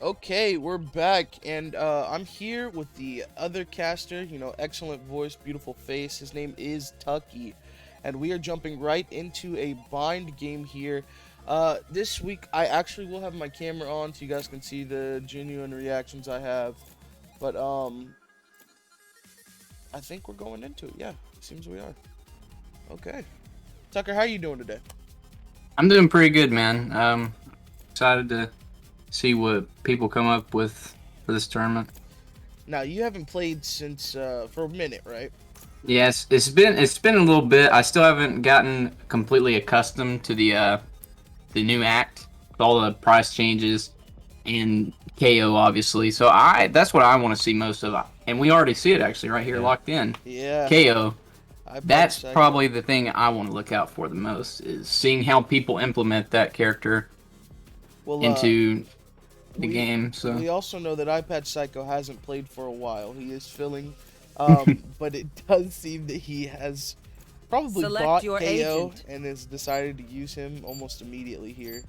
Okay, we're back, and I'm here with the other caster. Excellent voice, beautiful face. His name is Tucky, and we are jumping right into a bind game here. This week, I actually will have my camera on so you guys can see the genuine reactions I have. But I think we're going into it. Yeah, it seems we are. Okay, Tucker, how you doing today? I'm doing pretty good, man. Excited to see what people come up with for this tournament. Now, you haven't played since for a minute, right? Yes, it's been a little bit. I still haven't gotten completely accustomed to the new act, with all the price changes and KO obviously. So that's what I want to see most of. And we already see it actually right here locked in. Yeah. KO. That's Psycho. probably the thing I want to look out for the most, is seeing how people implement that character into the game. So we also know that iPad Psycho hasn't played for a while. He is filling, but it does seem that he has probably bought KO agent. And has decided to use him almost immediately here.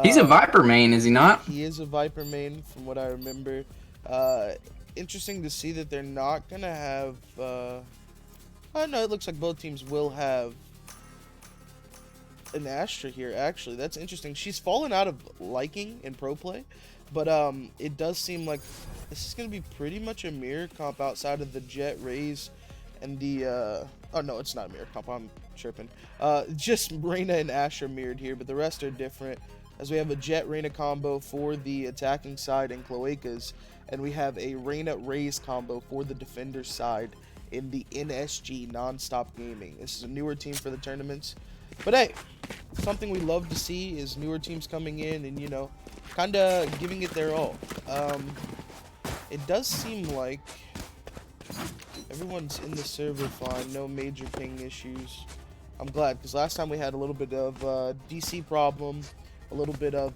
He's a Viper main, is he not? He is a Viper main, from what I remember. Interesting to see that they're not gonna have. I know it looks like both teams will have an Astra here. Actually, that's interesting. She's fallen out of liking in pro play. But it does seem like this is going to be pretty much a mirror comp outside of the Jet Raze and the, oh no, it's not a mirror comp, I'm tripping. Just Reyna and Asher mirrored here, but the rest are different, as we have a Jet Reyna combo for the attacking side in Cloacas, and we have a Reyna Raze combo for the defender side in the NSG Nonstop Gaming. This is a newer team for the tournaments, but hey, something we love to see is newer teams coming in and, kind of giving it their all. It does seem like everyone's in the server fine, no major ping issues. I'm glad, because last time we had a little bit of DC problem, a little bit of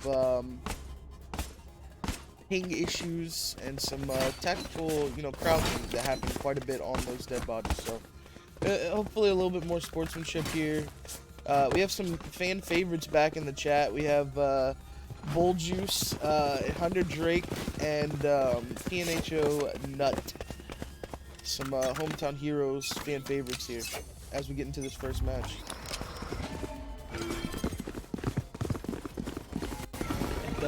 ping issues, and some tactical, crouching that happened quite a bit on those dead bodies. So hopefully a little bit more sportsmanship here. We have some fan favorites back in the chat. We have Bull Juice, Hunter Drake, and PNHO Nut. Some hometown heroes, fan favorites here as we get into this first match.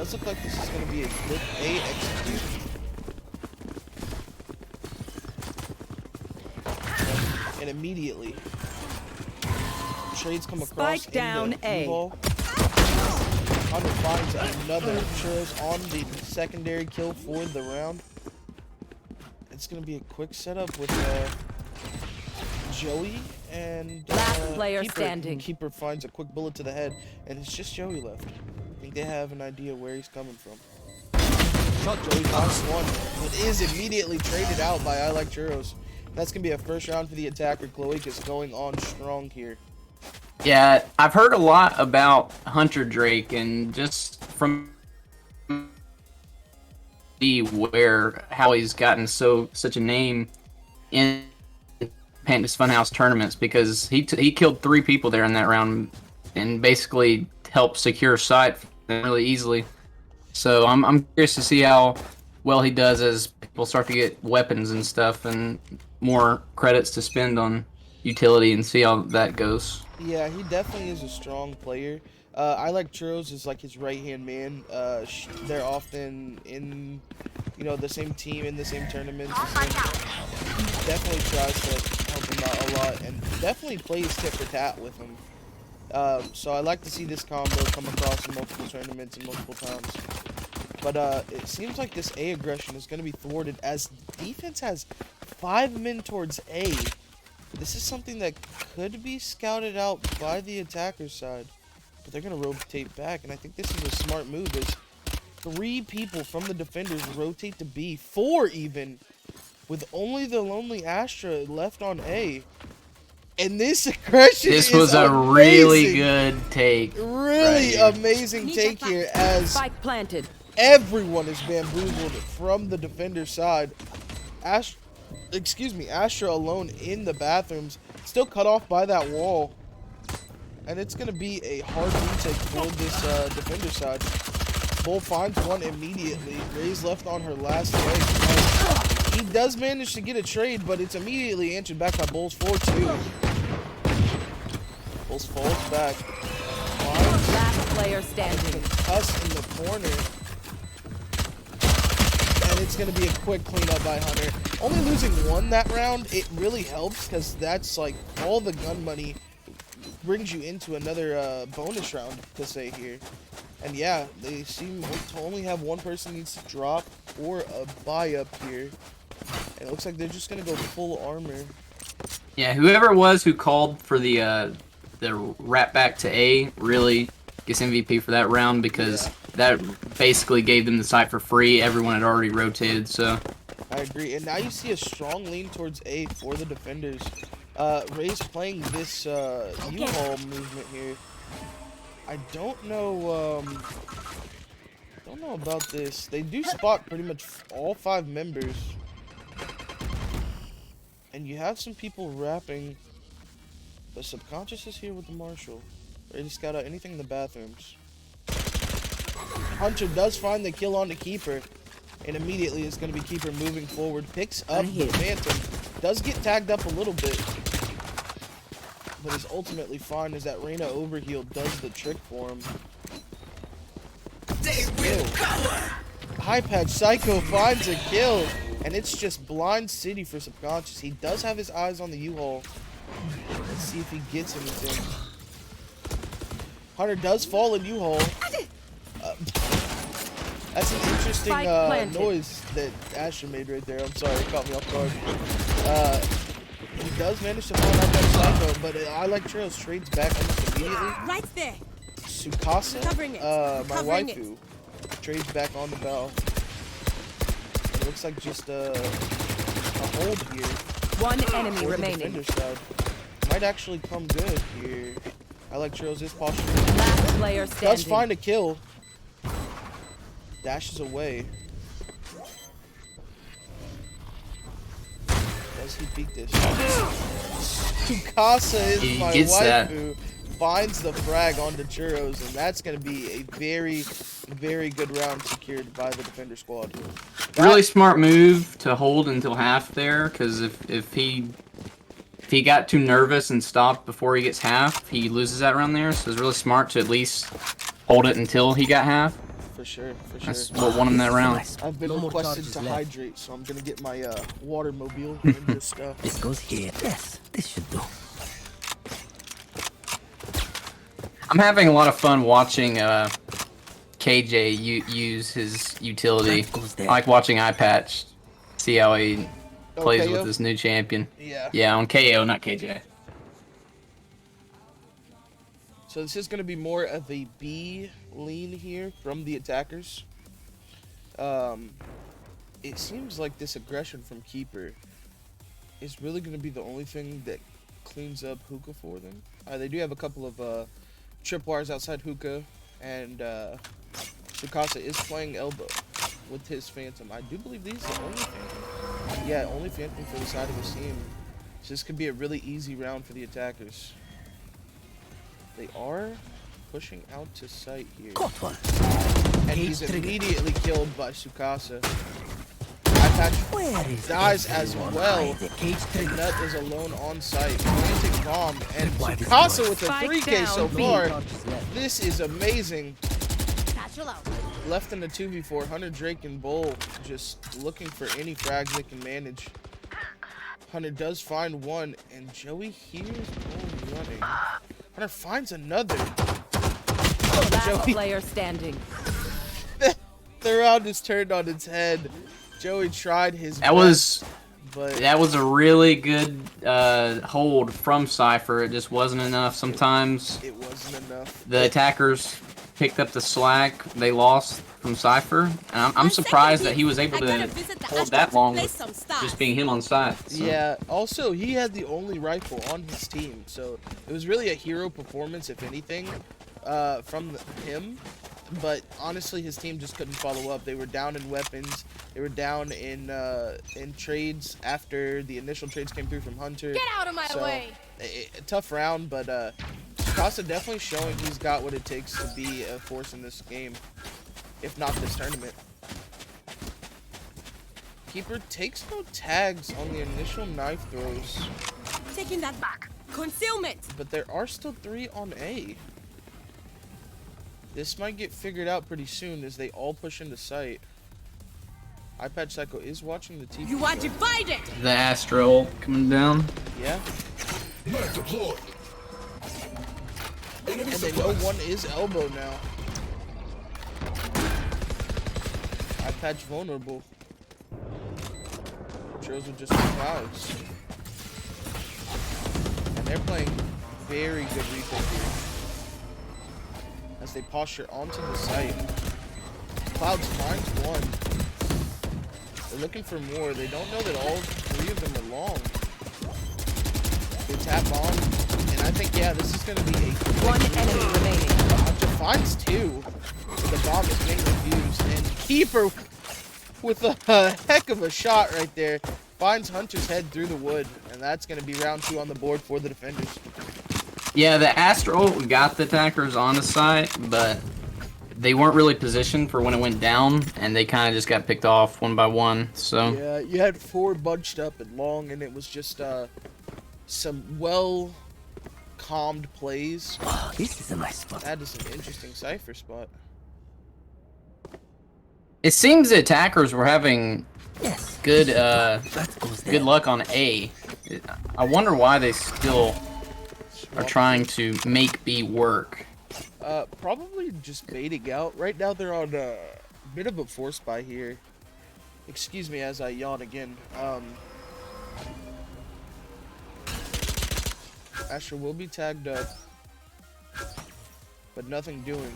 does look like this is going to be a quick A execute. And immediately, trades come across Spike down in the A. U-Haul. Hunter finds another Churros on the secondary kill for the round. It's going to be a quick setup with Joey and Last player Keeper. standing. Keeper finds a quick bullet to the head, and it's just Joey left. I think they have an idea where he's coming from. Joey finds one, but is immediately traded out by I Like Churros. That's going to be a first round for the attacker. Cloacus going on strong here. Yeah, I've heard a lot about Hunter Drake, and just from how he's gotten such a name in Pandas Funhouse tournaments, because he killed 3 people there in that round and basically helped secure site really easily. So I'm curious to see how well he does as people start to get weapons and stuff and more credits to spend on utility, and see how that goes. Yeah, he definitely is a strong player. I Like Churros is like his right-hand man. They're often in, the same team, in the same tournaments. He definitely tries to help him out a lot, and definitely plays tit for tat with him. So I like to see this combo come across in multiple tournaments and multiple times. But it seems like this A aggression is going to be thwarted as defense has 5 men towards A. This is something that could be scouted out by the attacker side, but they're going to rotate back, and I think this is a smart move as 3 people from the defenders rotate to B, 4 even, with only the Lonely Astra left on A. And this aggression This was a amazing. really good take. Really right amazing take here as Spike planted. everyone is bamboozled from the defender side. Astra alone in the bathrooms, still cut off by that wall. And it's going to be a hard retake for this defender side. Bull finds one immediately. Ray's left on her last leg. He does manage to get a trade, but it's immediately answered back by Bulls 4-2. Bulls falls back. Last player standing. Us in the corner. And it's going to be a quick cleanup by Hunter. Only losing 1 that round, it really helps because that's like all the gun money brings you into another bonus round, to say here. And yeah, they seem to only have 1 person needs to drop or a buy up here. And it looks like they're just going to go full armor. Yeah, whoever it was who called for the wrap back to A really gets MVP for that round, because that basically gave them the site for free. Everyone had already rotated, so. I agree. And now you see a strong lean towards A for the defenders. Ray's playing this U-Haul movement here. I don't know about this. They do spot pretty much all 5 members. And you have some people rapping. The Subconscious is here with the Marshal. Ready to scout out anything in the bathrooms. Hunter does find the kill on the Keeper. And immediately it's going to be Keeper moving forward. Picks up the Phantom. Does get tagged up a little bit. But is ultimately fine as that Reyna overheal does the trick for him. High Patch Psycho finds a kill. And it's just blind city for Subconscious. He does have his eyes on the U-Haul. Let's see if he gets anything. Hunter does fall in U-Haul. That's an interesting noise that Asher made right there. I'm sorry, it caught me off guard. He does manage to find out that Psycho, but I Like Churros trades back almost immediately. Right there. Sukasa, my waifu, trades back on the bow. It looks like just a hold here. 1 enemy remaining. Defender side. Might actually come good here. I Like Churros is posturing. Last player standing. Does find a kill. Dashes away. Does he peek this? Tukasa is my waifu. Finds the frag onto Churros, and that's going to be a very, very good round secured by the defender squad. Really smart move to hold until half there, because if he got too nervous and stopped before he gets half, he loses that round there. So it's really smart to at least hold it until he got half. For sure, for sure. That's what won him that round. I've been No more requested charges to left. hydrate, so I'm gonna get my water mobile and just This goes here. Yes, this should do. I'm having a lot of fun watching KJ use his utility. That goes I there. like watching iPatch, see how he plays KO? with this new champion. yeah. Yeah, on KO, not KJ. So this is gonna be more of a B lean here from the attackers. It seems like this aggression from Keeper is really gonna be the only thing that cleans up Hookah for them. They do have a couple of tripwires outside Hookah, and Tsukasa is playing elbow with his Phantom. I do believe these are the only Phantom. Yeah, only Phantom for the side of his team. So this could be a really easy round for the attackers. They are pushing out to sight here. Caught one. And he's Cage trigger. immediately killed by Tsukasa. iPatch Where is dies as everyone well. hiding? Cage trigger. Nut is alone on site. Planting bomb. And Why this Tsukasa boy? with a Spike 3K so down, No far. charges left. This is amazing. Satchel out. Left in the 2v4, Hunter, Drake, and Bull just looking for any frags they can manage. Hunter does find one, and Joey hears Bull running. Hunter finds another. Last Joey, player standing. the round is turned on its head. Joey tried his That best, but That was a really good hold from Cypher. It just wasn't enough. Sometimes it wasn't enough. the attackers picked up the slack they lost from Cypher, and I'm surprised that he was able to hold that long with just being him on side. So. Yeah, also, he had the only rifle on his team, so it was really a hero performance, if anything, from him. But honestly, his team just couldn't follow up. They were down in weapons. They were down in trades after the initial trades came through from Hunter. Get out of my way. A tough round, but Tsukasa definitely showing he's got what it takes to be a force in this game, if not this tournament. Keeper takes no tags on the initial knife throws, Taking that back. Concealment. but there are still 3 on A. This might get figured out pretty soon as they all push into sight. iPad Psycho is watching the TV. You are divided. The Astro coming down. Yeah. And they know one is elbow now. iPad's vulnerable. Tros are just clouds. And they're playing very good replay here. As they posture onto the site. Clouds finds one. They're looking for more. They don't know that all 3 of them are long. They tap on, and I think, yeah, this is going to be a One enemy remaining. Hunter finds 2. The bomb is being refused, and Keeper with a heck of a shot right there finds Hunter's head through the wood, and that's going to be round 2 on the board for the defenders. Yeah, the Astro got the attackers on the site, but they weren't really positioned for when it went down, and they kind of just got picked off one by one. So Yeah, you had 4 bunched up and long, and it was just some well-calmed plays. Oh, this is a nice spot. That is an interesting Cypher spot. it seems the attackers were having Yes. good That goes there. good luck on A. I wonder why they still are trying to make B work. Probably just baiting out. Right now they're on a bit of a force buy here. Excuse me as I yawn again. Asher will be tagged up, but nothing doing.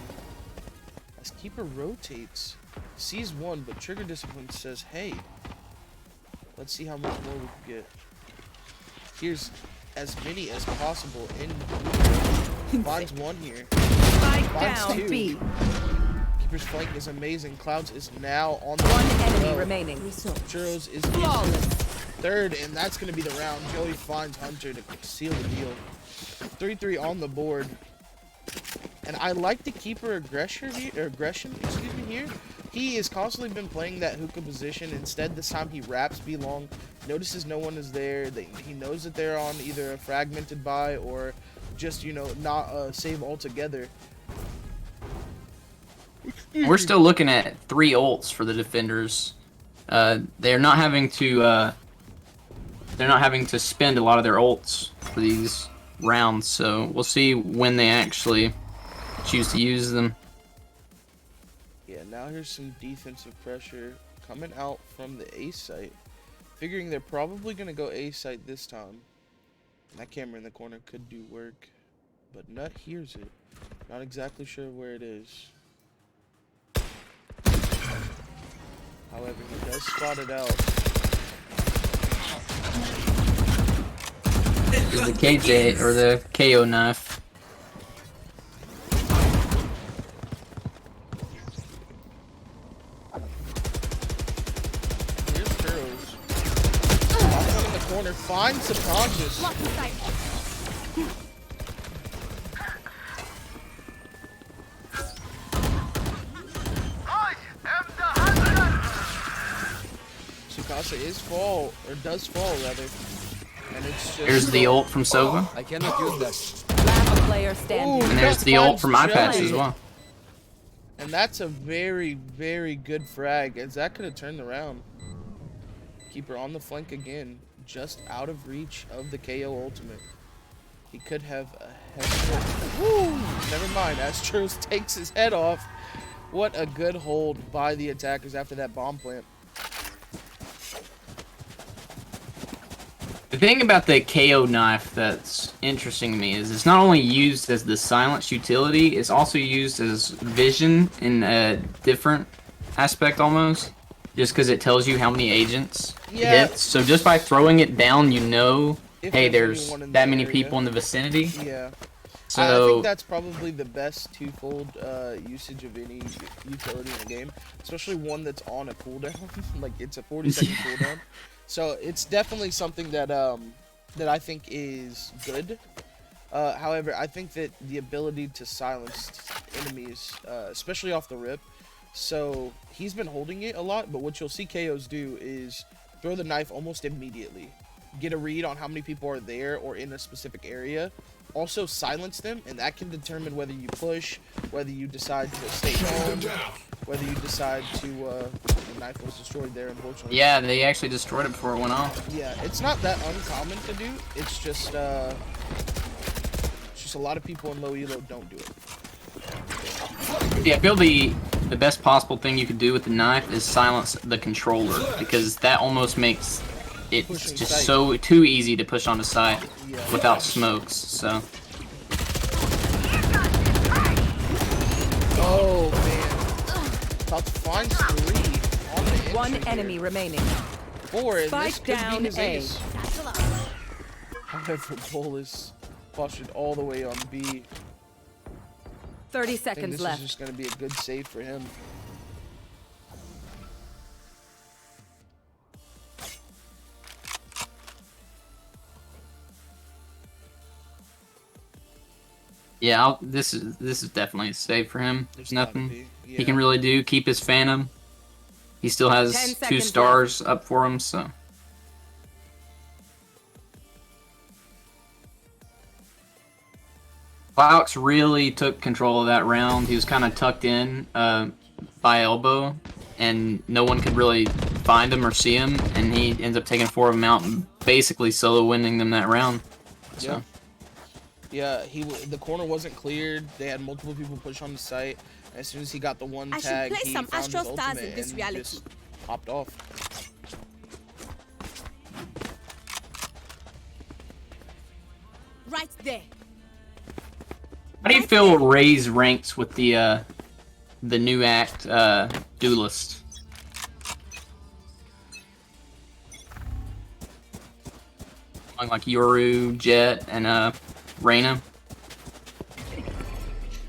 As Keeper rotates, sees one, but Trigger Discipline says, hey, let's see how much more we can get. Here's as many as possible in finds one here. Spike Finds down 2. B. Keeper's flank is amazing. Clouds is now on the One enemy go. remaining. Churros is Flawless. third, and that's going to be the round. Joey finds Hunter to seal the deal. 3-3 on the board. And I like the Keeper aggression here. He has constantly been playing that hookah position. Instead, this time he wraps B long. Notices no one is there. He knows that they're on either a fragmented buy or just, you know, not save altogether. We're still looking at 3 ults for the defenders. They're not having to spend a lot of their ults for these rounds, so we'll see when they actually choose to use them. Yeah, now here's some defensive pressure coming out from the A site. Figuring they're probably going to go A site this time. That camera in the corner could do work, but Nut hears it. Not exactly sure where it is. However, he does spot it out. The KJ, or the KO knife. Here's Churros. Off in the corner, finds subconscious. Block the sight. Tsukasa is fall, or does fall rather. And it's just Here's the ult from Sova. I cannot use that. Last player standing. Ooh. And there's the ult from iPatch as well. And that's a very, very good frag, as that could have turned around. Keeper on the flank again, just out of reach of the KO ultimate. He could have a head. Woo! Never mind, Astros takes his head off. What a good hold by the attackers after that bomb plant. The thing about the KO knife that's interesting to me is it's not only used as the silence utility, it's also used as vision in a different aspect almost. Just because it tells you how many agents it hits. So just by throwing it down, you know, If hey, there's there's anyone in that the many area. people in the vicinity. Yeah. I So think that's probably the best twofold usage of any utility in the game, especially one that's on a cooldown. Like it's a 40-second cooldown, so it's definitely something that that I think is good. However, I think that the ability to silence enemies, especially off the rip, so he's been holding it a lot. But what you'll see KOs do is throw the knife almost immediately, get a read on how many people are there or in a specific area. Also silence them, and that can determine whether you push, whether you decide to stay home, whether you decide to, the knife was destroyed there, unfortunately. yeah, they actually destroyed it before it went off. Yeah, it's not that uncommon to do, it's just a lot of people in low elo don't do it. Yeah, I feel the best possible thing you could do with the knife is silence the controller, because that almost makes it Pushing just sight. so too easy to push onto sight Yeah. without smokes. So Oh, man. About to find 3 on the entry One here. enemy remaining. 4, and this Spike could down be his A. ace. However, Bull is postured all the way on B. 30 I think seconds this left. is just going to be a good save for him. yeah, this is definitely a save for him. There's Gotta nothing be, he can really do. Keep his Phantom. He still 10 has 2 seconds stars up for him, so. Cloux really took control of that round. He was kind of tucked in by elbow, and no one could really find him or see him, and he ends up taking 4 of them out and basically solo winning them that round. So. Yeah, the corner wasn't cleared. They had multiple people push on the site. As soon as he got the one I should tag, play he some found his Astro Stars ultimate in this and reality. just popped off. Right there. How do you feel Ray's ranks with the new act duelist? Among like Yoru, Jet, and Reyna.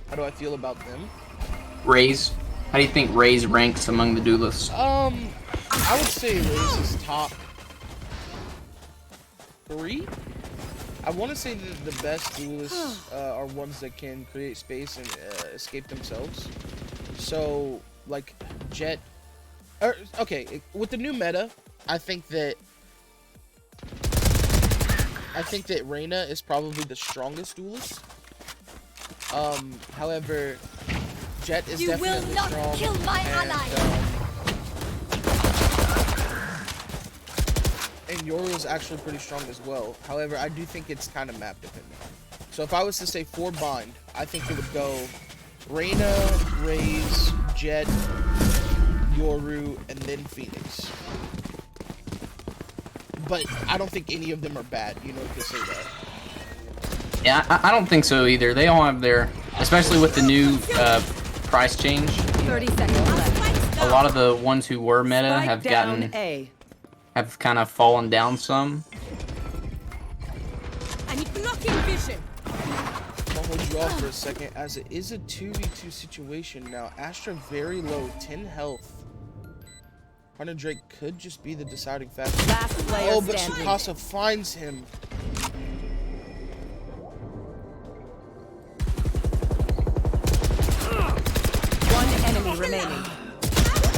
How do I feel about them? Ray's. How do you think Ray's ranks among the duelists? I would say Raze is top 3. I want to say that the best duelists are ones that can create space and escape themselves. So, like, Jet... okay, with the new meta, I think that Reyna is probably the strongest duelist. However, Jet is You will definitely not strong. kill my ally. And Yoru is actually pretty strong as well. However, I do think it's kind of map dependent. So if I was to say for bind, I think it would go Reyna, Raze, Jet, Yoru, and then Phoenix. But I don't think any of them are bad, you know, to say that. Yeah, I don't think so either. They all have their, especially with the new price change. 30 seconds left. A lot of the ones who were meta Spike have down gotten, A. have kind of fallen down some. I need blocking vision. I'll hold you off for a second, as it is a 2v2 situation now. Astra very low, 10 health. Hunter Drake could just be the deciding factor. Last player Oh, but standing. Tsukasa finds him. One enemy remaining.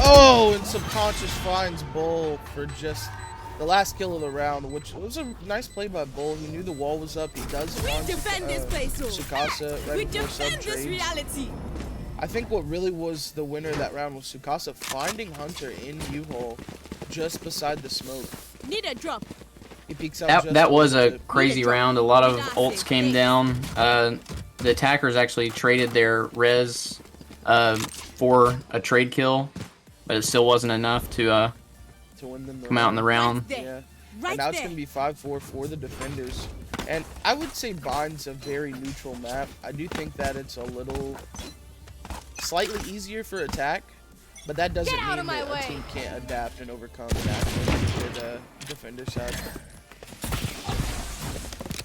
Oh, and Subconscious finds Bull for just the last kill of the round, which was a nice play by Bull. He knew the wall was up. He does find Defend this place, so. Tsukasa We right before sub defend this trades. reality. I think what really was the winner of that round was Tsukasa finding Hunter in U-Hole just beside the smoke. Need a drop. He peeks out just That was little a bit. crazy round. A lot of ults came down. The attackers actually traded their res for a trade kill, but it still wasn't enough to win them come out in the round. Right there. Yeah. Right And now it's there. going to be 5-4 for the defenders. And I would say Bind's a very neutral map. I do think that it's a little slightly easier for attack, but that doesn't Get out mean of my that way. a team can't adapt and overcome that for the defender side.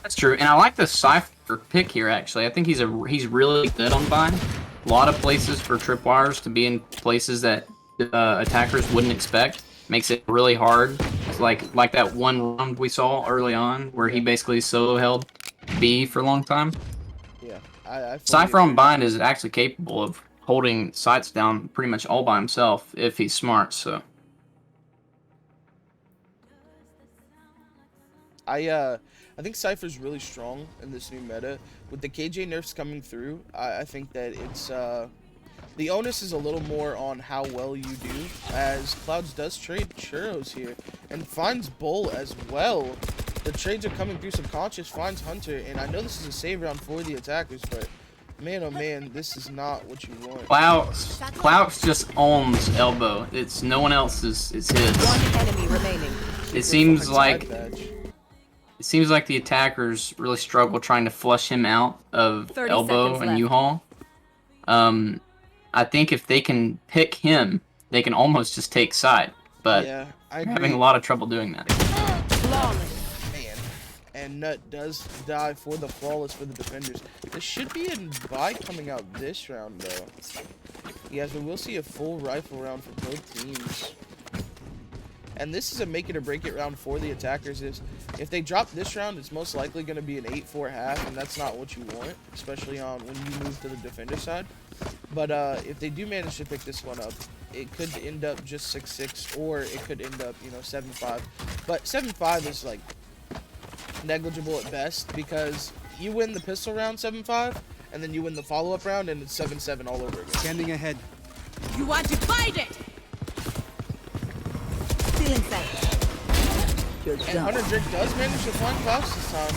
That's true, and I like the Cypher pick here. Actually, I think he's really good on Bind. A lot of places for tripwires to be in places that attackers wouldn't expect. Makes it really hard. It's like that one round we saw early on where he basically solo held B for a long time. Yeah, I fully Cypher on agree. Bind is actually capable of holding sights down pretty much all by himself if he's smart. So I think Cypher's really strong in this new meta. With the KJ nerfs coming through, I think that it's the onus is a little more on how well you do, as Clouds does trade Churros here and finds Bull as well. The trades are coming through. Subconscious finds Hunter, and I know this is a save round for the attackers, but man, oh man, this is not what you want. Clouts just owns elbow. It's no one else's. It's his. One enemy remaining. It seems Fine like side badge. it seems like the attackers really struggle trying to flush him out of 30 elbow seconds and left. U-Haul. I think if they can pick him, they can almost just take side. But Yeah, I they're agree. having a lot of trouble doing that. Flawless. Man. And Nut does die for the flawless for the defenders. There should be a buy coming out this round, though. Yes, we will see a full rifle round for both teams. And this is a make it or break it round for the attackers. If they drop this round, it's most likely going to be an 8-4 half, and that's not what you want, especially on when you move to the defender side. But if they do manage to pick this one up, it could end up just 6-6, or it could end up, 7-5. But 7-5 is like negligible at best, because you win the pistol round 7-5, and then you win the follow-up round, and it's 7-7 all over again. Standing ahead. You are divided. Stealing sight. You're And done. Hunter Drake does manage to find Klaus this time.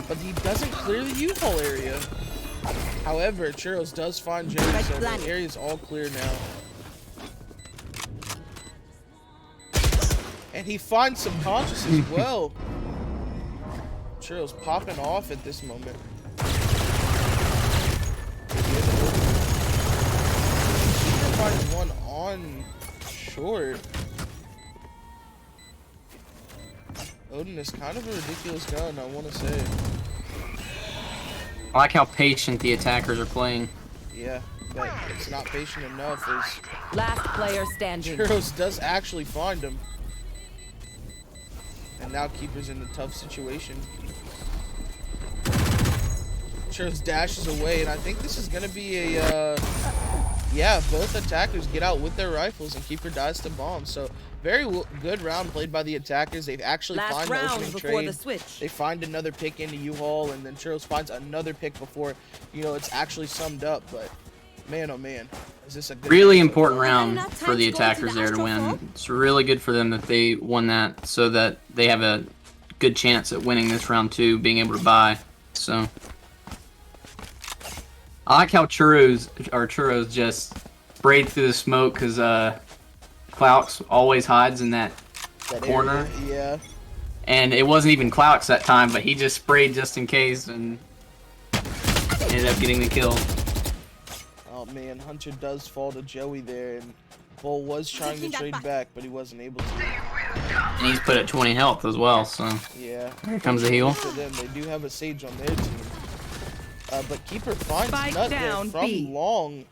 But he doesn't clear the U-Haul area. However, Churros does find Jerry, so the area's all clear now. And he finds Subconscious as well. Churros popping off at this moment. He finds one on short. Odin is kind of a ridiculous gun, I want to say. I like how patient the attackers are playing. Yeah, but it's not patient enough, as Last player standing. Churros does actually find him. And now Keeper's in a tough situation. Churros dashes away, and I think this is going to be a yeah, both attackers get out with their rifles and Keeper dies to bombs. So very good round played by the attackers. They've actually Last find the round opening before trade. the switch. They find another pick into U-Haul, and then Churros finds another pick before, it's actually summed up. But man, oh man, is this a good Really matchup? important round enough time for the to go into attackers the there to Astro win. Form? It's really good for them that they won that, so that they have a good chance at winning this round 2, being able to buy. So I like how Churros just sprayed through the smoke, because Clouts always hides in that corner. Yeah. And it wasn't even Clouts that time, but he just sprayed just in case and ended up getting the kill. Oh man, Hunter does fall to Joey there, and Bull was trying to Taking that trade back. back, but he wasn't able to. And he's put at 20 health as well, so Yeah. here comes the heal. For them, they do have a Sage on their team. But Keeper finds Spike Nut there down, from B. long,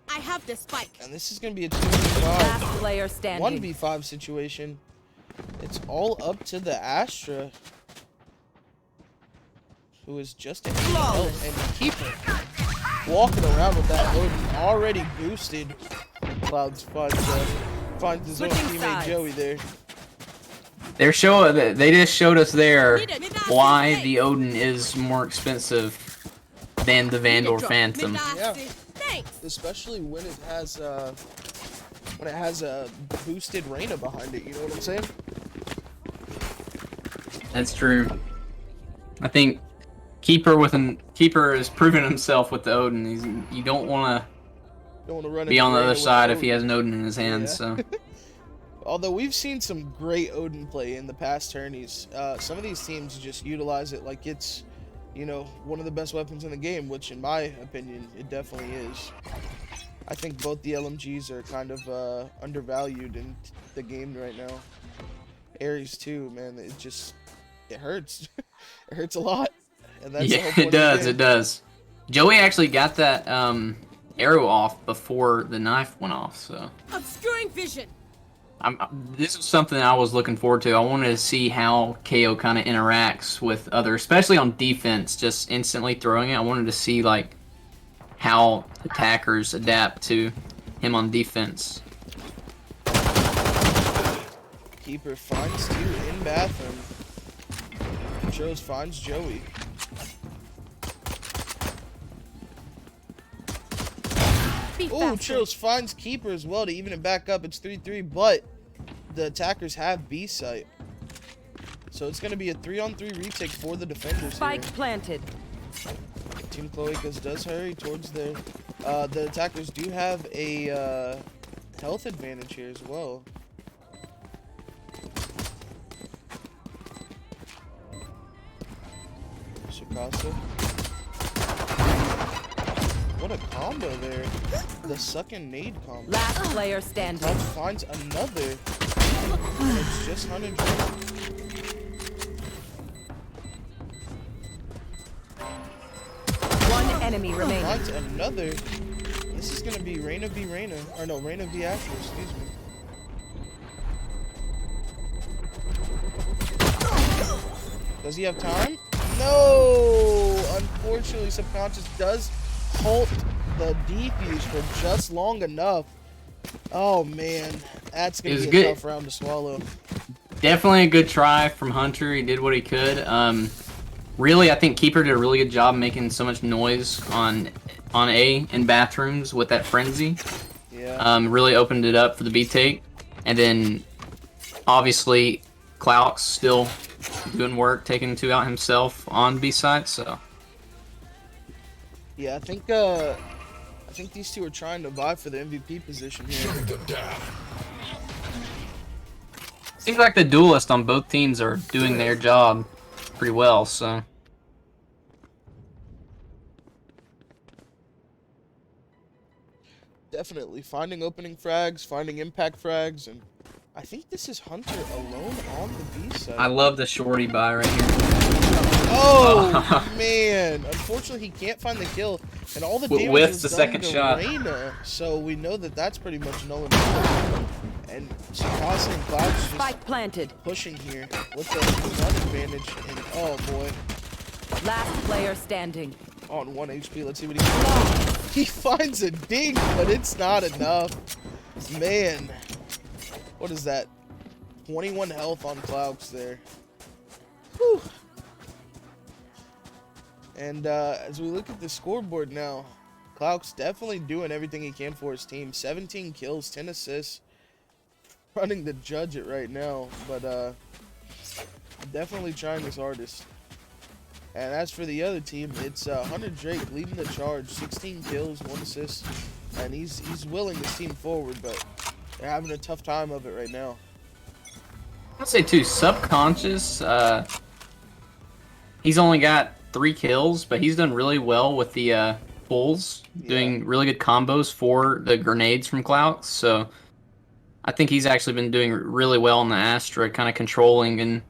I have the spike. and this is going to be a Last 2v5, player standing. 1v5 situation. It's all up to the Astra, who is just a Flawless. and Keeper walking around with that Odin already boosted. Clouds finds his own Switching teammate sides. Joey there. They just showed us there Mid-ice why is the Odin is more expensive than the Vandal Phantom. Yeah. Thanks. Especially when it has a boosted Reyna behind it, you know what I'm saying? That's true. I think Keeper has proven himself with the Odin. You don't want Don't want to run to be into on the Reyna other with side if Odin. he has an Odin in his hands. Yeah. So Although we've seen some great Odin play in the past tourneys, some of these teams just utilize it like it's, one of the best weapons in the game, which in my opinion, it definitely is. I think both the LMGs are kind of undervalued in the game right now. Ares too, man, it hurts. It hurts a lot. And that's the whole yeah, point it of the does. game. It does. Joey actually got that arrow off before the knife went off. So Obscuring vision. this is something I was looking forward to. I wanted to see how KO kind of interacts with other, especially on defense, just instantly throwing it. I wanted to see like how attackers adapt to him on defense. Keeper finds two in bathroom. Churros finds Joey. Be Oh, faster. Churros finds Keeper as well to even it back up. It's 3-3, but the attackers have B site. So it's going to be a 3-on-3 retake for the defenders Spike here. planted. Team Cloacas does hurry towards their... the attackers do have a health advantage here as well. Shikasa. What a combo there. The suck and nade combo. Last player standing. Cloud finds another. And it's just 100. One enemy remaining. Finds another. This is gonna be Reyna v Reyna. Or no, Reyna v Asher, excuse me. Does he have time? No! Unfortunately, Subconscious does halt the defuse for just long enough. Oh man, that's gonna It was be a good. tough round to swallow. Definitely a good try from Hunter. He did what he could. Really, I think Keeper did a really good job making so much noise on A in bathrooms with that frenzy. Yeah. Really opened it up for the B take, and then obviously Clout's still doing work, taking two out himself on B side. So Yeah, I think these two are trying to vie for the MVP position here. seems like the duelists on both teams are doing their job pretty well. So Definitely finding opening frags, finding impact frags, and I think this is Hunter alone on the B side. I love the shorty buy right here. Oh man! Unfortunately, he can't find the kill, and all the damage With was the done second to shot. Reyna, so we know that that's pretty much null and void. And Shikasa and Cloud's just Spike planted. pushing here with the run advantage, and oh boy, Last player standing. on 1 HP. Let's see what he can do. He finds a dink, but it's not enough. Man. What is that? 21 health on Clouds there. Whew. And as we look at the scoreboard now, Clouds definitely doing everything he can for his team. 17 kills, 10 assists. Running the judge it right now, but definitely trying his hardest. And as for the other team, it's Hunter Drake leading the charge, 16 kills, 1 assist, and he's willing his team forward, but they're having a tough time of it right now. I'd say too, Subconscious, he's only got 3 kills, but he's done really well with the pulls, doing really good combos for the grenades from Clout. So I think he's actually been doing really well on the Astra, kind of controlling and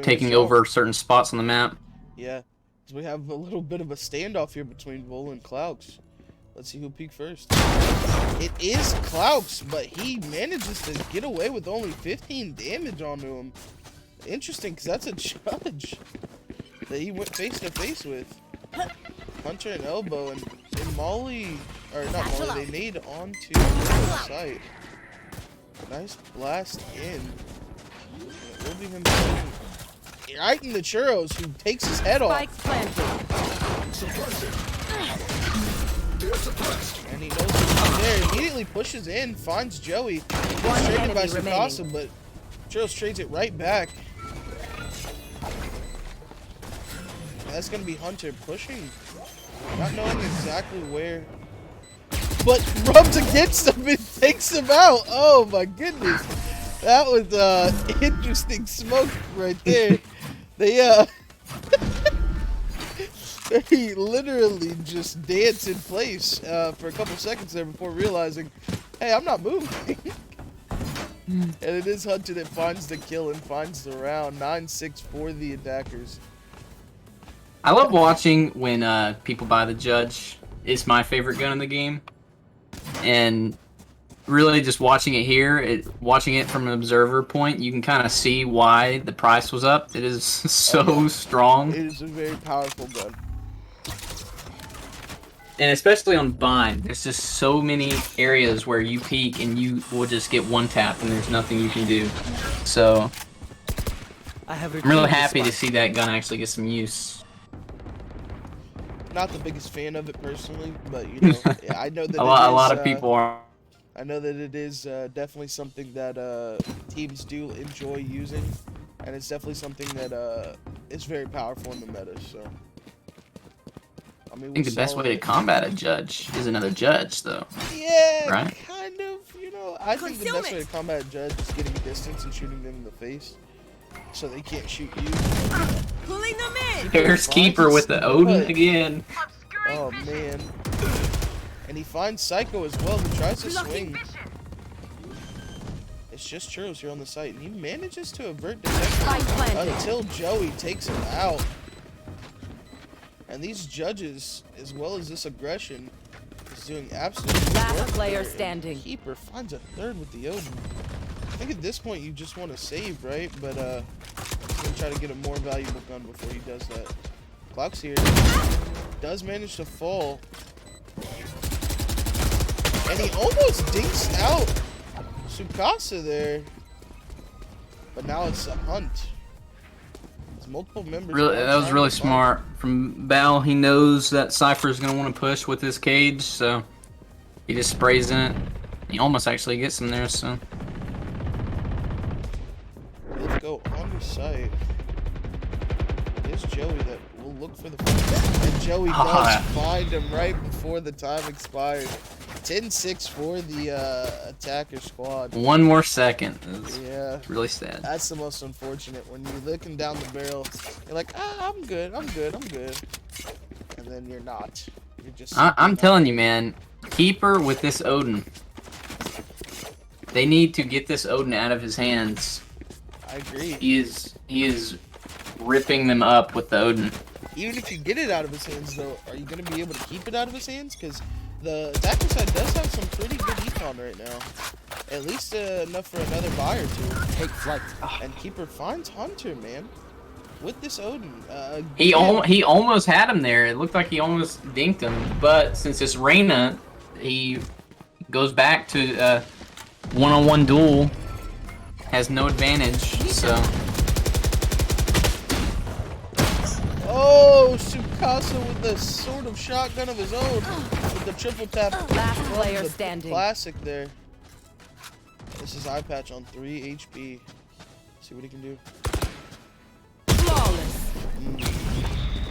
taking over certain spots on the map. Yeah, so we have a little bit of a standoff here between Vol and Clouds. Let's see who peek first. It is Clouds, but he manages to get away with only 15 damage onto him. Interesting, because that's a judge that he went face to face with. Hunter and Elbow, and they Molly, or not Molly, they nade onto the site. Nice blast in. And it will be him right in the Churros, who takes his head off. Spike planted. And he knows he's there. Immediately pushes in, finds Joey. He's traded by Sakasa, but Churros trades it right back. That's going to be Hunter pushing, not knowing exactly where, but rubs against him and takes him out. Oh my goodness. That was interesting smoke right there. They they literally just dance in place for a couple seconds there before realizing, hey, I'm not moving. And it is Hunter that finds the kill and finds the round. 9-6 for the attackers. I love watching when people buy the judge. It's my favorite gun in the game. And really just watching it here, watching it from an observer point, you can kind of see why the price was up. It is so strong. It is a very powerful gun. And especially on bind, there's just so many areas where you peek and you will just get one tap and there's nothing you can do. So I'm really happy to see that gun actually get some use. Not the biggest fan of it personally, but you know, I know that a lot of people are. I know that it is definitely something that teams do enjoy using, and it's definitely something that is very powerful in the meta. So, I mean, I think the best way to combat a judge is another judge, though. Yeah, right? Kind of. You know, I think the best way to combat a judge is getting distance and shooting them in the face, so they can't shoot you. Pulling them in. Here's Keeper with the Odin again. Oh man. And he finds Psycho as well, who tries to swing. It's just Churros here on the site, and he manages to avert detection until Joey takes him out. And these judges, as well as this aggression, is doing absolutely Last work player there. standing. Keeper finds a third with the Odin. I think at this point you just want to save, right? But he's gonna try to get a more valuable gun before he does that. Clock's here. Does manage to fall. And he almost dinks out Tsukasa there. But now it's a hunt. There's multiple members. Really, that was really smart from Bell. He knows that Cypher's going to want to push with his cage, so he just sprays in it. He almost actually gets him there, so. Let's go on the site. There's Joey that will look for the first. And Joey does find him right before the time expires. 10-6 for the attacker squad. One more second. Yeah. It's really sad. That's the most unfortunate. When you're looking down the barrel, you're like, I'm good. And then you're not. You're just. I'm telling you, man. Keeper with this Odin. They need to get this Odin out of his hands. I agree. He is ripping them up with the Odin. Even if you get it out of his hands, though, are you going to be able to keep it out of his hands? Because the attacker side does have some pretty good econ right now. At least enough for another buy or two. Take flight. And Keeper finds Hunter, man. with this Odin. He again, he almost had him there. It looked like he almost dinked him, but since it's Reyna, he goes back to one-on-one duel. Has no advantage, so. Oh, Tsukasa with the sort of shotgun of his own with the triple tap. Last from player the standing. Classic there. This is eye patch on 3 HP. See what he can do. Flawless.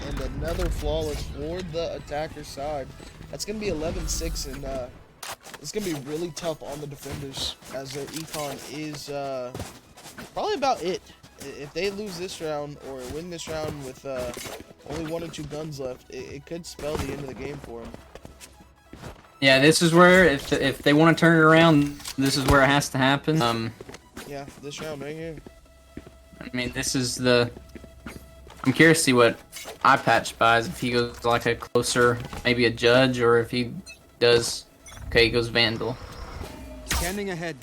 And another flawless for the attacker side. That's gonna be 11-6, and it's gonna be really tough on the defenders as their econ is probably about it. If they lose this round or win this round with only 1 or 2 guns left, it could spell the end of the game for them. Yeah, this is where if they want to turn it around, this is where it has to happen. Yeah, this round right here. I mean, this is the. I'm curious to see what eye patch buys. If he goes like a closer, maybe a judge, or if he does. Okay, he goes Vandal. Scanning ahead.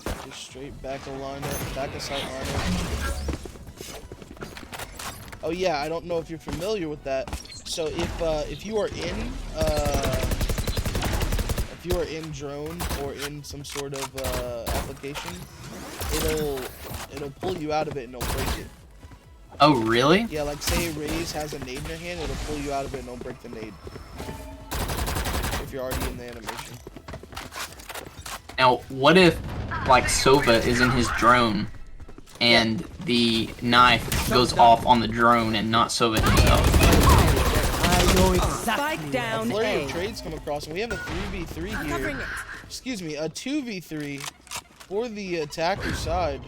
Just straight back of lineup, back of sight lineup. Oh yeah, I don't know if you're familiar with that. So if you are in drone or in some sort of application, it'll pull you out of it and it'll break it. Oh, really? Yeah, like say Raze has a nade in her hand, it'll pull you out of it and it'll break the nade. If you're already in the animation. Now, what if like Sova is in his drone, and the knife goes off on the drone and not Sova himself? I know exactly. Spike A down flurry A. of trades come across, and we have a 3v3 Covering here. it. Excuse me, a 2v3 for the attacker side.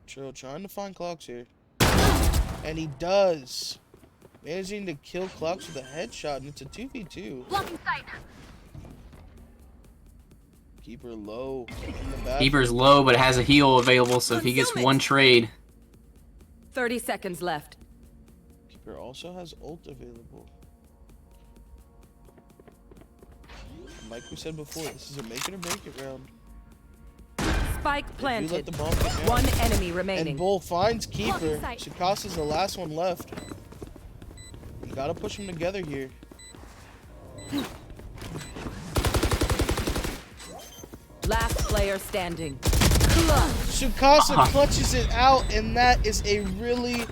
Trill trying to find Clocks here. And he does. Managing to kill Clocks with a headshot, and it's a 2v2. Blocking sight. Keeper low in the back. Keeper's low, but has a heal available, so if he gets one trade. 30 seconds left. Keeper also has ult available. And like we said before, this is a make it or break it round. Spike You let planted. the bomb get down. One enemy And remaining. Bull finds Keeper. Blocking sight. Shikasa's the last one left. You gotta push them together here. Last player standing. Shukasa clutches it out, and that is a really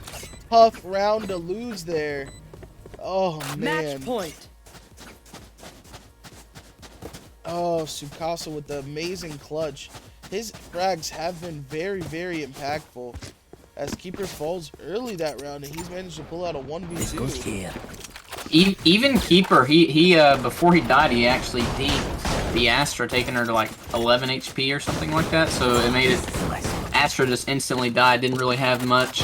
tough round to lose there. Oh, man. Match point. Oh, Tsukasa with the amazing clutch. His frags have been very, very impactful. As Keeper falls early that round, and he's managed to pull out a This goes 1v2. here. Even Keeper, he before he died, he actually dinked the Astra, taking her to like 11 HP or something like that. So it made it. Astra just instantly died. Didn't really have much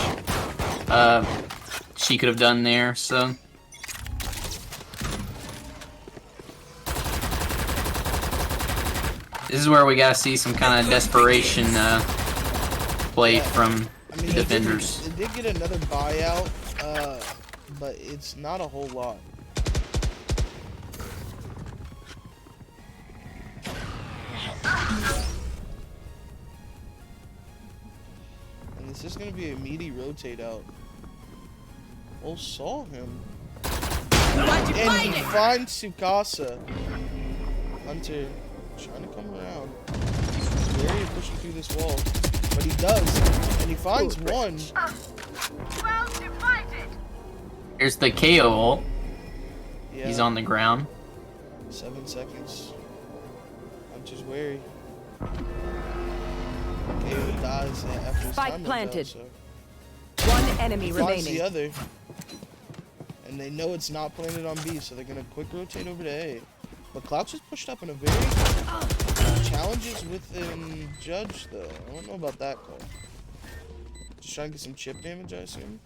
she could have done there. So. This is where we gotta see some kind of desperation play from I mean, defenders. They did get another buyout, but it's not a whole lot. And this is going to be a meaty rotate out. Oh, saw him. And he finds Tsukasa. Hunter trying to come around. Very pushing through this wall. But he does. And he finds one. Well divided. Here's the KO ult. Yeah, He's on the ground. 7 seconds. Hunter's wary. KO dies after his Spike time runs planted. out, so. One enemy He finds remaining. the other. And they know it's not planted on B, so they're going to quick rotate over to A. But Cloud just pushed up in a very challenges within Judge, though. I don't know about that call. Just trying to get some chip damage, I assume.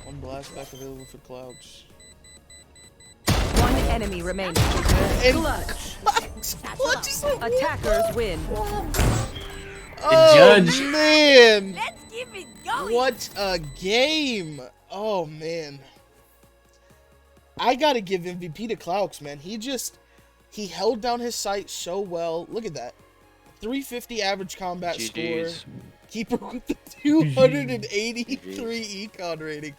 One blast back available for Clouds. One enemy remaining. And Clutch. Clutch is a Attackers win. Oh, judge. man. Let's keep it going. What a game. Oh, man. I got to give MVP to Clouks, man. He held down his sight so well. Look at that. 350 average combat GG's. score. Keeper with the 283 econ rating.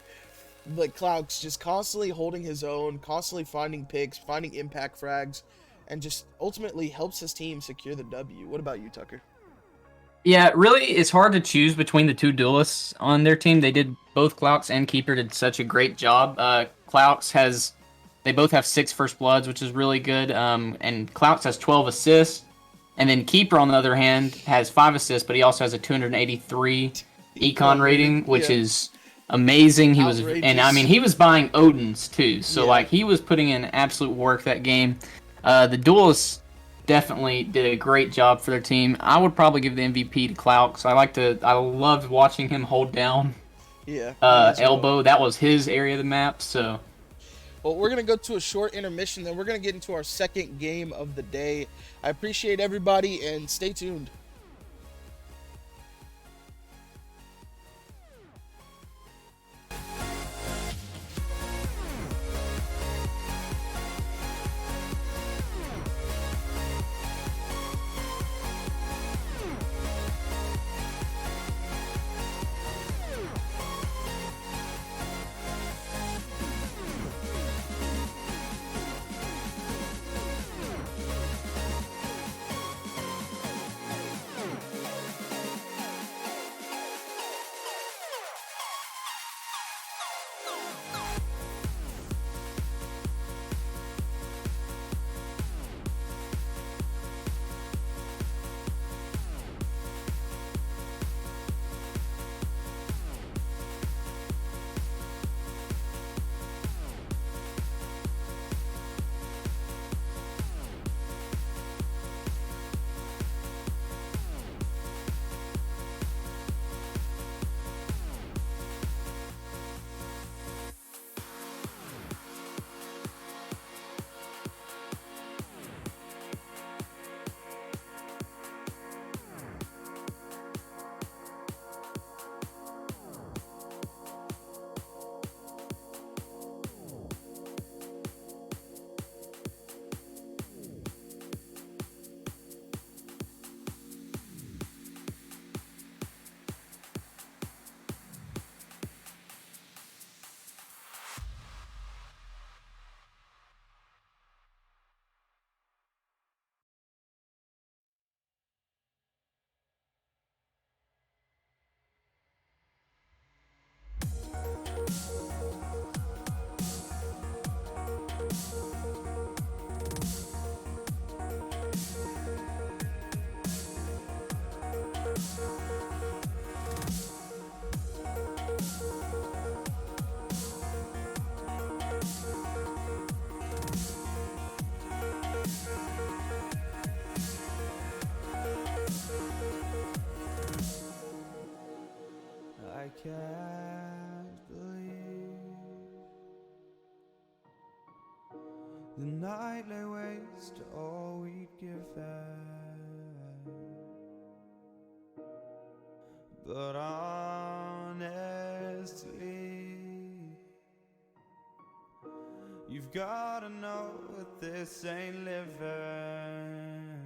But Clouks just constantly holding his own, constantly finding picks, finding impact frags, and just ultimately helps his team secure the W. What about you, Tucker? Yeah, really, it's hard to choose between the two duelists on their team. They did both Clouks and Keeper did such a great job. They both have 6 first bloods, which is really good. And Clouks has 12 assists, and then Keeper on the other hand has 5 assists, but he also has a 283 econ rating, which yeah. is amazing. He Outrageous. was buying Odin's too, so Yeah. like he was putting in absolute work that game. The duelists definitely did a great job for their team. I would probably give the MVP to Clouks. I loved watching him hold down Yeah. me as well. elbow. That was his area of the map. So Well, we're going to go to a short intermission, then we're going to get into our second game of the day. I appreciate everybody, and stay tuned. I can't believe the night lay waste to all we'd given. But honestly, you've gotta know that this ain't living.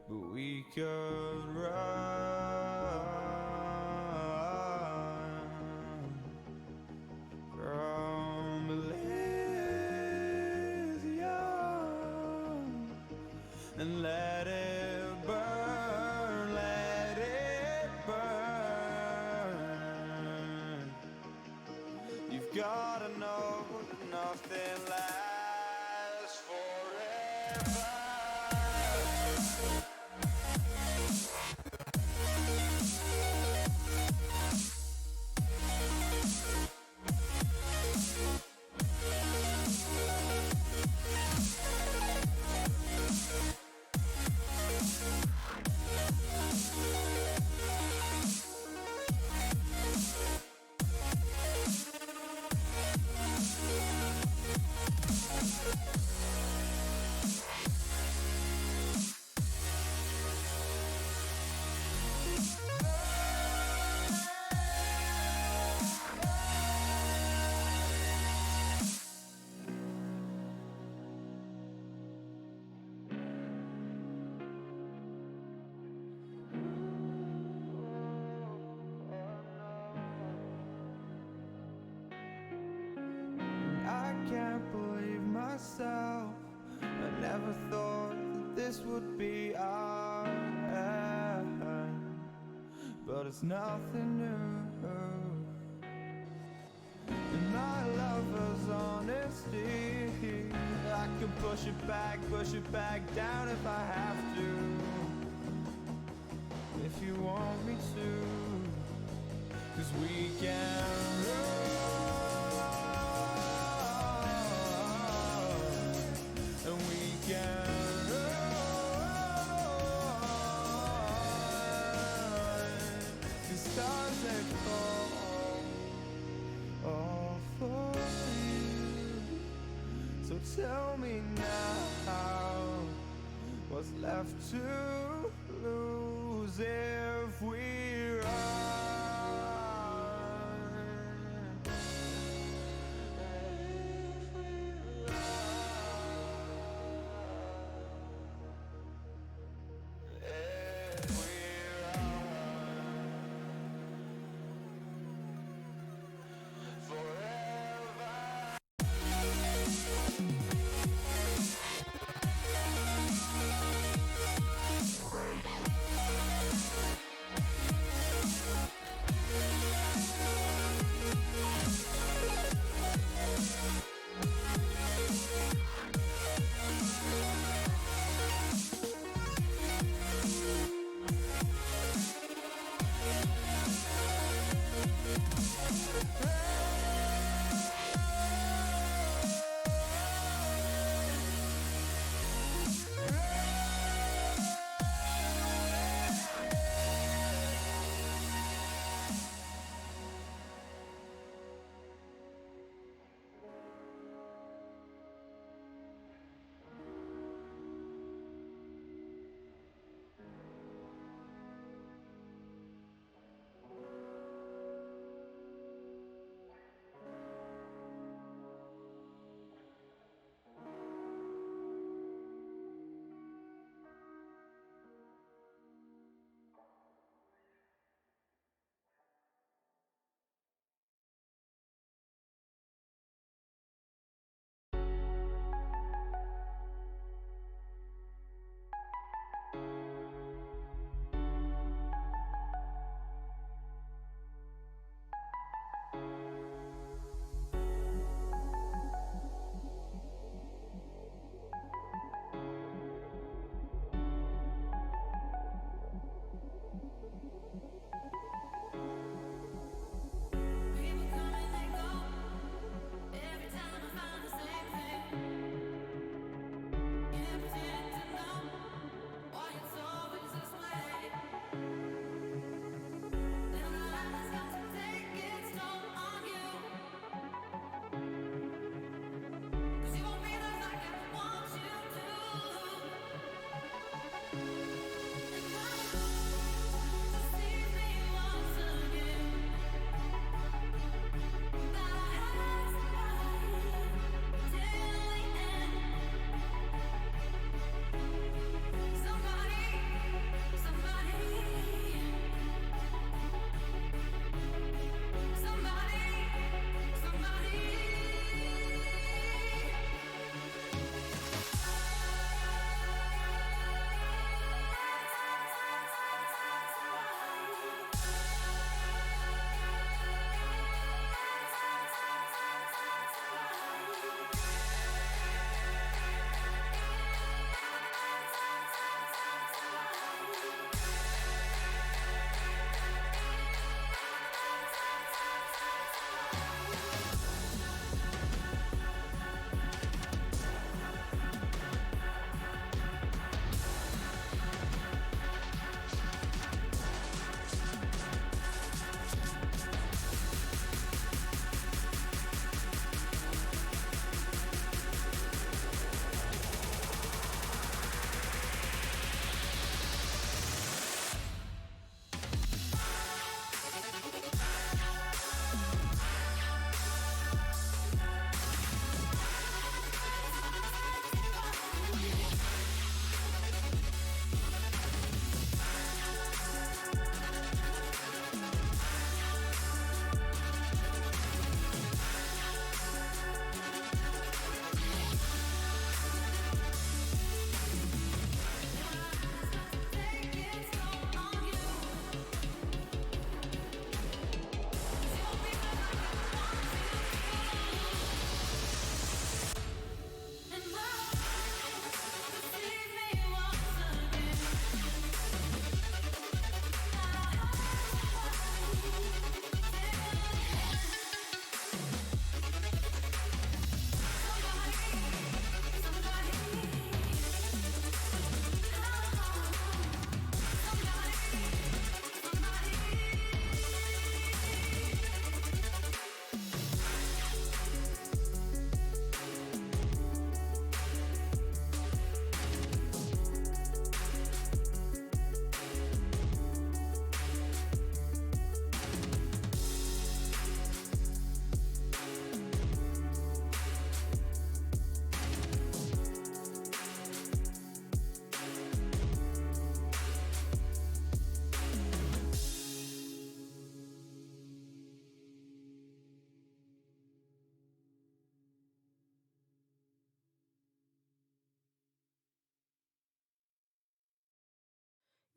But we could run from Elysium and let it burn, let it burn. You've gotta know that nothing lasts forever. myself. I never thought that this would be our end, but it's nothing new. And my lover's honesty, I can push it back down if I have to. If you want me to, 'cause we can run, and we can run. The stars that fall all for you. So tell me now, what's left to lose if we run? If we run forever.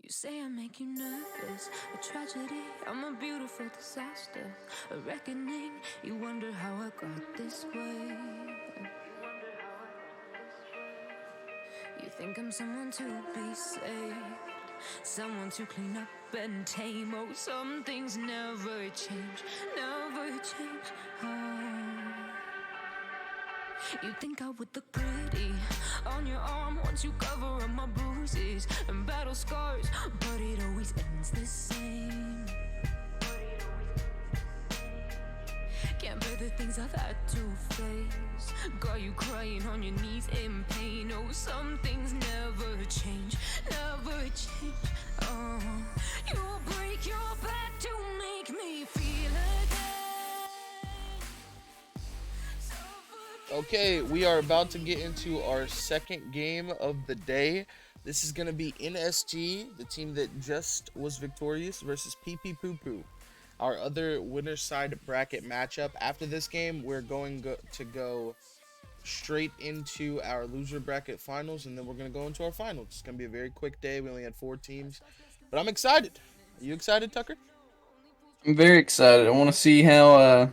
You say I make you nervous, a tragedy, I'm a beautiful disaster, a reckoning, you wonder how I got this way. You think I'm someone to be saved, someone to clean up and tame. Oh, some things never change, never change. Oh. You think I would look pretty on your arm once you cover up my bruises and battle scars, but it always ends the same. Can't bear the things I've had to face, got you crying on your knees in pain. Oh, some things never change, never change. Oh, you'll break your back to make me feel again. Okay, we are about to get into our second game of the day. This is going to be NSG, the team that just was victorious, versus PP Poo Poo, our other winner's side bracket matchup. After this game, we're going to go straight into our loser bracket finals, and then we're going to go into our finals. It's going to be a very quick day. We only had 4 teams, but I'm excited. Are you excited, Tucker? I'm very excited. I want to see how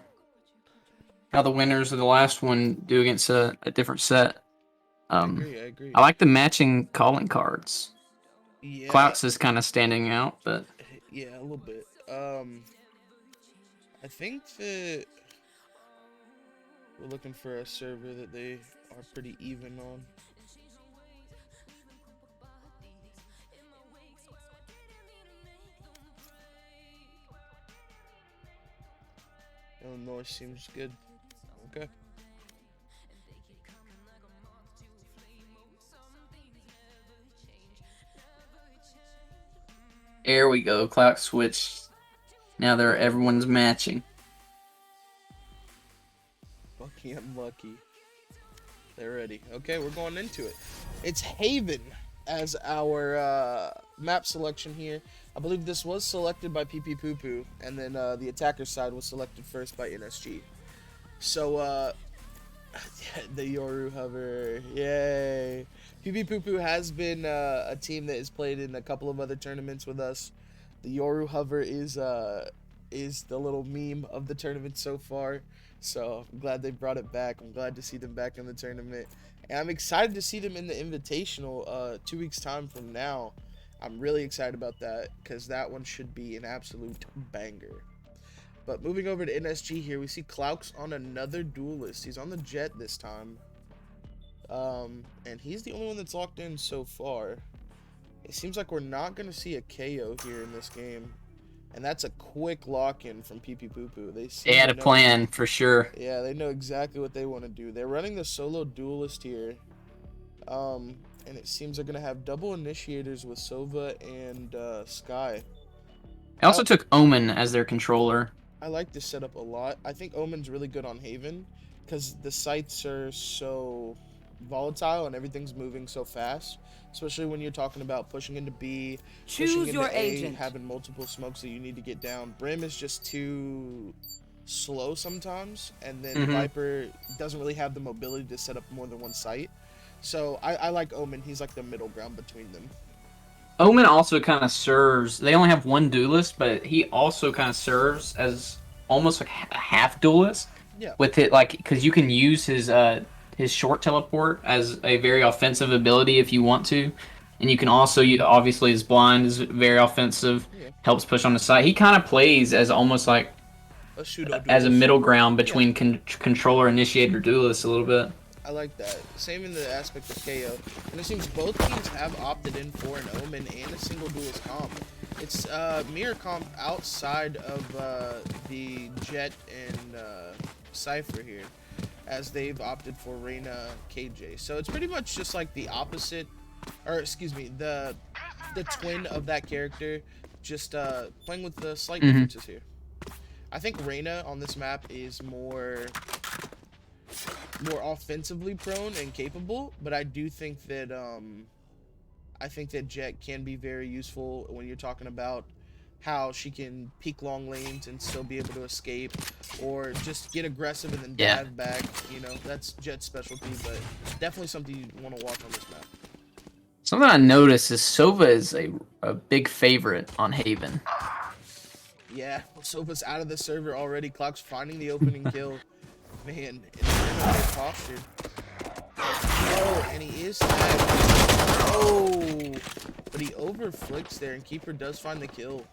the winners of the last one do against a different set. I agree. I like the matching calling cards. Yeah. Clouts is kind of standing out, but yeah, a little bit. I think that we're looking for a server that they are pretty even on. Illinois seems good. Okay. there we go. Clout switch. Now everyone's matching. Lucky and lucky. They're ready. Okay, we're going into it. It's Haven as our map selection here. I believe this was selected by PP Poo Poo, and then the attacker side was selected first by NSG. So, the Yoru Hover, yay! PP Poo Poo has been a team that has played in a couple of other tournaments with us. The Yoru Hover is the little meme of the tournament so far. So I'm glad they brought it back. I'm glad to see them back in the tournament, and I'm excited to see them in the Invitational 2 weeks time from now. I'm really excited about that because that one should be an absolute banger. But moving over to NSG here, we see Clouks on another duelist. He's on the Jet this time. And he's the only one that's locked in so far. It seems like we're not going to see a KO here in this game. And that's a quick lock-in from PP Poo Poo. They had a plan for sure. Yeah, they know exactly what they want to do. They're running the solo duelist here. And it seems they're going to have double initiators with Sova and Sky. I also took Omen as their controller. I like this setup a lot. I think Omen's really good on Haven because the sites are so volatile and everything's moving so fast, especially when you're talking about pushing into B, pushing into your A, agent. having multiple smokes that you need to get down. Brim is just too slow sometimes, and then Viper doesn't really have the mobility to set up more than one site. So I like Omen. He's like the middle ground between them. Omen also kind of serves. They only have one duelist, but he also kind of serves as almost like a half duelist. Yeah. With it, like, because you can use his short teleport as a very offensive ability if you want to, and you can also obviously his blind is very offensive, helps push on the side. He kind of plays as almost like A pseudo as a middle ground between controller initiator duelist a little bit. I like that. Same in the aspect of KO. And it seems both teams have opted in for an Omen and a single duelist comp. It's mirror comp outside of the Jet and Cypher here, as they've opted for Reyna KJ. So it's pretty much just like the opposite, or excuse me, the twin of that character, just playing with the slight differences here. I think Reyna on this map is more offensively prone and capable, but I do think that Jet can be very useful when you're talking about how she can peek long lanes and still be able to escape, or just get aggressive and then dive back. You know, that's Jet's specialty, but definitely something you want to watch on this map. Something I noticed is Sova is a big favorite on Haven. Yeah, Sova's out of the server already. Clock's finding the opening kill. Man, it's postured. Oh, and he is tagged. Oh, but he overflicks there, and Keeper does find the kill.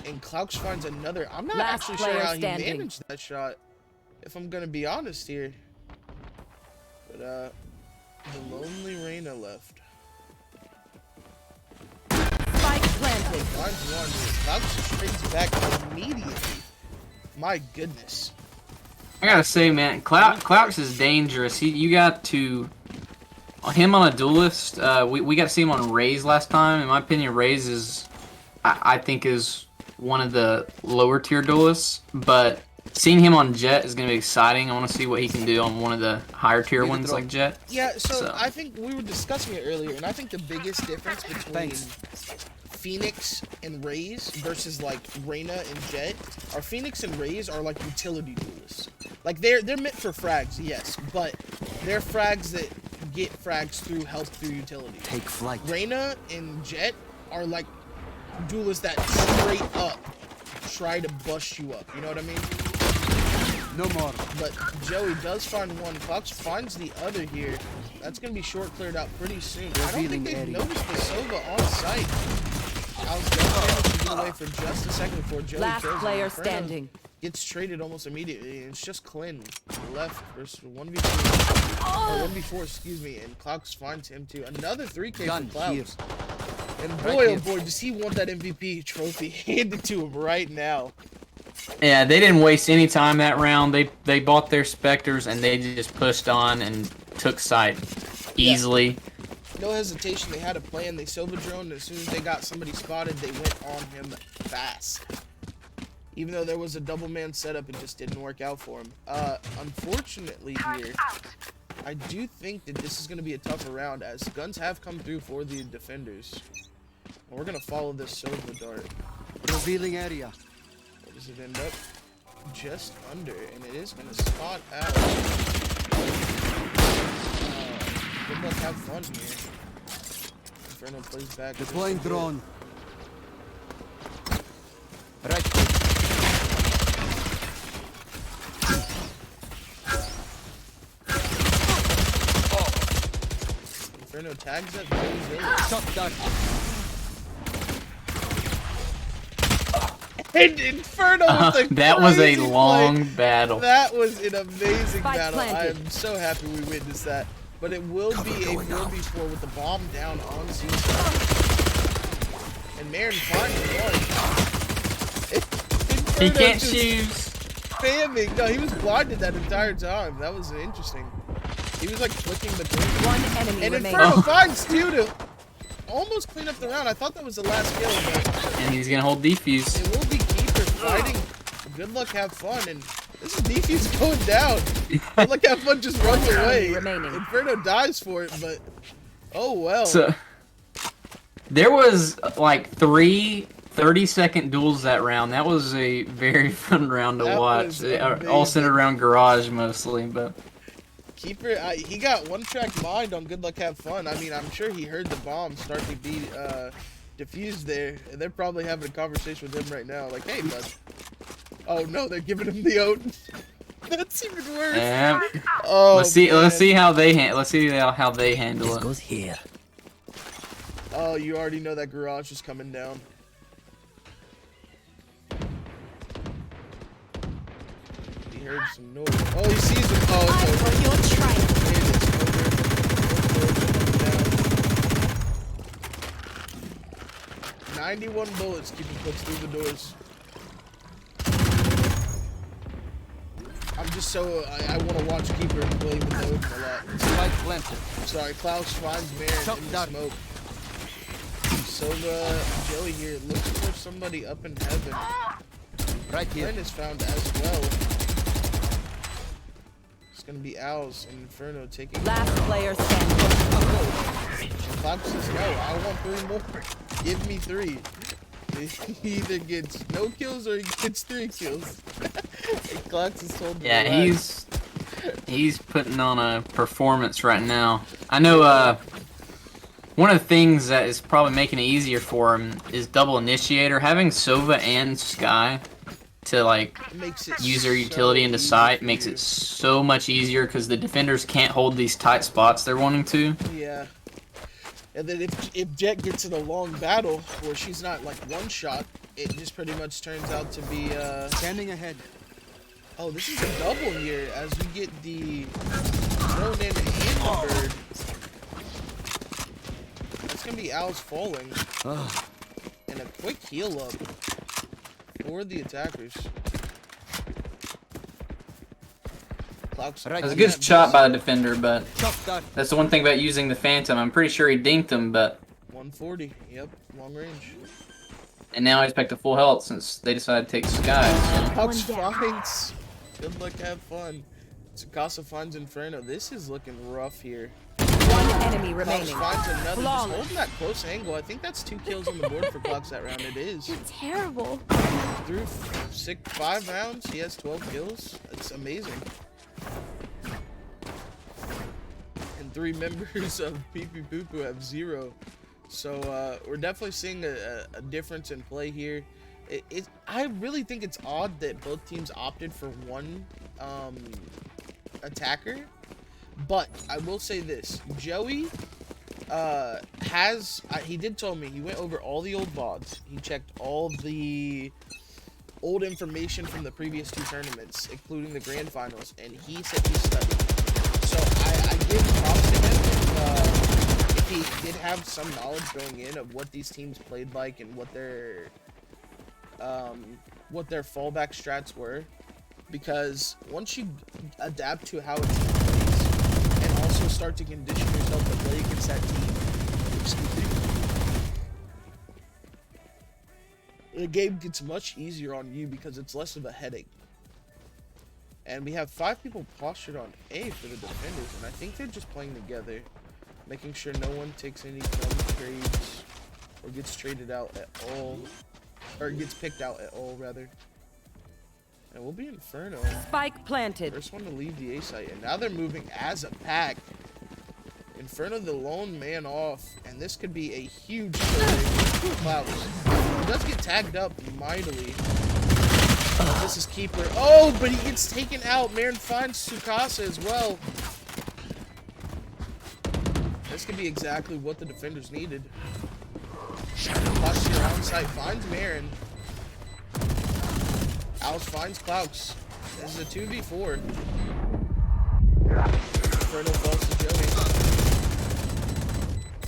And Clouch finds another. I'm not Last actually sure player how he standing. managed that shot, if I'm gonna be honest here. But the lonely Reyna left. Spike planted. Finds one. Clouch trades back immediately. My goodness. I gotta say, man, Clouch is dangerous. You got to him on a duelist. We got to see him on Raze last time. In my opinion, Raze is, I think, is one of the lower tier duelists. But seeing him on Jet is gonna be exciting. I want to see what he can do on one of the higher tier ones like Jet. Yeah, so I think we were discussing it earlier, and I think the biggest difference between Phoenix and Raze versus like Reyna and Jet are Phoenix and Raze are like utility duelists. Like they're meant for frags, yes, but they're frags that get frags through help through utility. Take flight. Reyna and Jet are like duelists that straight up try to bust you up. You know what I mean? No more. But Joey does find one. Fox finds the other here. That's going to be short cleared out pretty soon. I don't think they've noticed the Sova on site. I was going to get away for just a second before Joey Last kills him. player Inferno standing. gets traded almost immediately, and it's just Clint left versus 1v3. Or 1v4, excuse me, and Clouds finds him too. Another 3K Gun for Clouds. here. And Right boy, here. oh boy, does he want that MVP trophy handed to him right now. Yeah, they didn't waste any time that round. They bought their Spectres and they just pushed on and took site easily. No hesitation, they had a plan. They Sova droned, and as soon as they got somebody spotted, they went on him fast. Even though there was a double man setup, it just didn't work out for him. Unfortunately here, I do think that this is going to be a tougher round, as guns have come through for the defenders. And we're going to follow this Sova dart. Revealing area. Where does it end up? Just under, and it is going to spot out. Good luck, have fun here. Inferno plays back. Deploying just a bit. drone. Right. Inferno tags up. Goes in. Shot done. And Inferno with the That was a crazy long play. battle. That was an amazing Spike battle. I planted. am so happy we witnessed that. But it will be a 4v4 with the bomb down on C. And Marin finds one. He Inferno can't just choose. spamming. No, he was blinded that entire time. That was interesting. He was like flicking the pin. One enemy And remaining. Inferno finds two to almost clean up the round. I thought that was the last kill, but And he's gonna hold defuse. it will be Keeper fighting. Good luck, have fun, and this is defuse going down. Good luck, have fun just runs away. remaining. Inferno dies for it, but oh well. So there was like 3 30-second duels that round. That was a very fun round to That watch. was They are all amazing. centered around Garage mostly, but Keeper, he got one track mind on Good Luck, Have Fun. I mean, I'm sure he heard the bomb start to be diffused there, and they're probably having a conversation with him right now, like, hey, bud. Oh no, they're giving him the oat. That's even worse. yeah. Oh, Let's see man. how they how they handle it. Goes here. Oh, you already know that garage is coming down. He heard some noise. Oh, he sees him. Oh, it's over. It is over. 91 bullets keeping puts through the doors. I'm just so I want to watch Keeper play with the open a lot. Spike planted. Sorry, Klaus finds Marin Shot in the down. smoke. Sova, Joey here looking for somebody up in heaven. Right here. Clint is found as well. It's gonna be Owls and Inferno taking. Last player standing. Klaus says no. I want 3 more. Give me 3. He either gets no kills or he gets 3 kills. And Klaus is told to Yeah, relax. he's putting on a performance right now. I know one of the things that is probably making it easier for him is double initiator. Having Sova and Sky to like It makes it use their so utility into easy sight for makes you. it so much easier because the defenders can't hold these tight spots they're wanting to. Yeah. And then if Jet gets in a long battle where she's not like one shot, it just pretty much turns out to be Scanning ahead. oh, this is a double here as we get the Ronin and the bird. That's gonna be Al's falling. And a quick heal up for the attackers. Cloud's Right. That's a good shot by the defender, but Shot that. that's the one thing about using the Phantom. I'm pretty sure he dinked him, but 140. Yep, long range. and now he's back to full health since they decided to take Sky. So. Cloud's finds. Good luck, have fun. Tsukasa finds Inferno. This is looking rough here. One enemy Cloud remaining. finds another. Just Flawless. holding that close angle. I think that's 2 kills on the board for Cloud that round. It is. Terrible. Through 5 rounds, he has 12 kills. That's amazing. And 3 members of PP Poo have 0. So we're definitely seeing a difference in play here. I really think it's odd that both teams opted for one attacker. But I will say this, Joey he did tell me he went over all the old VODs. He checked all the old information from the previous 2 tournaments, including the grand finals, and he said he studied. So I give props to him if he did have some knowledge going in of what these teams played like and what their fallback strats were, because once you adapt to how a team plays and also start to condition yourself to play against that team, the game gets much easier on you because it's less of a headache. And we have 5 people postured on A for the defenders, and I think they're just playing together, making sure no one takes any dumb trades or gets traded out at all, or gets picked out at all, rather. And we'll be Inferno. Spike planted. First one to leave the A site, and now they're moving as a pack. Inferno the lone man off, and this could be a huge play. Clouds. He does get tagged up mightily. This is Keeper. Oh, but he gets taken out. Marin finds Tsukasa as well. This could be exactly what the defenders needed. Posture on site finds Marin. Alice finds Klaus. This is a 2v4. Inferno falls to Joey.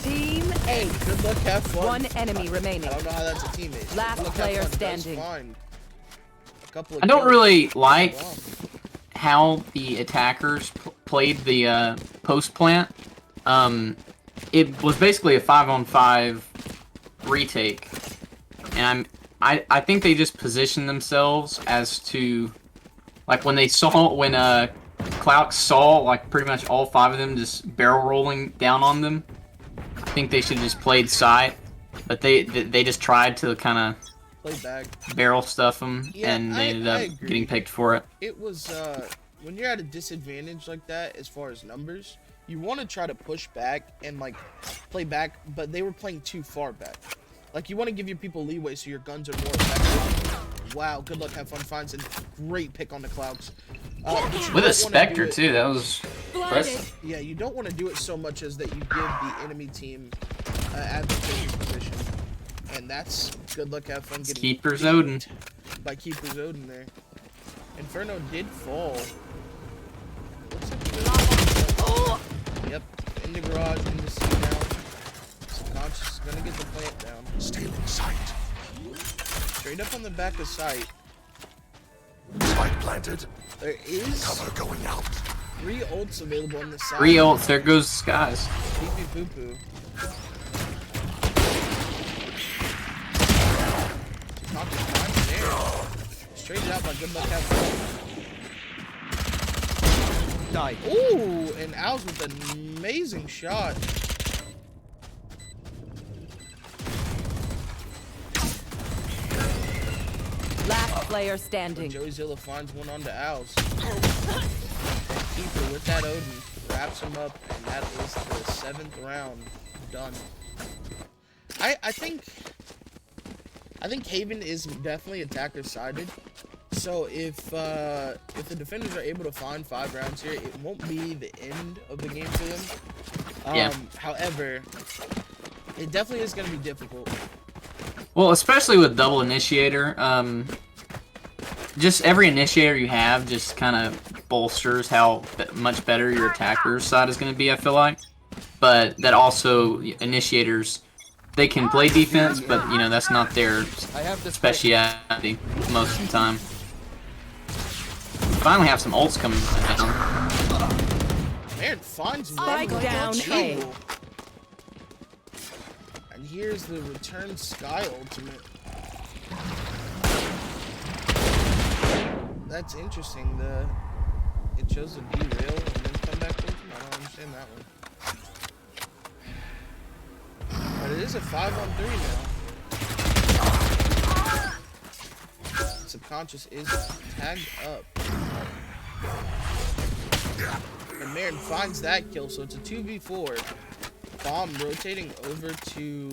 Team A. Good luck, have fun. One enemy remaining. I don't know how that's a teammate. Last Good luck, have player fun. Does standing. find a couple of I don't kills. really like Wow. how the attackers played the post plant. It was basically a 5-on-5 retake, and I think they just positioned themselves as to, like, when Clout saw like pretty much all 5 of them just barrel rolling down on them. I think they should have just played sight, but they just tried to kind of Play back. barrel stuff them, Yeah, and they ended I up agree. getting picked for it. It was when you're at a disadvantage like that as far as numbers, you want to try to push back and like play back, but they were playing too far back. Like, you want to give your people leeway so your guns are more effective. Wow, good luck, have fun, finds a great pick on the Clouds. With a Spectre too, that was impressive. Yeah, you don't want to do it so much as that you give the enemy team advantageous position. And that's good luck, have fun getting Keeper's beat Odin. by Keeper's Odin there. Inferno did fall. Looks like yep, in the garage, in the sea now. Subconscious is gonna get the plant down. Still in sight. Straight up on the back of sight. Spike planted. There is Cover going out. 3 ults available on the side. 3 ults, there goes the skies. Pee poo poo. Straight it out by good luck, have fun. Die. Ooh, and Al's with an amazing shot. Last player But standing. Joey Zilla finds one onto Al's. And Keeper with that Odin wraps him up, and that is the 7th round. done. I think Haven is definitely attacker sided. So if the defenders are able to find 5 rounds here, it won't be the end of the game for them. Yeah. However, it definitely is going to be difficult. Well, especially with double initiator, just every initiator you have just kind of bolsters how much better your attacker's side is going to be, I feel like. But that also, initiators, they can play defense, but, you know, that's not their I have the speciality most of the time. Finally have some ults coming down. Man, finds Spike one down two. A. And here's the return Sky ultimate. That's interesting. It chose to derail and then come back to him. I don't understand that one. But it is a 5-on-3 now. Subconscious is tagged up. And Marin finds that kill, so it's a 2v4. Bomb rotating over to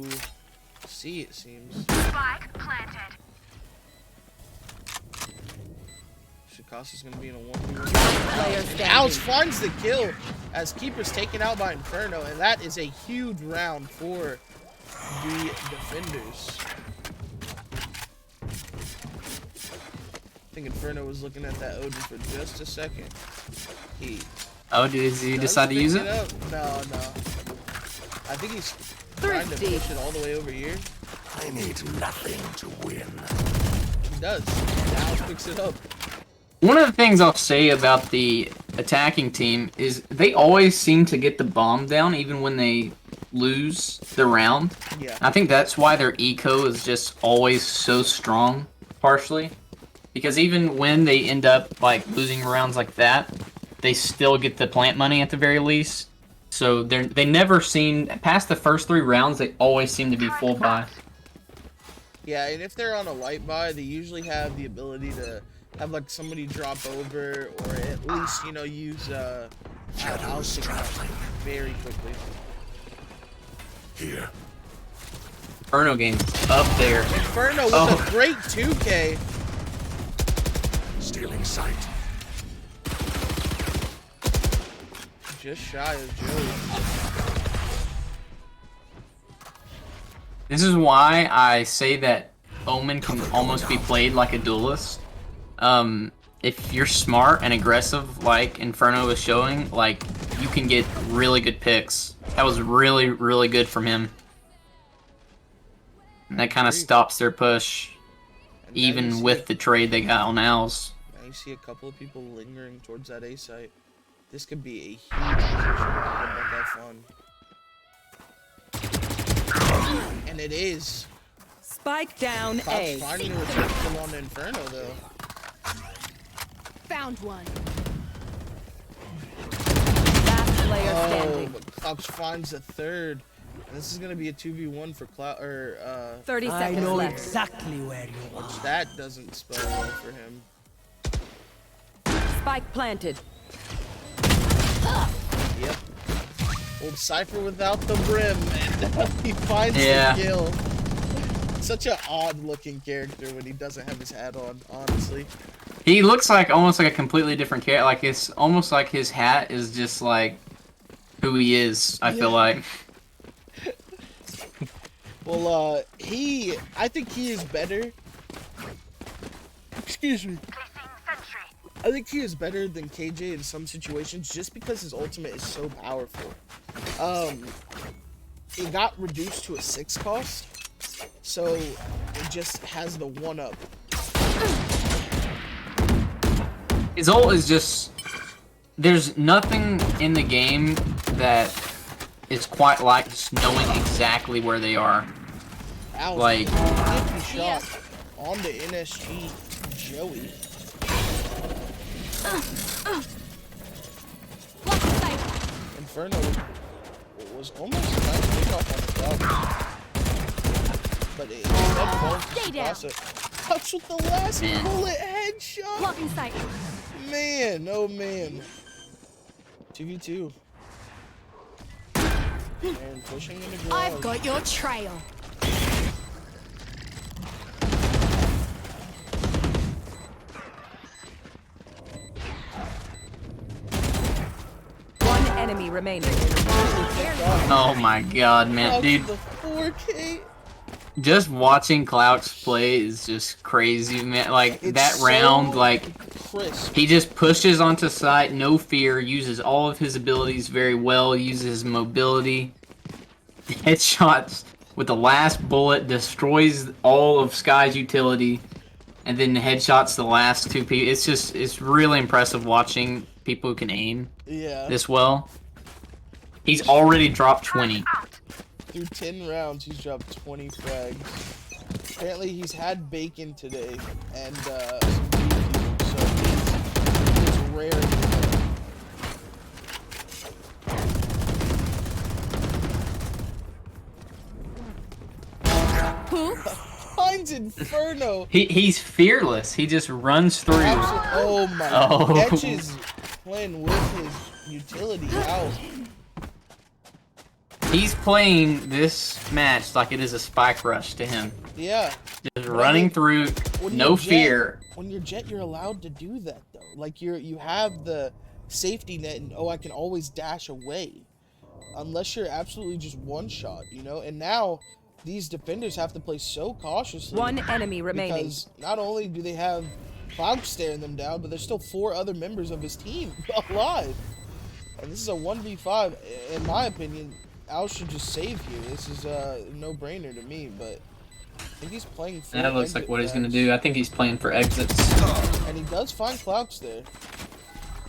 C, it seems. Spike planted. Shikasa's gonna be in a 1v1. Player And standing. Alex finds the kill as Keeper's taken out by Inferno, and that is a huge round for the defenders. I think Inferno was looking at that Odin for just a second. Oh, did he does decide to pick use it it? up. No. I think he's trying to Thrifty. push it all the way over here. I need nothing to win. He does. Now picks it up. One of the things I'll say about the attacking team is they always seem to get the bomb down even when they lose the round. Yeah. I think that's why their eco is just always so strong, partially. Because even when they end up like losing rounds like that, they still get the plant money at the very least. So they never seem, past the first 3 rounds, they always seem to be full buy. Yeah, and if they're on a light buy, they usually have the ability to have like somebody drop over, or at least, you know, use Shadows traveling. very quickly. Here. Inferno game up there. Inferno with Oh. a great 2K. Stealing sight. Just shy of Joey. This is why I say that Omen can almost be played like a duelist. If you're smart and aggressive like Inferno is showing, like, you can get really good picks. That was really, really good from him. And that kind of stops their push, And now you even see- with the trade they got on Owls. Now you see a couple of people lingering towards that A site. This could be a huge position. How about that fun? And it is. Spike down Cloud's A. finding a return kill on the Inferno, though. Found one. Last player Oh, standing. but Cloud finds a third. And this is going to be a 2v1 for Cloud, or, 30 I seconds know left. exactly where you are. which that doesn't spell well for him. Spike planted. Yep. Old Cypher without the brim, and he finds Yeah. the kill. Such an odd-looking character when he doesn't have his hat on, honestly. He looks like almost like a completely different character. Like, it's almost like his hat is just like who he is, I feel like. Well, I think he is better. Excuse me. Placing sentry. I think he is better than KJ in some situations just because his ultimate is so powerful. It got reduced to a 6 cost, so it just has the 1-up. His ult is just... There's nothing in the game that is quite like just knowing exactly where they are. Ow, Like- 50 shot on the NSG Joey. Inferno was almost a nice takeoff on the Cloud. But it instead falls to Stay down. Tsukasa. Touch with the last Man. bullet headshot. Blocking sight. Man, oh man. 2v2. And pushing into garage. I've got your trail. One enemy remaining. Oh my god, man, dude. The 4K. Just watching Clouts play is just crazy, man. Like, It's that so round, like, crisp. he just pushes onto site, no fear, uses all of his abilities very well, uses his mobility. Headshots with the last bullet, destroys all of Sky's utility, and then headshots the last two people. It's really impressive watching people who can aim Yeah. this well. He's already dropped 20. Through 10 rounds, he's dropped 20 frags. Apparently, he's had bacon today and some beef, so it's rare. Who? Finds Inferno. He's fearless. He just runs through. Oh my! Oh. Etch is playing with his utility out. He's playing this match like it is a spike rush to him. Yeah. Just running through, When no you're Jet- fear. When you're Jet, you're allowed to do that though. Like you have the safety net, and I can always dash away, unless you're absolutely just one shot, you know. And now these defenders have to play so cautiously. One enemy remaining. Because not only do they have Cloud staring them down, but there's still 4 other members of his team alive. And this is a 1v5. In my opinion, Al should just save here. This is a no-brainer to me, but I think he's playing for That looks like exit what he's gonna frags. do. I think he's playing for exits. And he does find Clouts there.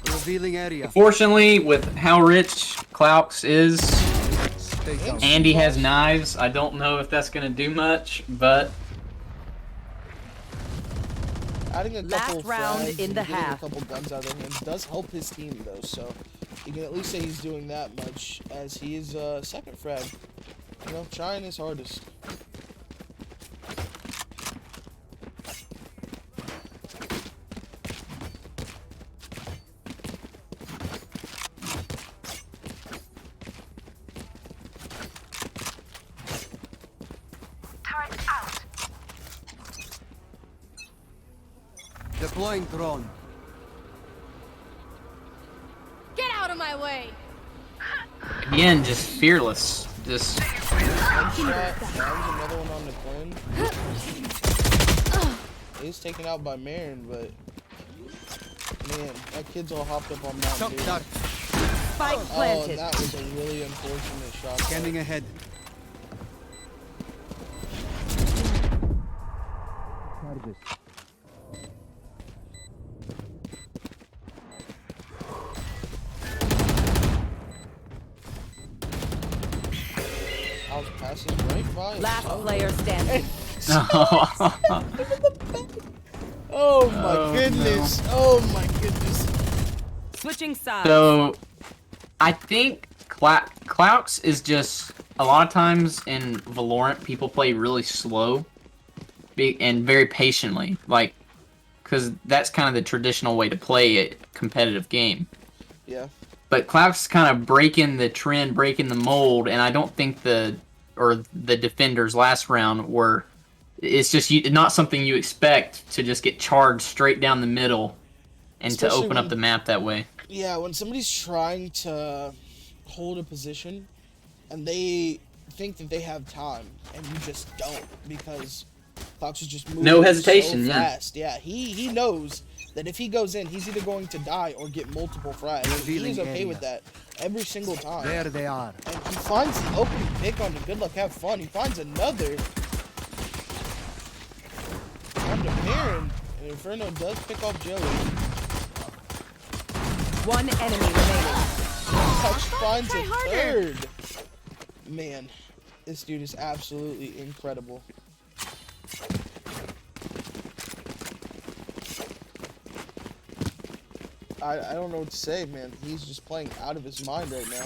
Revealing area. Fortunately, with how rich Clouts is, Stay down. and he has knives, I don't know if that's gonna do much, but Adding a Last couple round frags in and the getting half. a couple guns out of their hands does help his team though, so you can at least say he's doing that much as he is second frag. You know, trying his hardest. Turret out. Deploying drone. Get out of my way. again, just fearless. Just Headshot. That was another one on the Quinn. He's taken out by Marin, but man, that kid's all hopped up on Mount Shock Dude. dart. Spike Oh, planted. and that was a really unfortunate shot. Scanning ahead. I was passing right by him. Last player standing. Oh my Oh, goodness. Oh my goodness. Switching sides. So, I think Clouts is just a lot of times in Valorant, people play really slow and very patiently, like, because that's kind of the traditional way to play a competitive game. Yeah. But Clouts kind of breaking the trend, breaking the mold, and I don't think the defenders last round were. It's just not something you expect to just get charged straight down the middle and Especially to open up when- the map that way. Yeah, when somebody's trying to hold a position and they think that they have time and you just don't because Fox is just moving No hesitation, so yeah. fast. Yeah, he knows that if he goes in, he's either going to die or get multiple frags. And Revealing he's okay area. with that every single time. There they are. And he finds the open pick on the good luck, have fun. He finds another. On to Marin, and Inferno does pick off Joey. One enemy remaining. Touch finds try a harder. third. Man, this dude is absolutely incredible. I don't know what to say, man. He's just playing out of his mind right now.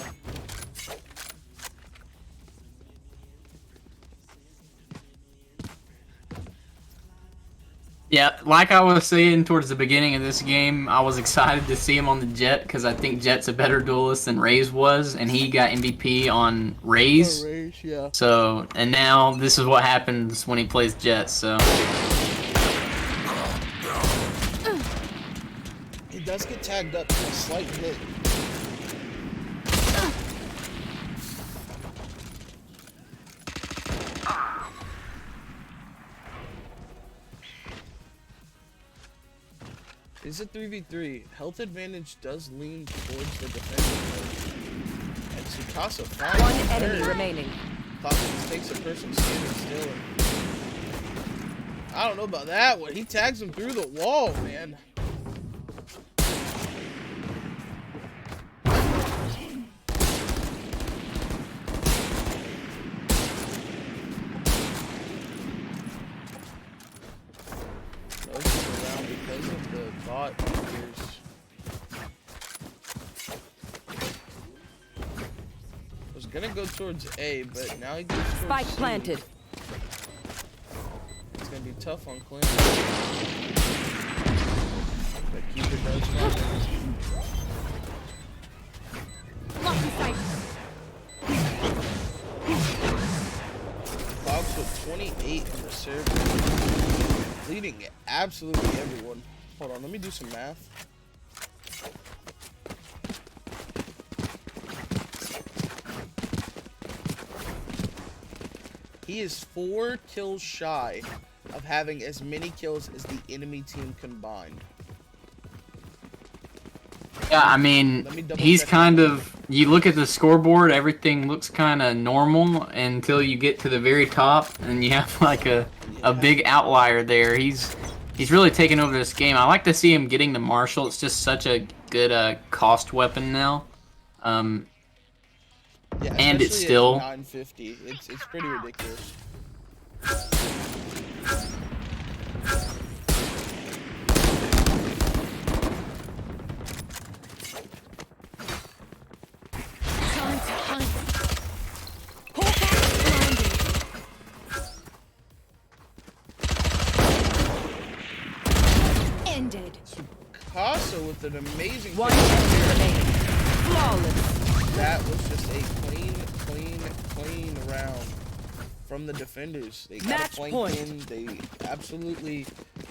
Yeah, like I was saying towards the beginning of this game, I was excited to see him on the Jet because I think Jet's a better duelist than Raze was, and he got MVP on Raze. Yeah. So, and now this is what happens when he plays Jet. So, He does get tagged up for a slight hit. Is it 3v3? Health advantage does lean towards the defender. And Tsukasa finds One the enemy third. remaining. Clockers takes a person standing still. I don't know about that one. He tags him through the wall, man. Those around because of the bot figures. Was gonna go towards A, but now he goes towards Spike C. planted. It's gonna be tough on Clint. But Keeper does nothing. Lucky sight. Fox with 28 in the server. Leading absolutely everyone. Hold on, let me do some math. He is 4 kills shy of having as many kills as the enemy team combined. yeah, I mean, Let me double he's check kind that. of. You look at the scoreboard, everything looks kind of normal until you get to the very top, and you have like a big outlier there. He's really taken over this game. I like to see him getting the Marshall. It's just such a good cost weapon now. Yeah, and it's especially at still 950. It's pretty ridiculous. Time to hunt. Hawk out blinded. Ended. Casa with an amazing One kill. enemy remaining. Flawless. That was just a clean round from the defenders. They got Match a flank point. in. They absolutely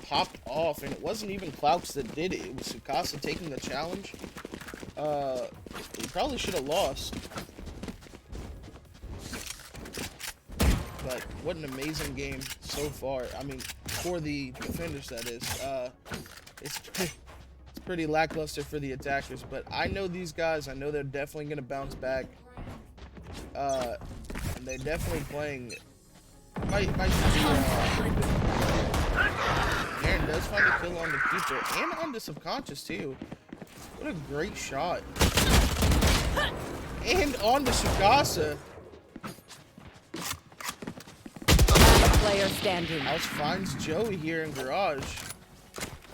popped off, and it wasn't even Clouks that did it. It was Tsukasa taking the challenge. He probably should have lost. But what an amazing game so far. I mean, for the defenders, that is. It's pretty lackluster for the attackers, but I know these guys. I know they're definitely going to bounce back. And they're definitely playing. Aaron does find a kill on the keeper and on the subconscious too. What a great shot. And on the Tsukasa. Last player standing. House finds Joey here in garage.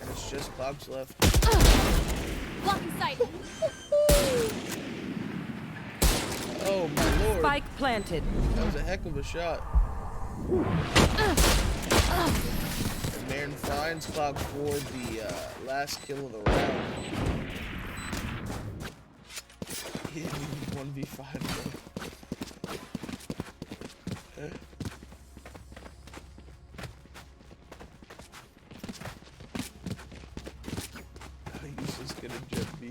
And it's just Clouds left. Lucky sight. Oh my lord. Spike planted. That was a heck of a shot. And Marin finds Cloud for the last kill of the round. He didn't even 1v5 though. He's just gonna jet B.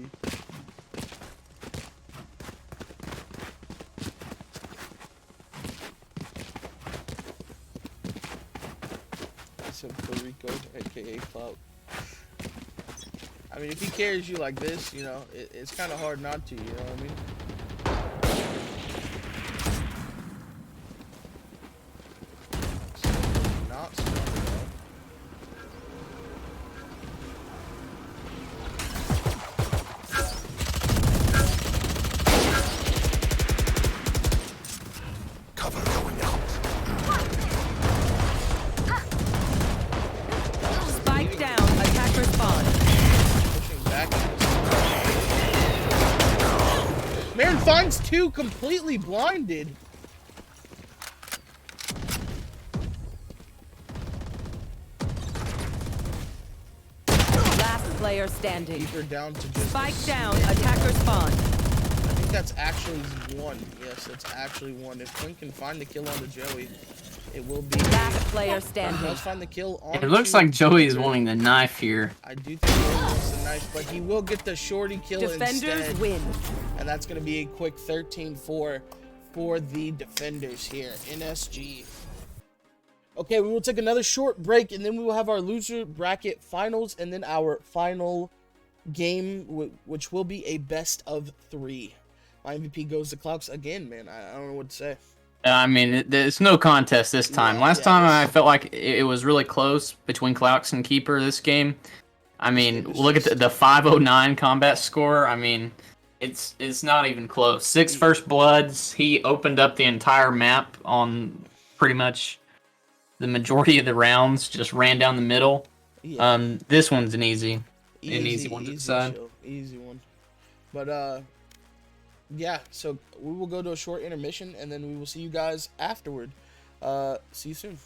Some Puerto Rico, aka Clout. I mean, if he carries you like this, you know, it's kind of hard not to, you know what I mean? Not strong enough. Cover going out. Spike down. Attacker spawn. Pushing back. Marin finds 2 completely blinded. player standing. Keep her down to just Spike a down. smidge. Attacker spawn. I think that's actually one. Yes, that's actually one. If Quinn can find the kill on the Joey, it will be. Last player Let's standing. find the kill on. It looks like Joey is wanting the knife here. I do think he wants the knife, but he will get the shorty kill Defenders instead. win. And that's going to be a quick 13-4 for the defenders here in SG. Okay, we will take another short break, and then we will have our loser bracket finals, and then our final game, which will be a best of 3. My MVP goes to Clouks again, man. I don't know what to say. I mean, it's no contest this time. Last time I felt like it was really close between Clouks and Keeper this game. I mean, look at the 509 combat score. I mean, it's not even close. 6 first bloods. He opened up the entire map on pretty much the majority of the rounds. Just ran down the middle. Yeah. This one's an easy one to decide. Easy one. But yeah. So we will go to a short intermission, and then we will see you guys afterward. See you soon.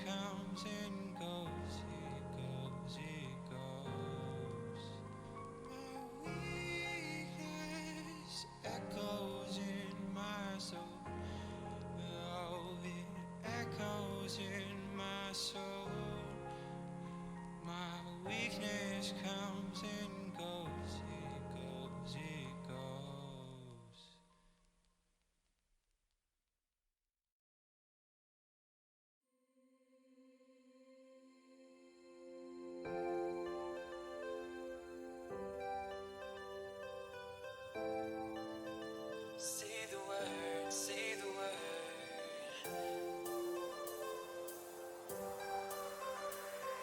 comes and goes, it goes, it goes. My weakness echoes in my soul. Oh, it echoes in my soul. My weakness comes and goes, it goes, it goes. Say the word, say the word.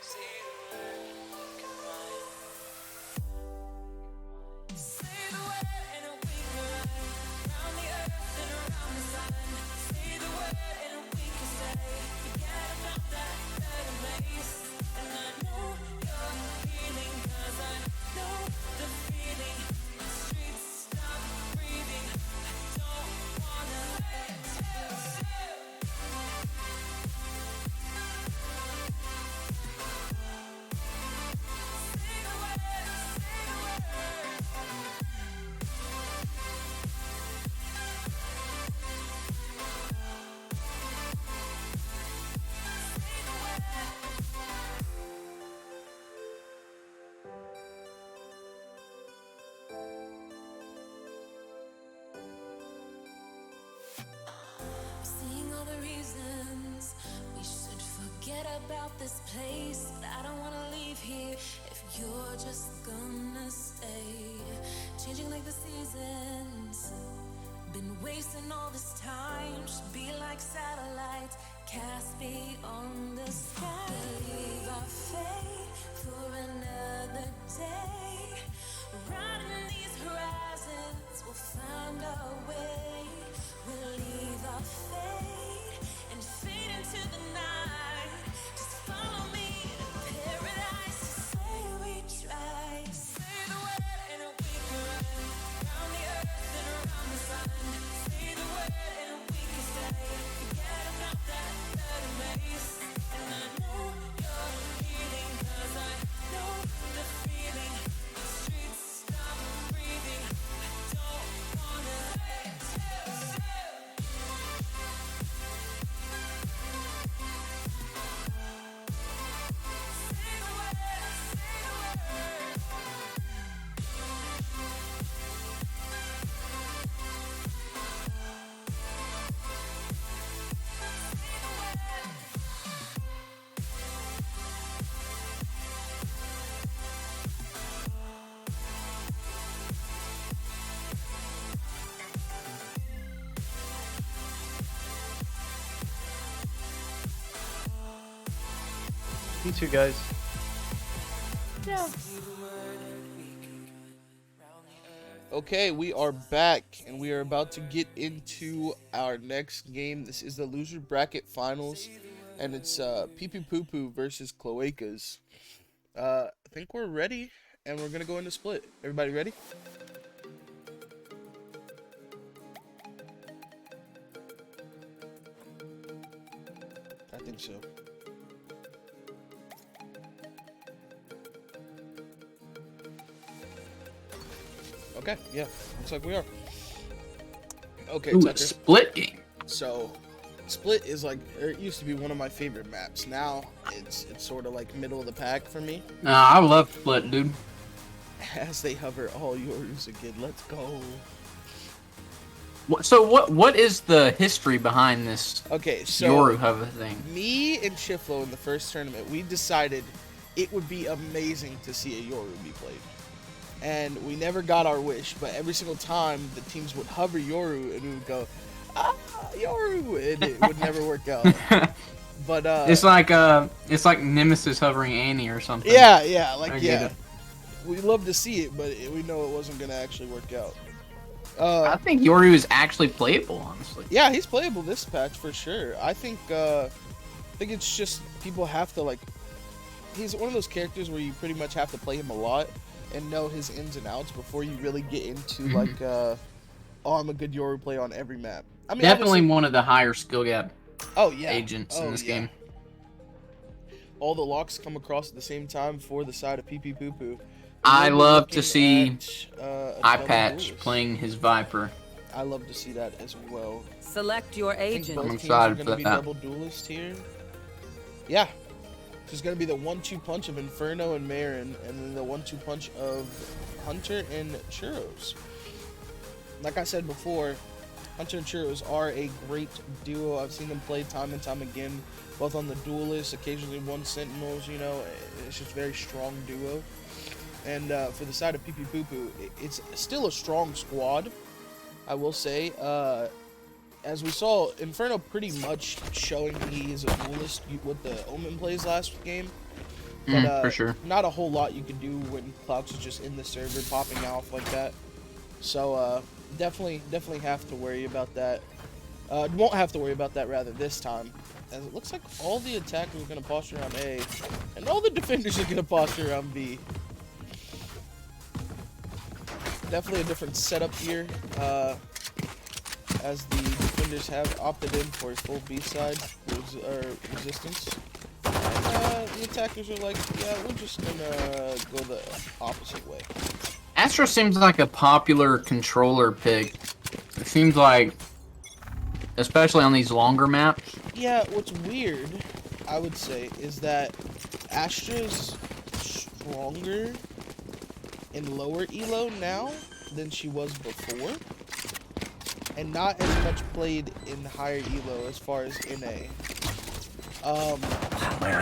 Say the word, come on. Say the word and we can run around the earth and around the sun. Say the word and we can say, forget about that better place. And I know you're healing, 'cause I know the feeling. The streets stop breathing. I don't wanna let you. Say the word, say the word. Seeing all the reasons we should forget about this place, but I don't wanna leave here if you're just gonna stay. Changing like the seasons, been wasting all this time. Should be like satellites cast beyond the sky. Leave our fate for another day. Riding these horizons, we'll find our way. We'll leave our fate and fade into the night. Just follow me to paradise. Just say we tried. Say the word and we can run around the earth and around the sun. Say the word and we can say, forget about that better place. And I know you're healing, 'cause I know the feeling. The streets stop breathing. I don't wanna let you. Say the word, say the word. You too, guys. Okay, we are back, and we are about to get into our next game. This is the loser bracket finals, and it's Pee Pee Poo Poo versus Cloacas. I think we're ready, and we're gonna go into split. Everybody ready? I think so. Okay, yeah, looks like we are. Okay, Ooh, Tucker. split game. So, Split is like, it used to be one of my favorite maps. Now, it's sort of like middle of the pack for me. I love split, dude. As they hover all yours again, let's go. So what is the history behind this Okay, so Yoru hover thing? me and Chiflo in the first tournament, we decided it would be amazing to see a Yoru be played. And we never got our wish, but every single time the teams would hover Yoru and we would go, ah, Yoru, and it would never work out. But it's like Nemesis hovering Annie or something. yeah, like I get yeah. it. We love to see it, but we know it wasn't gonna actually work out. I think Yoru is actually playable, honestly. Yeah, he's playable this patch for sure. I think it's just people have to like. He's one of those characters where you pretty much have to play him a lot and know his ins and outs before you really get into like, oh, I'm a good Yoru player on every map. I mean, Definitely one of the higher skill gap oh yeah, agents in this game. all the locks come across at the same time for the side of PP Poo Poo. I We'll be love to looking see at, a Eye double Patch duelist. playing his Viper. I love to see that as well. Select your I think agent. both I'm teams are excited going for to be that. double duelists here. Yeah. This is going to be the 1-2 punch of Inferno and Marin, and then the 1-2 punch of Hunter and Churros. Like I said before, Hunter and Churros are a great duo. I've seen them play time and time again, both on the duelists, occasionally one sentinels, you know. It's just a very strong duo. And for the side of PP Poo Poo, it's still a strong squad, I will say. As we saw, Inferno pretty much showing he is a duelist with the Omen plays last game. But For sure. not a whole lot you can do when Clouds is just in the server popping off like that. So definitely have to worry about that. Won't have to worry about that rather this time. As it looks like all the attackers are going to posture around A, and all the defenders are going to posture around B. Definitely a different setup here, as the defenders have opted in for a full B side resistance. And the attackers are like, yeah, we're just gonna go the opposite way. Astro seems like a popular controller pick. It seems like, especially on these longer maps. Yeah, what's weird, I would say, is that Astra's stronger in lower elo now than she was before, and not as much played in higher elo as far as NA. I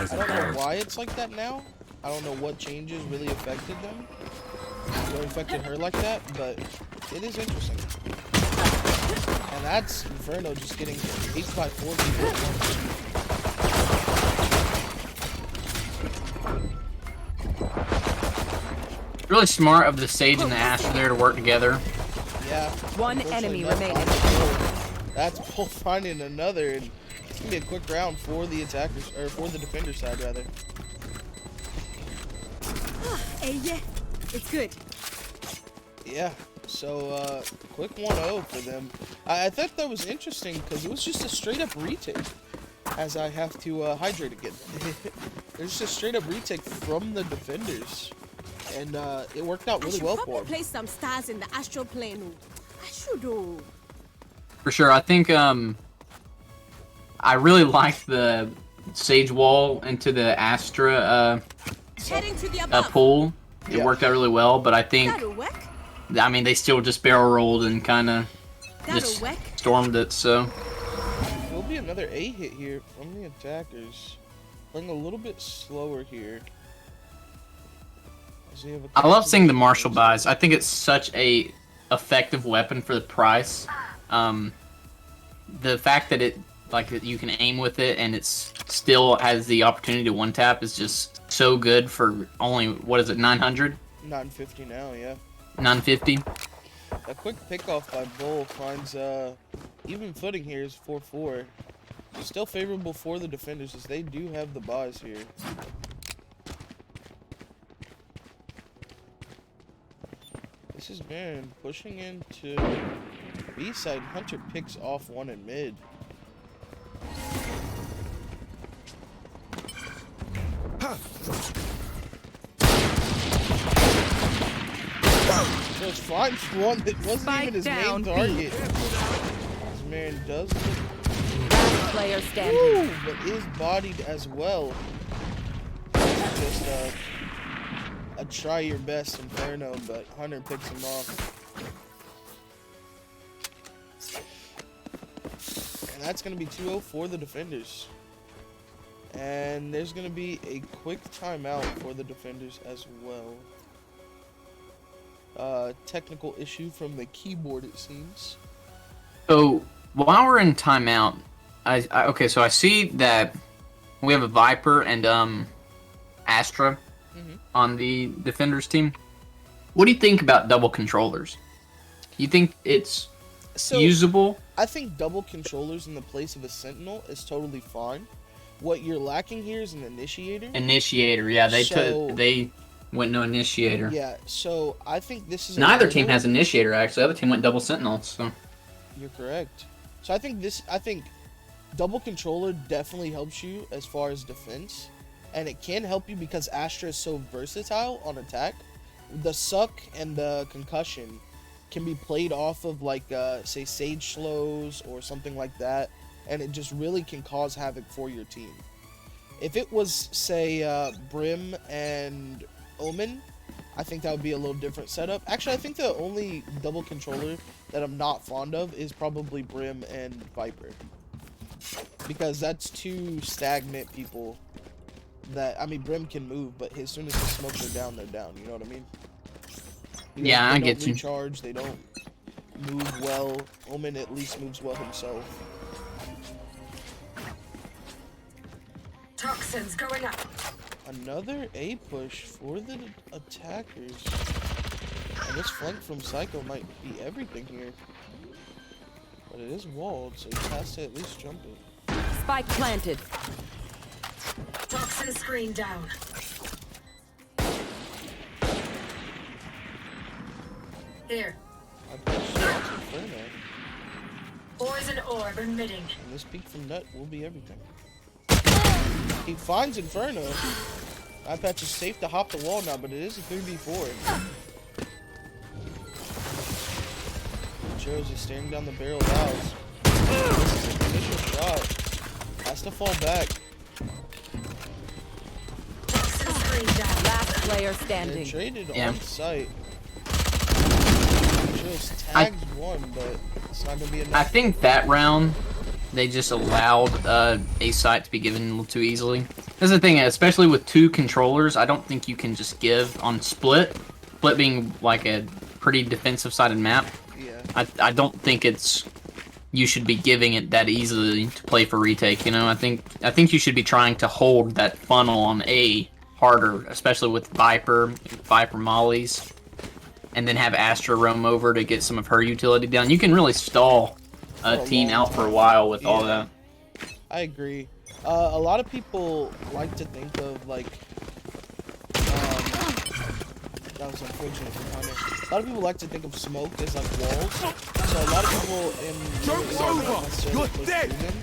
don't know why it's like that now. I don't know what changes really affected them, what affected her like that, but it is interesting. And that's Inferno just getting 8x4 people at once. Really smart of the Sage and the Astro there to work together. Yeah. One enemy Unfortunately, remaining. That's both finding another, and it's gonna be a quick round for the attackers, or for the defender side rather. Hey, yeah, it's good. Yeah. So quick 1-0 for them. I thought that was interesting because it was just a straight up retake. As I have to hydrate again. There's just a straight up retake from the defenders, and it worked out really well for them. Play some stars in the astral plane. I should do. For sure. I think I really like the Sage wall into the Astra Heading to the above. pool. It Yeah. worked out really well, but I think, That'll work. I mean, they still just barrel rolled and kind of That'll just work. stormed it, so. There'll be another A hit here from the attackers. Playing a little bit slower here. As we have a I love couple seeing the of Marshall defenders. buys. I think it's such a effective weapon for the price. The fact that it, like, that you can aim with it and it's still has the opportunity to one tap is just so good for only, what is it, 900? 950 now, yeah. 950? A quick pickoff by Bull finds even footing here is 4-4. Still favorable for the defenders as they do have the buys here. This is Baron pushing into B side. Hunter picks off one in mid. Just finds one that wasn't Spike even his down, main B. target. This man does look, Last player standing. woo, but is bodied as well. Just a try your best Inferno, but Hunter picks him off. And that's going to be 2-0 for the defenders. And there's going to be a quick timeout for the defenders as well. Technical issue from the keyboard, it seems. So, while we're in timeout, okay, so I see that we have a Viper and Astra on the defenders team. What do you think about double controllers? You think it's usable? I think double controllers in the place of a sentinel is totally fine. What you're lacking here is an initiator. Initiator, yeah, So- they went no initiator. Yeah, so I think this is a Neither team winner. has initiator, actually. The other team went double sentinel, so. You're correct. So I think double controller definitely helps you as far as defense. and it can help you because Astra is so versatile on attack. The suck and the concussion can be played off of like say Sage slows or something like that, and it just really can cause havoc for your team. If it was say Brim and Omen, I think that would be a little different setup. Actually, I think the only double controller that I'm not fond of is probably Brim and Viper, because that's two stagnant people that, I mean, Brim can move, but as soon as the smokes are down, they're down. You know what I mean? Because Yeah, I they get don't you. recharge, they don't move well. Omen at least moves well himself. Toxins going up. Another A push for the attackers. And this flank from Psycho might be everything here. But it is walled, so he has to at least jump it. Spike planted. Toxin screen down. Here. I pushed Inferno. Poison orb emitting. And this peek from Nut will be everything. He finds Inferno. iPatch is safe to hop the wall now, but it is a 3v4. Churros is staring down the barrel of owls. This is an initial shot. Has to fall back. Toxin screen down. Last player They're standing. traded Yeah. on site. Churros tags one, but it's not gonna be enough. I think that round they just allowed a site to be given a little too easily. That's the thing, especially with two controllers. I don't think you can just give on split. Split being like a pretty defensive sided map. Yeah. I don't think you should be giving it that easily to play for retake. You know, I think you should be trying to hold that funnel on A harder, especially with Viper mollies, and then have Astra roam over to get some of her utility down. You can really stall a team out for a while with all that. I agree. A lot of people like to think of like that was unfortunate for Hunter. A lot of people like to think of smoke as like walls. So a lot of people in Joke's don't over! necessarily You're push dead! through them.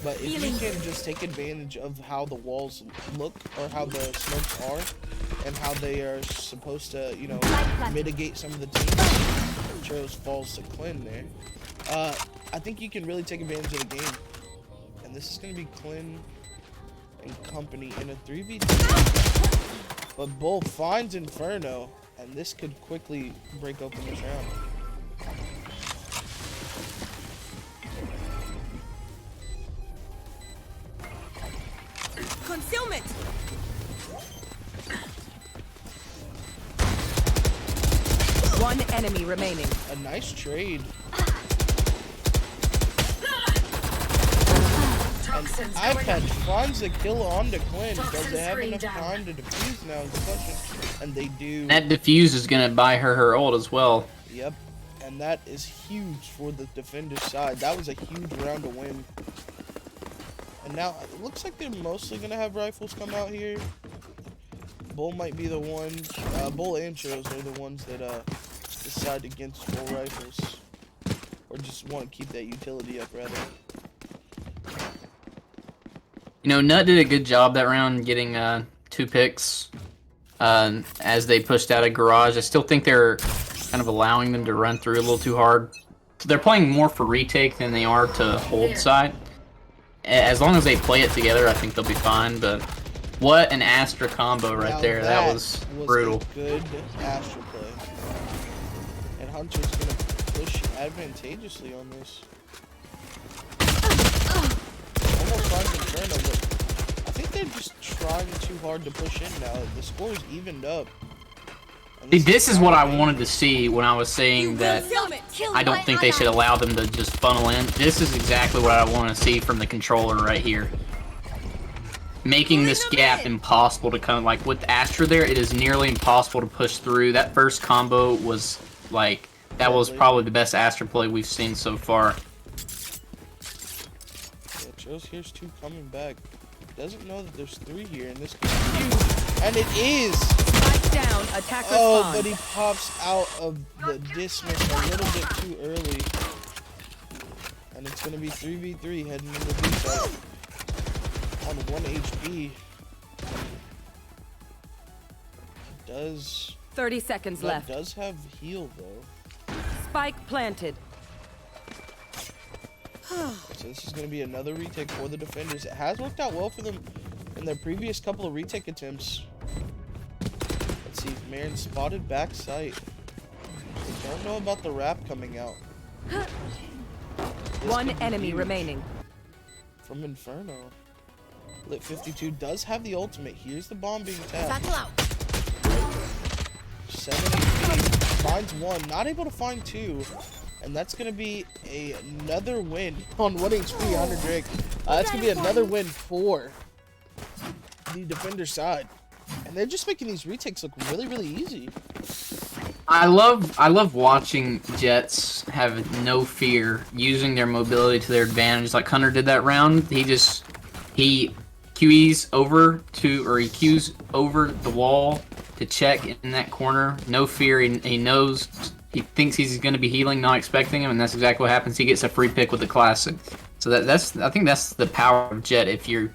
But if you can just take advantage of how the walls look or how the smokes are and how they are supposed to, you know, mitigate some of the teams, Churros falls to Clin there. I think you can really take advantage of the game. And this is going to be Clin and company in a 3v2. But Bull finds Inferno, and this could quickly break open this round. Concealment! One enemy remaining. A nice trade. Toxins going iPad up. finds the kill onto Clin. Does they have enough time to defuse now is the question. And they do. That defuse is gonna buy her ult as well. Yep. And that is huge for the defender's side. That was a huge round to win. And now it looks like they're mostly gonna have rifles come out here. Bull might be the one. Bull and Churros are the ones that decide against full rifles, or just want to keep that utility up rather. You know, Nut did a good job that round getting 2 picks as they pushed out a garage. I still think they're kind of allowing them to run through a little too hard. They're playing more for retake than they are to hold side. As long as they play it together, I think they'll be fine. But what an Astra combo right Now there. That was brutal. A good Astra play. And Hunter's gonna push advantageously on this. Almost finds Inferno, but I think they're just trying too hard to push in now. The score's evened up. And See, this is what I wanted to see when I was saying that I don't think they should allow them to just funnel in. This is exactly what I want to see from the controller right here. Making this gap impossible to come, like with Astra there, it is nearly impossible to push through. That first combo was like, that was probably the best Astra play we've seen so far. Yeah, Churros here's 2 coming back. Doesn't know that there's 3 here, and this could be huge. And it is! Spike down. Attacker Oh, spawn. but he pops out of the dismiss a little bit too early. And it's gonna be 3v3 heading into the B side. On 1 HP. Does 30 seconds that left. does have heal though. Spike planted. So this is going to be another retake for the defenders. It has worked out well for them in their previous couple of retake attempts. Let's see, Marin spotted back sight. They don't know about the wrap coming out. This One could be enemy huge. remaining. From Inferno. Lit 52 does have the ultimate. Here's the bomb being tapped. Battle out. 7 HP. Finds one. Not able to find two. And that's going to be another win on 1 HP, Hunter Drake. That's going to be another win for the defender side. And they're just making these retakes look really, really easy. I love watching Jets have no fear, using their mobility to their advantage. Like Hunter did that round. He QEs over he Qs over the wall to check in that corner. No fear. He knows. He thinks he's going to be healing, not expecting him, and that's exactly what happens. He gets a free pick with the classic. So I think that's the power of Jet. If you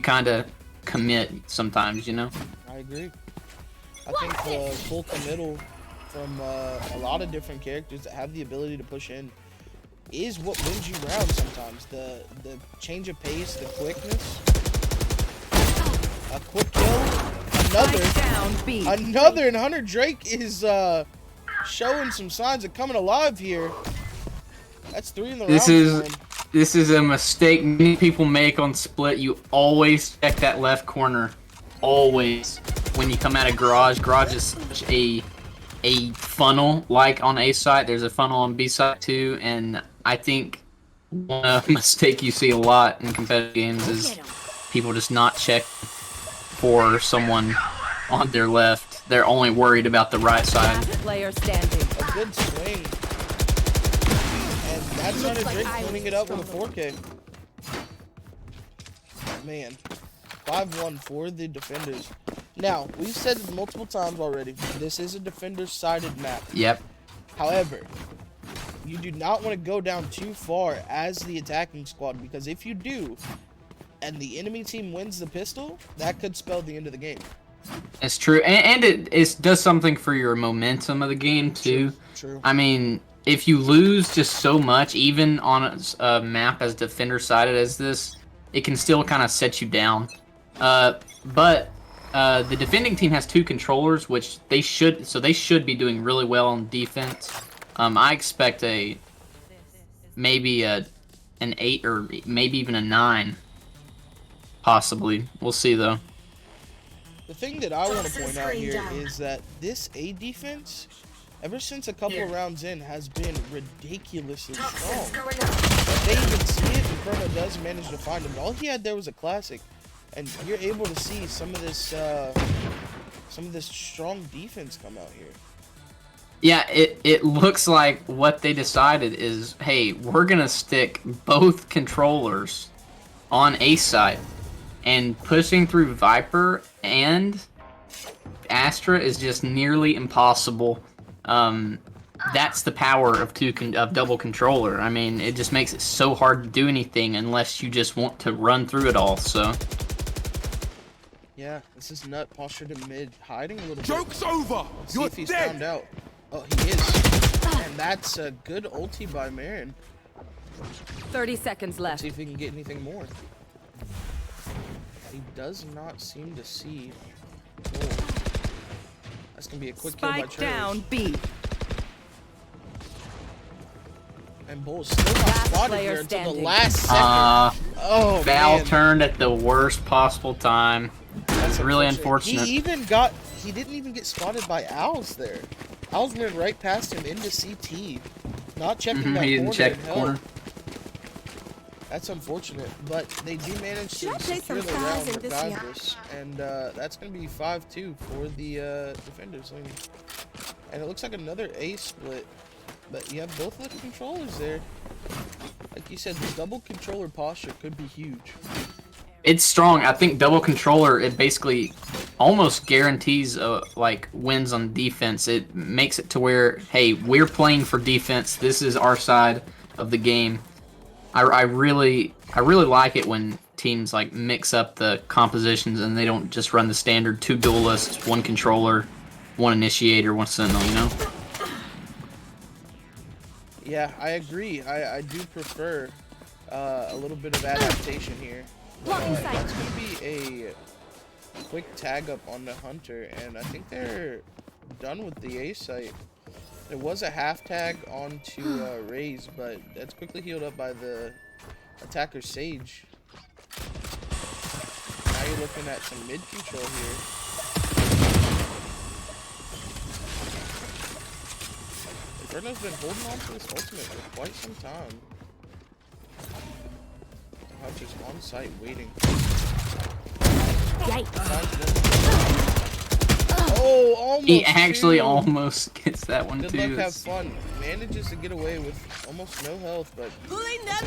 kind of commit sometimes, you know. I agree. I think the full committal from a lot of different characters that have the ability to push in is what wins you rounds sometimes. The change of pace, the quickness. A quick kill. Spike down B. Another, and Hunter Drake is showing some signs of coming alive here. That's 3 in the round. This is a mistake many people make on split. You always check that left corner. Always. When you come out of garage. Garage is such a funnel, like on A side. There's a funnel on B side too, and I think one mistake you see a lot in competitive games is people just not check for someone on their left. They're only worried about the right side. Last player standing. A good swing. And that's Hunter Drake cleaning it up with a 4K. Man. 5-1 for the defenders. Now, we've said it multiple times already. This is a defender-sided map. Yep. However, you do not want to go down too far as the attacking squad, because if you do, and the enemy team wins the pistol, that could spell the end of the game. It's true, and it does something for your momentum of the game too. True. I mean, if you lose just so much, even on a map as defender-sided as this, it can still kind of set you down. But the defending team has 2 controllers, which they should be doing really well on defense. I expect maybe an 8 or maybe even a 9, possibly. We'll see though. The thing that I want to point out here is that this A defense, ever since a couple of rounds in, has been ridiculously strong. But they even see it, Inferno does manage to find him. All he had there was a classic, and you're able to see some of this strong defense come out here. Yeah, it looks like what they decided is, hey, we're gonna stick both controllers on A side, and pushing through Viper and Astra is just nearly impossible. That's the power of double controller. I mean, it just makes it so hard to do anything unless you just want to run through it all. So. Yeah, this is nut postured in mid, hiding a little Joke's bit. over! See You're if he's dead! found out. Oh, he is. And that's a good ulti by Marin. 30 seconds Let's left. see if he can get anything more. He does not seem to see more. That's gonna be a quick kill by Spike Trailers. down B. And Bull's still not Last spotted player here until the standing. last second. Oh, Val man. turned at the worst possible time. That's really unfortunate. He didn't even get spotted by Owls there. Owls went right past him into CT. Not checking that He didn't corner check and the corner. help. That's unfortunate, but they do manage Should I to play secure some the stars round in this year? regardless. And that's going to be 5-2 for the defenders. And it looks like another A split. But you have both of the controllers there. Like you said, the double controller posture could be huge. It's strong. I think double controller, it basically almost guarantees like wins on defense. It makes it to where, hey, we're playing for defense. This is our side of the game. I really like it when teams like mix up the compositions and they don't just run the standard 2 duelists, 1 controller, 1 initiator, 1 sentinel, you know? Yeah, I agree. I do prefer a little bit of adaptation here. That's going to be a quick tag up on the hunter, and I think they're done with the A site. There was a half tag onto Raze, but that's quickly healed up by the attacker Sage. Now you're looking at some mid control here. Inferno's been holding on to this ultimate for quite some time. Hunter's on site waiting. Oh, almost. He actually almost gets that one Good too. luck, have fun. Manages to get away with almost no health, but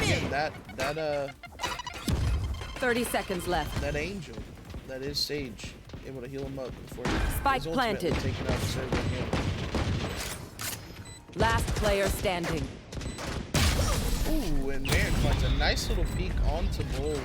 again, that 30 seconds left. that angel, that is Sage, able to heal him up before Spike he's planted. ultimately taken out the server again. Last player standing. Ooh, and man finds a nice little peek onto Bull.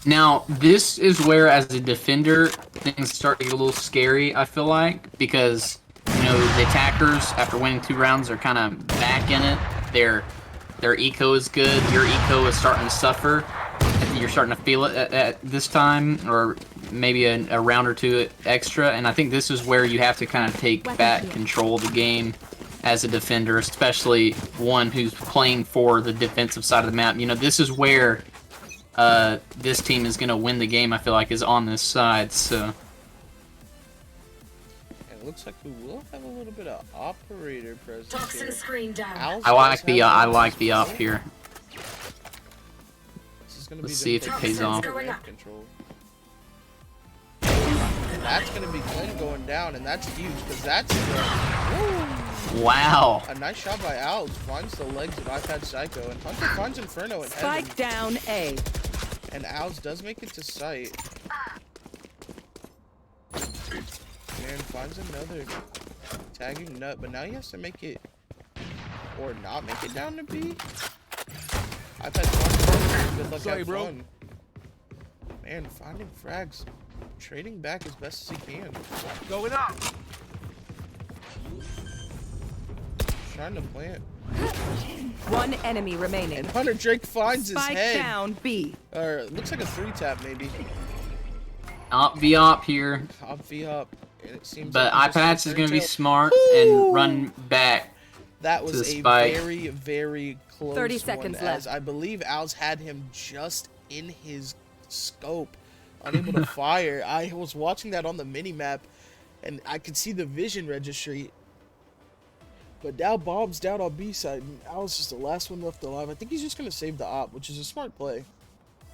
Now, this is where, as a defender, things start to get a little scary, I feel like, because, you know, the attackers, after winning 2 rounds, are kind of back in it. Their eco is good. Your eco is starting to suffer. You're starting to feel it at this time, or maybe a round or 2 extra, and I think this is where you have to kind of take back control of the game as a defender, especially one who's playing for the defensive side of the map. You know, this is where this team is going to win the game, I feel like, is on this side, so. And it looks like we will have a little bit of operator presence Toxin here. screen down. Al's I like does the have I one like the as op well. here. This is gonna Let's be see if them it pays taking off. the ramp control. And that's gonna be Glenn going down, and that's huge because that's the, Wow. a nice shot by Al's, finds the legs of iPad Psycho, and Hunter finds Inferno in heaven. Spike down A. And Al's does make it to sight. Man finds another tagging nut, but now he has to make it or not make it down to B. iPad's fun. Good luck, Sorry, have bro. fun. Man, finding frags, trading back as best as he can. Going up. Trying to plant. One enemy remaining. And Hunter Drake finds his Spike head. down B. Or it looks like a 3-tap maybe. Op v op here. Hop V up. And it seems But like he just iPads is going to be turntail. smart Ooh. and run back. That to was the a spike. very, very close 30 one, seconds as left. I believe Al's had him just in his scope, unable to fire. I was watching that on the mini-map, and I could see the vision registry. But now Bob's down on B side, and Al's just the last one left alive. I think he's just going to save the op, which is a smart play.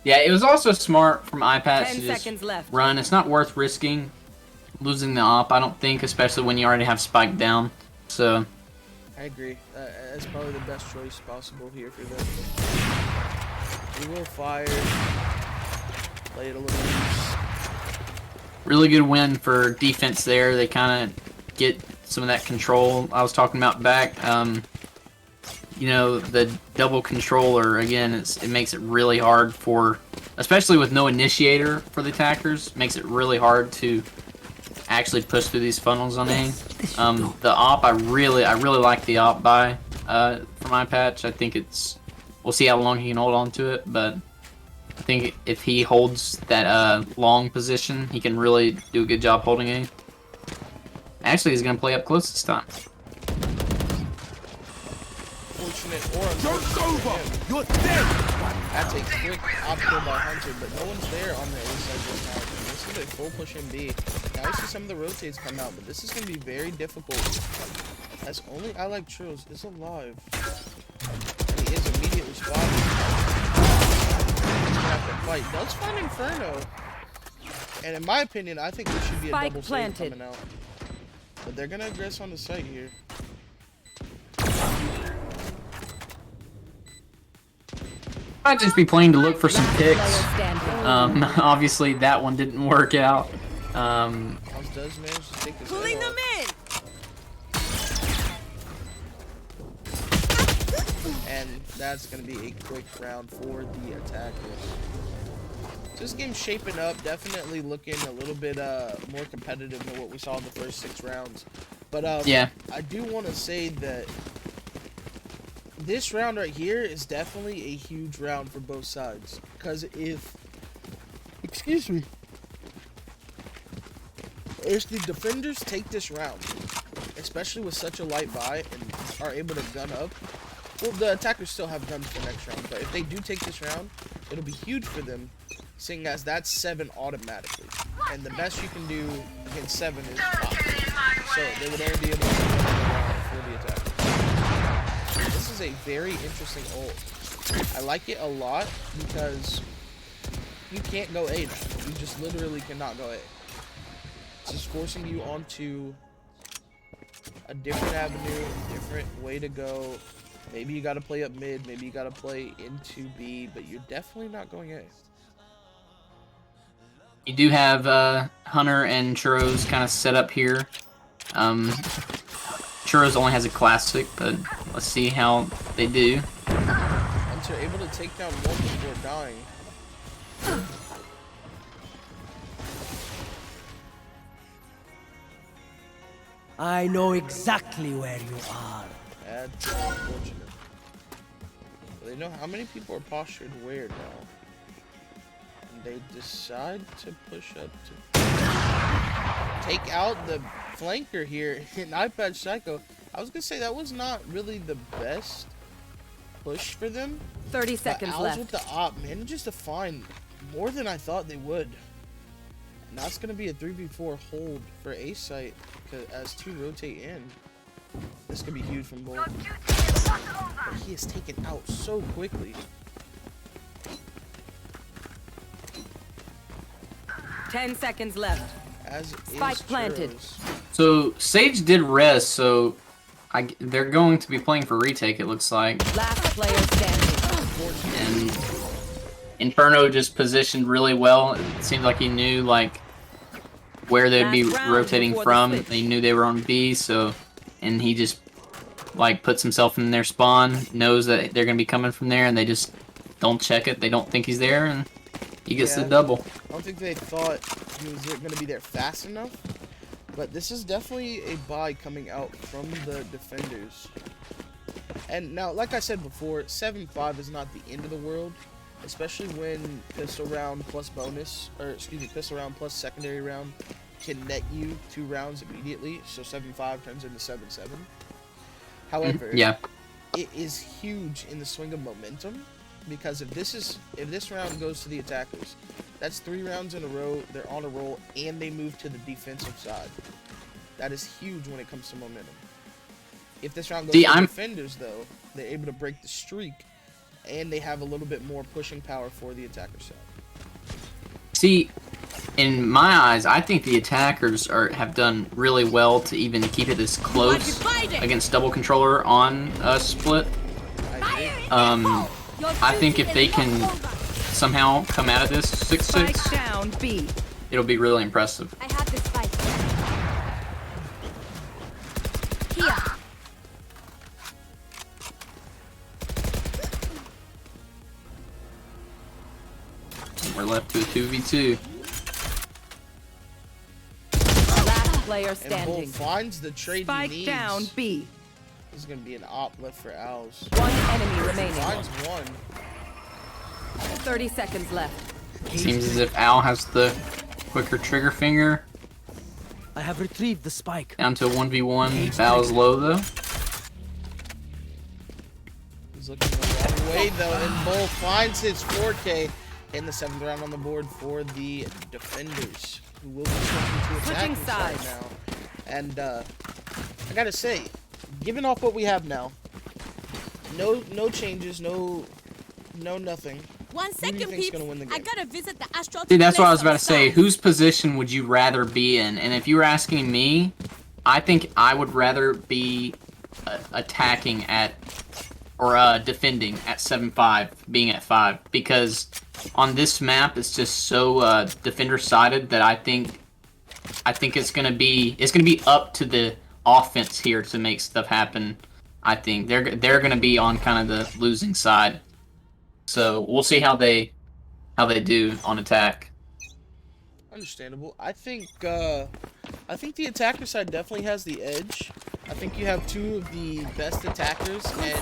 Yeah, it was also smart from iPads 10 to just seconds left. run. It's not worth risking losing the op, I don't think, especially when you already have Spike down. So, I agree. That's probably the best choice possible here for them. We will fire. Play it a little loose. really good win for defense there. They kind of get some of that control I was talking about back. You know, the double controller, again, it makes it really hard for, especially with no initiator for the attackers, makes it really hard to actually push through these funnels on A. The op, I really like the op buy from iPatch. I think we'll see how long he can hold on to it, but I think if he holds that long position, he can really do a good job holding A. Actually, he's gonna play up close this time. Fortunate or unfortunate for him. You're dead. That's a quick op kill by Hunter, but no one's there on the A side just now. And this is a full push in B. Now I see some of the rotates come out, but this is going to be very difficult. As only I Like Trills is alive. And he is immediately spotted. He's going to have to fight. Does find Inferno. And in my opinion, I think this should be a Spike double save planted. coming out. But they're going to aggress on the site here. Might just be playing to look for some Player picks. standing. Obviously that one didn't work out. House does manage to take this Pulling head them off. in. and that's going to be a quick round for the attackers. So this game's shaping up, definitely looking a little bit more competitive than what we saw in the first 6 rounds. But Yeah. I do want to say that this round right here is definitely a huge round for both sides. Because if the defenders take this round, especially with such a light buy and are able to gun up, well, the attackers still have guns for next round, but if they do take this round, it'll be huge for them, seeing as that's 7 automatically. And the best you can do against 7 is 5. So they would only be able to win the round for the attackers. This is a very interesting ult. I like it a lot because you can't go A now. You just literally cannot go A. It's just forcing you onto a different avenue, a different way to go. Maybe you gotta play up mid, maybe you gotta play into B, but you're definitely not going A. You do have Hunter and Churros kind of set up here. Churros only has a classic, but let's see how they do. Once you're able to take down one before dying. I know exactly where you are. That's unfortunate. They know how many people are postured where now. And they decide to push up to take out the flanker here in iPad Psycho. I was gonna say that was not really the best push for them. 30 seconds Owls left. with the op manages to find more than I thought they would. And that's gonna be a 3v4 hold for A site as 2 rotate in. This could be huge from Bull. But he is taken out so quickly. 10 seconds left. As Spike is planted. Churros. So Sage did res, so they're going to be playing for retake. It looks like. Last player standing. And Inferno just positioned really well. It seemed like he knew like where they'd be Last round rotating before the from. switch. They knew they were on B, so and he just like puts himself in their spawn, knows that they're gonna be coming from there, and they just don't check it. They don't think he's there, and he gets the double. I don't think they thought he was going to be there fast enough. But this is definitely a buy coming out from the defenders. And now, like I said before, 7-5 is not the end of the world. Especially when pistol round plus bonus, or excuse me, pistol round plus secondary round can net you 2 rounds immediately. So 7-5 turns into 7-7. However, Yeah. it is huge in the swing of momentum. Because if this round goes to the attackers, that's 3 rounds in a row, they're on a roll, and they move to the defensive side. That is huge when it comes to momentum. If this round goes to the defenders, though, they're able to break the streak, and they have a little bit more pushing power for the attacker side. See, in my eyes, I think the attackers have done really well to even keep it this close against double controller on a split. I think if they can somehow come out of this 6-6, Spike down B. it'll be really impressive. I have this fight. Here. We're left to a 2v2. Last player And Bull standing. finds the trade Spike he needs. down B. This is going to be an op left for Owls. 1 enemy remaining. Finds one. 30 seconds left. Seems as if Al has the quicker trigger finger. I have retrieved the spike. Down to a 1v1. Val's low though. He's looking the wrong way though, and Bull finds his 4K in the 7th round on the board for the defenders, who will be switching to Switching attacking side sides. now. And I gotta say, given off what we have now, no changes, no nothing. 1 Who do you second, think's peeps. gonna win the I game? gotta visit the astral. See, that's what I was about to say. Whose position would you rather be in? And if you were asking me, I think I would rather be attacking at or defending at 7-5, being at 5, because on this map it's just so defender sided that I think it's gonna be up to the offense here to make stuff happen. I think they're gonna be on kind of the losing side. So we'll see how they do on attack. Understandable. I think the attacker side definitely has the edge. I think you have two of the best attackers and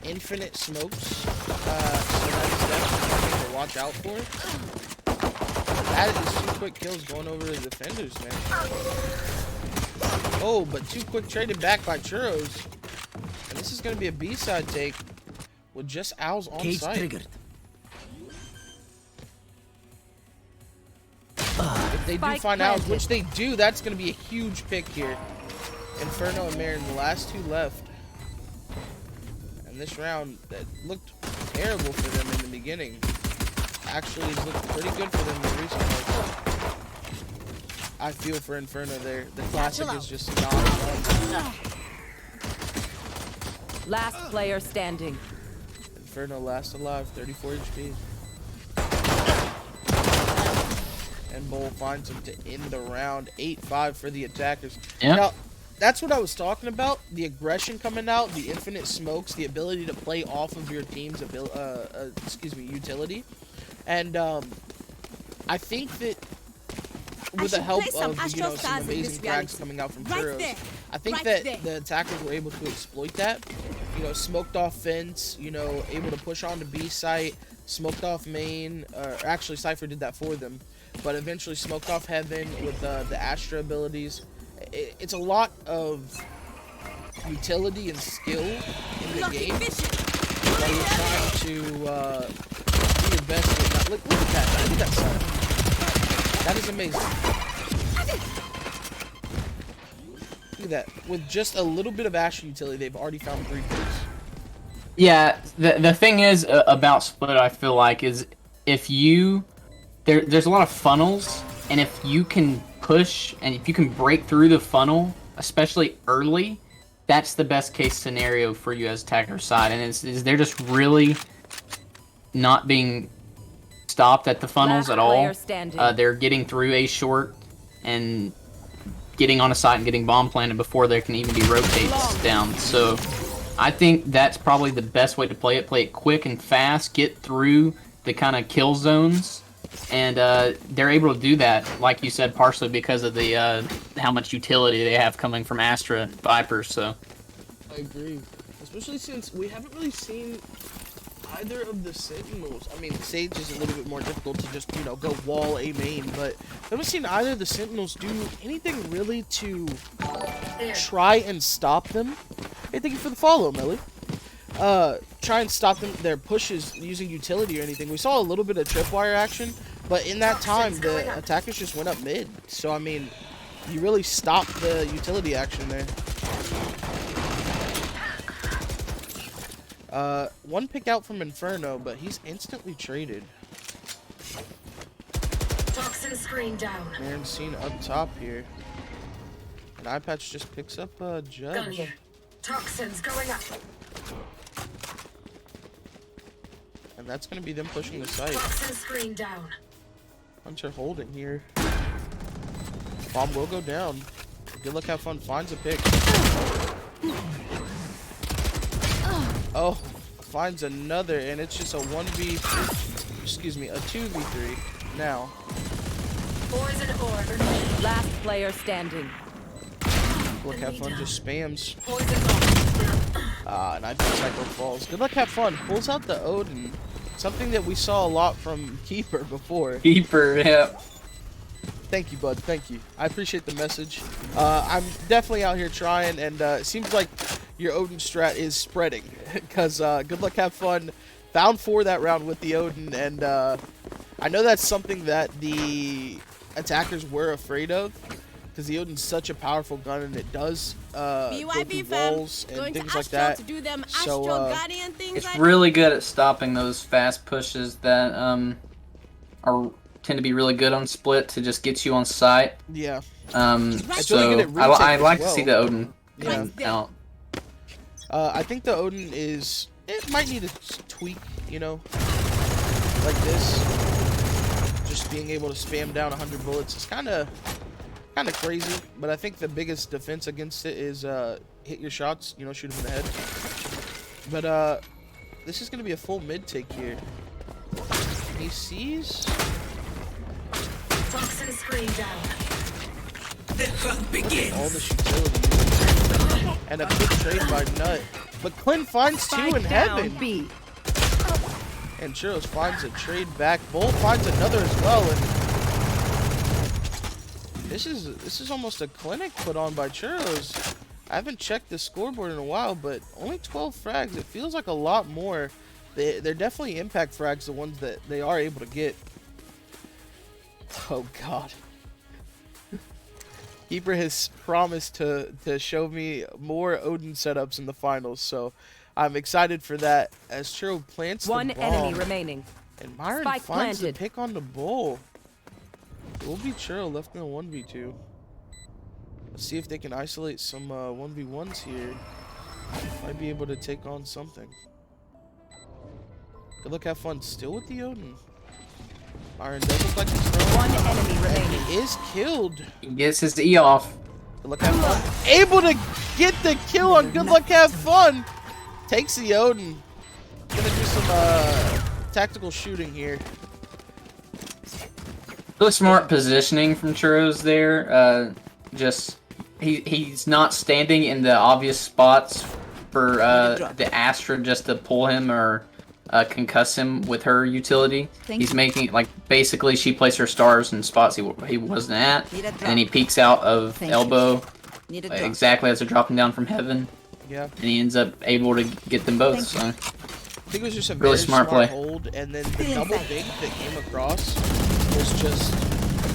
infinite smokes. So that is definitely something to watch out for. That is 2 quick kills going over the defenders, man. Oh, but 2 quick traded back by Churros. And this is going to be a B-side take with just Owls on Cage site. triggered. If they do Spike find Owls, planted. which they do, that's going to be a huge pick here. Inferno and Marin, the last 2 left. And this round, that looked terrible for them in the beginning, actually has looked pretty good for them in recent months. I feel for Inferno there. The classic is just not enough. Last player standing. Inferno last alive, 34 HP. And Bull finds him to end the round. 8-5 for the attackers. Yeah. Now, that's what I was talking about. The aggression coming out, the infinite smokes, the ability to play off of your team's utility. And I think that with the help of some amazing frags coming out from Churros, I think that the attackers were able to exploit that. Smoked off fence, able to push on to B site, smoked off main, actually Cypher did that for them, but eventually smoked off heaven with the Astra abilities. It's a lot of utility and skill in the game that you're trying to do your best with. Look at that. Look at that side. That is amazing. Look at that. With just a little bit of Astra utility, they've already found 3 kills. Yeah, the thing is about Split, I feel like, is if you... There's a lot of funnels, and if you can push, and if you can break through the funnel, especially early, that's the best case scenario for you as attacker side. And they're just really not being stopped at the funnels at all. They're getting through a short and getting on a site and getting bomb planted before there can even be rotates down. So I think that's probably the best way to play it. Play it quick and fast, get through the kind of kill zones. And they're able to do that, like you said, partially because of the how much utility they have coming from Astra and Viper. So I agree, especially since we haven't really seen either of the Sentinels. I mean, Sage is a little bit more difficult to just go wall a main, but I haven't seen either of the Sentinels do anything really to try and stop them. Hey, thank you for the follow, Melly. Try and stop them their pushes using utility or anything. We saw a little bit of tripwire action, but in that time the attackers just went up mid. So I mean, you really stopped the utility action there. One pick out from Inferno, but he's instantly traded. Toxin screen down. Marin seen up top here. And iPatch just picks up Judge. Gun here. Toxins going up. And that's going to be them pushing the site. Toxin screen down. Hunter holding here. Bomb will go down. Good luck, have fun. Finds a pick. Oh, finds another, and it's just a 2v3 now. Poison orb. Last player standing. Good luck, have fun. Just spams. Poison orb. And I think Psycho falls. Good luck, have fun. Pulls out the Odin. Something that we saw a lot from Keeper before. Keeper, yeah. Thank you, bud. Thank you. I appreciate the message. I'm definitely out here trying, and it seems like your Odin strat is spreading. Because good luck, have fun. Found 4 that round with the Odin, and I know that's something that the attackers were afraid of. Because the Odin's such a powerful gun, and it does go through walls and things like that. So it's really good at stopping those fast pushes that tend to be really good on Split to just get you on site. Yeah. So I like to see the Odin come out. I think the Odin it might need a tweak, like this. Just being able to spam down 100 bullets is kind of kind of crazy, but I think the biggest defense against it is hit your shots, you know, shoot them in the head. But this is gonna be a full mid take here. He sees. Toxin screen down. The hunt begins. All the utility and a quick trade by Nut, but Clint finds two in heaven. B. And Churros finds a trade back. Bull finds another as well, and this is almost a clinic put on by Churros. I haven't checked the scoreboard in a while, but only 12 frags. It feels like a lot more. They're definitely impact frags, the ones that they are able to get. Oh God. Keeper has promised to show me more Odin setups in the finals, so I'm excited for that. As Churro plants One the bomb, enemy remaining. and Myron Spike finds planted. the pick on the bull. It will be Churro left in a 1v2. Let's see if they can isolate some 1v1s here. Might be able to take on something. Good luck, have fun. Still with the Odin. Myron does look like he's throwing. One enemy remaining. He is killed. He gets his E off. Good luck, have fun. Able to get the kill on Good Luck, have fun. Takes the Odin. Gonna do some tactical shooting here. Really smart positioning from Churros there. Just he's not standing in the obvious spots for the Astra just to pull him or concuss him with her utility. He's making, like, basically she placed her stars in spots he wasn't at, and he peeks out of elbow exactly as they're dropping down from heaven. Yeah. And he ends up able to get them both. So I think it was just a really very smart play. hold, and then the double dink that came across was just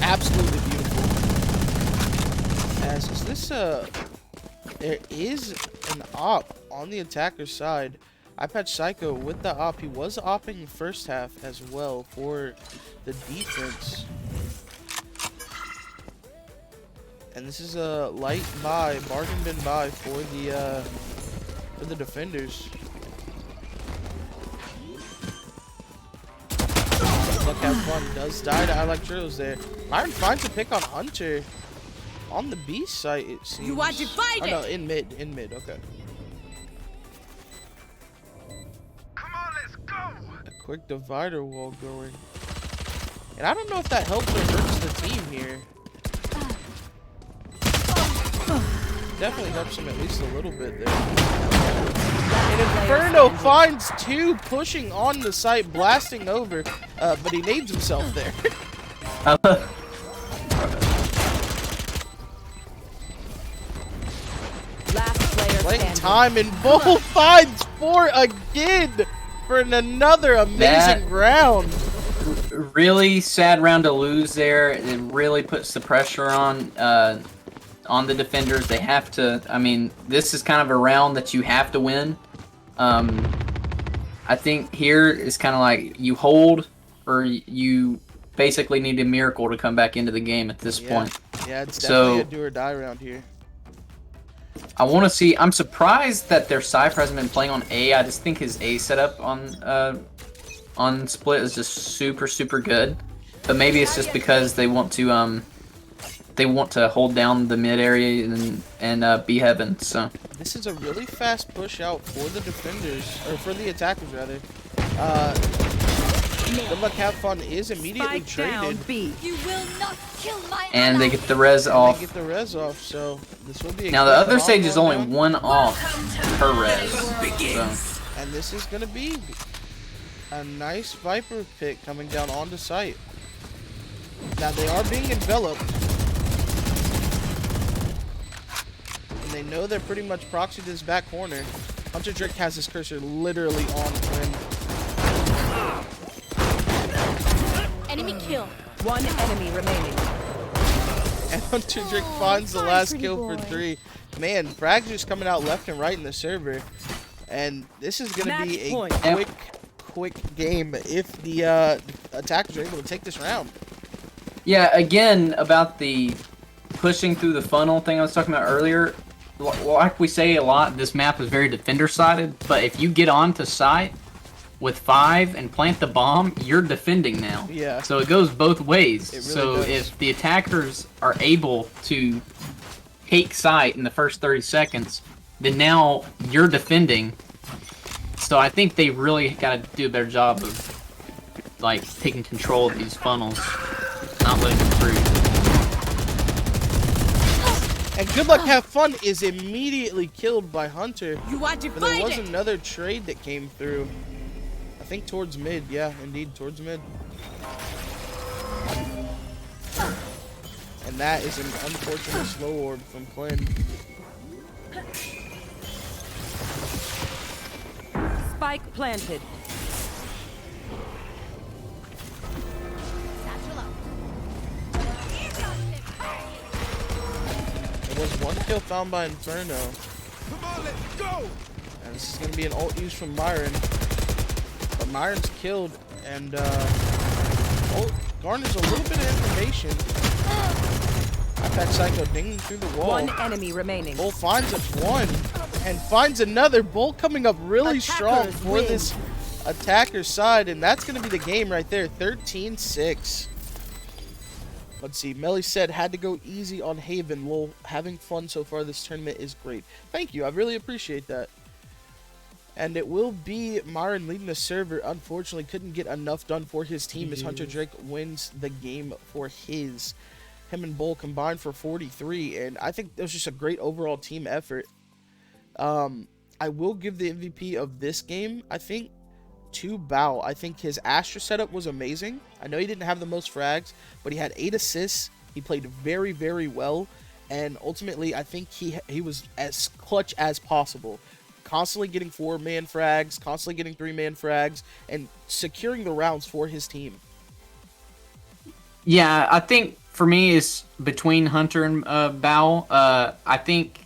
absolutely beautiful. As is this there is an op on the attacker side. iPatch Psycho with the op. He was opping first half as well for the defense. And this is a light buy, bargain bin buy for the defenders. Look, have fun. Does die to I like Churros there. Myron finds a pick on Hunter on the B site, it seems. You are divided. Oh no, in mid, okay. Come on, let's go. A quick divider wall going. And I don't know if that helps or hurts the team here. Definitely helps him at least a little bit there. And Inferno finds two pushing on the site, blasting over, but he nades himself there. Last player Playing standing. time, and Bull finds four again for another amazing round. really sad round to lose there. It really puts the pressure on the defenders. They have to. I mean, this is kind of a round that you have to win. I think here is kind of like you hold, or you basically need a miracle to come back into the game at this point. Yeah, it's definitely So, a do or die round here. I want to see. I'm surprised that their Cypher hasn't been playing on A. I just think his A setup on split is just super good. But maybe it's just because they want to hold down the mid area and be heaven. So This is a really fast push out for the defenders, or for the attackers rather. Good luck, have fun is immediately Spike down traded. B. You will not kill my and they ally. get the res And off. they get the res off, so this will be a Now the quick other stage is only knockdown. one off per res. So. And this is gonna be a nice Viper pick coming down onto site. Now they are being enveloped. And they know they're pretty much proxied to this back corner. Hunter Drake has his cursor literally on Quinn. Enemy kill. One enemy remaining. And Hunter Drake finds the last pretty kill boy. for 3. Man, frags just coming out left and right in the server. And this is gonna be Match a point. quick game if the attackers are able to take this round. Yeah, again, about the pushing through the funnel thing I was talking about earlier, like we say a lot, this map is very defender-sided, but if you get onto site, with 5 and plant the bomb, you're defending now. Yeah. So it goes both ways. It really So does. if the attackers are able to take sight in the first 30 seconds, then now you're defending. So I think they really got to do a better job of like taking control of these funnels, not letting them through. And Good Luck Have Fun is immediately killed by Hunter. You are But there was divided. another trade that came through. I think towards mid. Yeah, indeed, towards mid. And that is an unfortunate slow orb from Quinn. Spike planted. There was one kill found by Inferno. Come on, let's go. And this is going to be an ult use from Myron. But Myron's killed. And, oh, garners a little bit of information. iPad Psycho dinging through the wall. One enemy remaining. Bull finds a one and finds another. Bull coming up really strong Attackers for win. this attacker side, and that's going to be the game right there. 13-6. Let's see. Melly said, had to go easy on Haven. Lol, having fun so far this tournament is great. Thank you. I really appreciate that. And it will be Myron leading the server. Unfortunately, couldn't get enough done for his team as Hunter Drake wins the game for his. Him and Bull combined for 43, and I think it was just a great overall team effort. I will give the MVP of this game, I think, to Bao. I think his Astra setup was amazing. I know he didn't have the most frags, but he had 8 assists. He played very, very well, and ultimately, I think he was as clutch as possible. Constantly getting 4-man frags, constantly getting 3-man frags, and securing the rounds for his team. Yeah, I think for me it's between Hunter and Bao. I think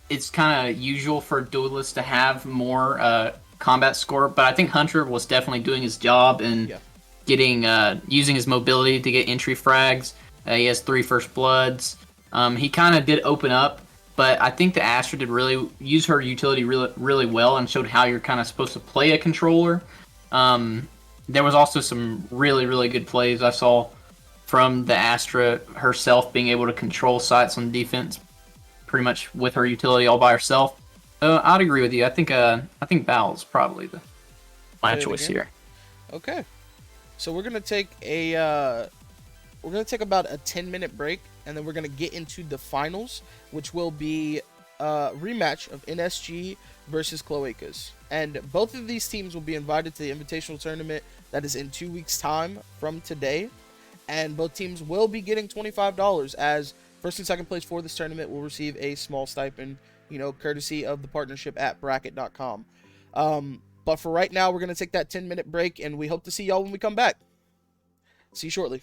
it's kind of usual for duelists to have more combat score, but I think Hunter was definitely doing his job and getting using his mobility to get entry frags. He has 3 first bloods. He kind of did open up, but I think the Astra did really use her utility really well and showed how you're kind of supposed to play a controller. There was also some really good plays I saw from the Astra herself, being able to control sites on defense pretty much with her utility all by herself. I'd agree with you. I think Bao is probably my choice here. Okay, so we're gonna take a about a 10-minute break, and then we're gonna get into the finals, which will be a rematch of NSG versus Cloacas. And both of these teams will be invited to the invitational tournament that is in 2 weeks' time from today. And both teams will be getting $25, as first and second place for this tournament will receive a small stipend, you know, courtesy of the partnership at bracket.com. But for right now, we're going to take that 10-minute break, and we hope to see y'all when we come back. See you shortly.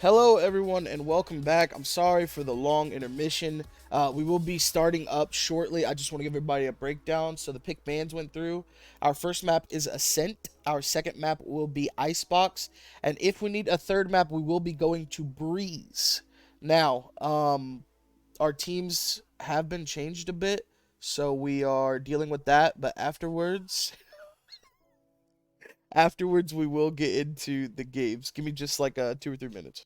Hello everyone and welcome back. I'm sorry for the long intermission. We will be starting up shortly. I just want to give everybody a breakdown. So the pick bands went through. Our first map is Ascent. Our second map will be Icebox. And if we need a third map, we will be going to Breeze. Now, our teams have been changed a bit. So we are dealing with that. But afterwards... afterwards, we will get into the games. Give me just like 2 or 3 minutes.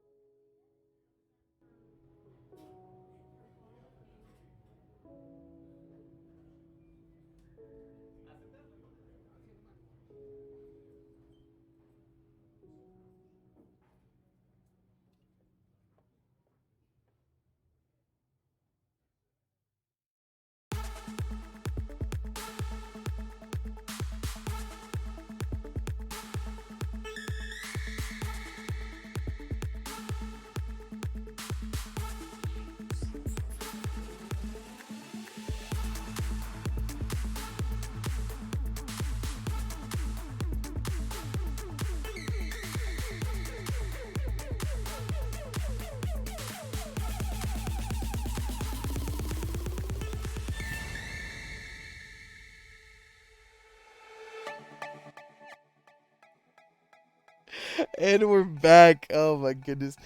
And we're back. Oh my goodness.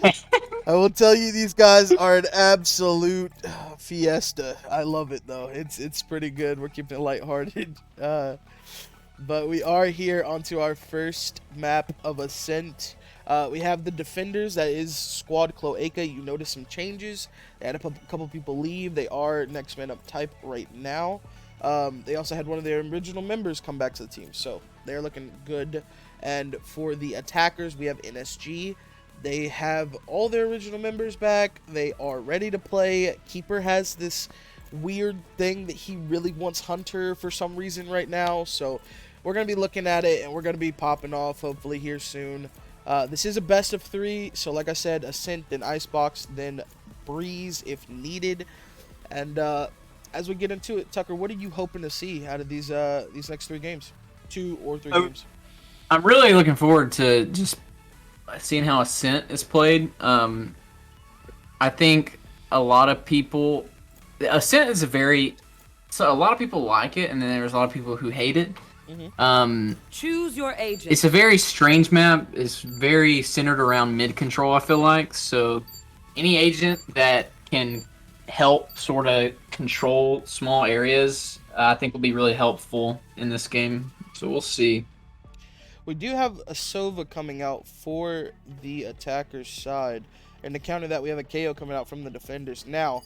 I will tell you, these guys are an absolute fiesta. I love it though. It's pretty good. We're keeping it lighthearted. But we are here onto our first map of Ascent. We have the Defenders. That is Squad Cloaca. You notice some changes. They had a couple people leave. They are next man up type right now. They also had one of their original members come back to the team. So they're looking good. And for the attackers, we have NSG. They have all their original members back. They are ready to play. Keeper has this weird thing that he really wants Hunter for some reason right now. So we're going to be looking at it, and we're going to be popping off hopefully here soon. This is a best of 3. So like I said, Ascent, then Icebox, then Breeze if needed. And as we get into it, Tucker, what are you hoping to see out of these next 3 games? 2 or 3 games? I'm really looking forward to just seeing how Ascent is played. I think a lot of people... Ascent is a lot of people like it, and then there's a lot of people who hate it. Choose your agent. It's a very strange map. It's very centered around mid control, I feel like. So any agent that can help sort of control small areas, I think will be really helpful in this game. So we'll see. We do have a Sova coming out for the attackers side. And to counter that, we have a KO coming out from the Defenders. Now,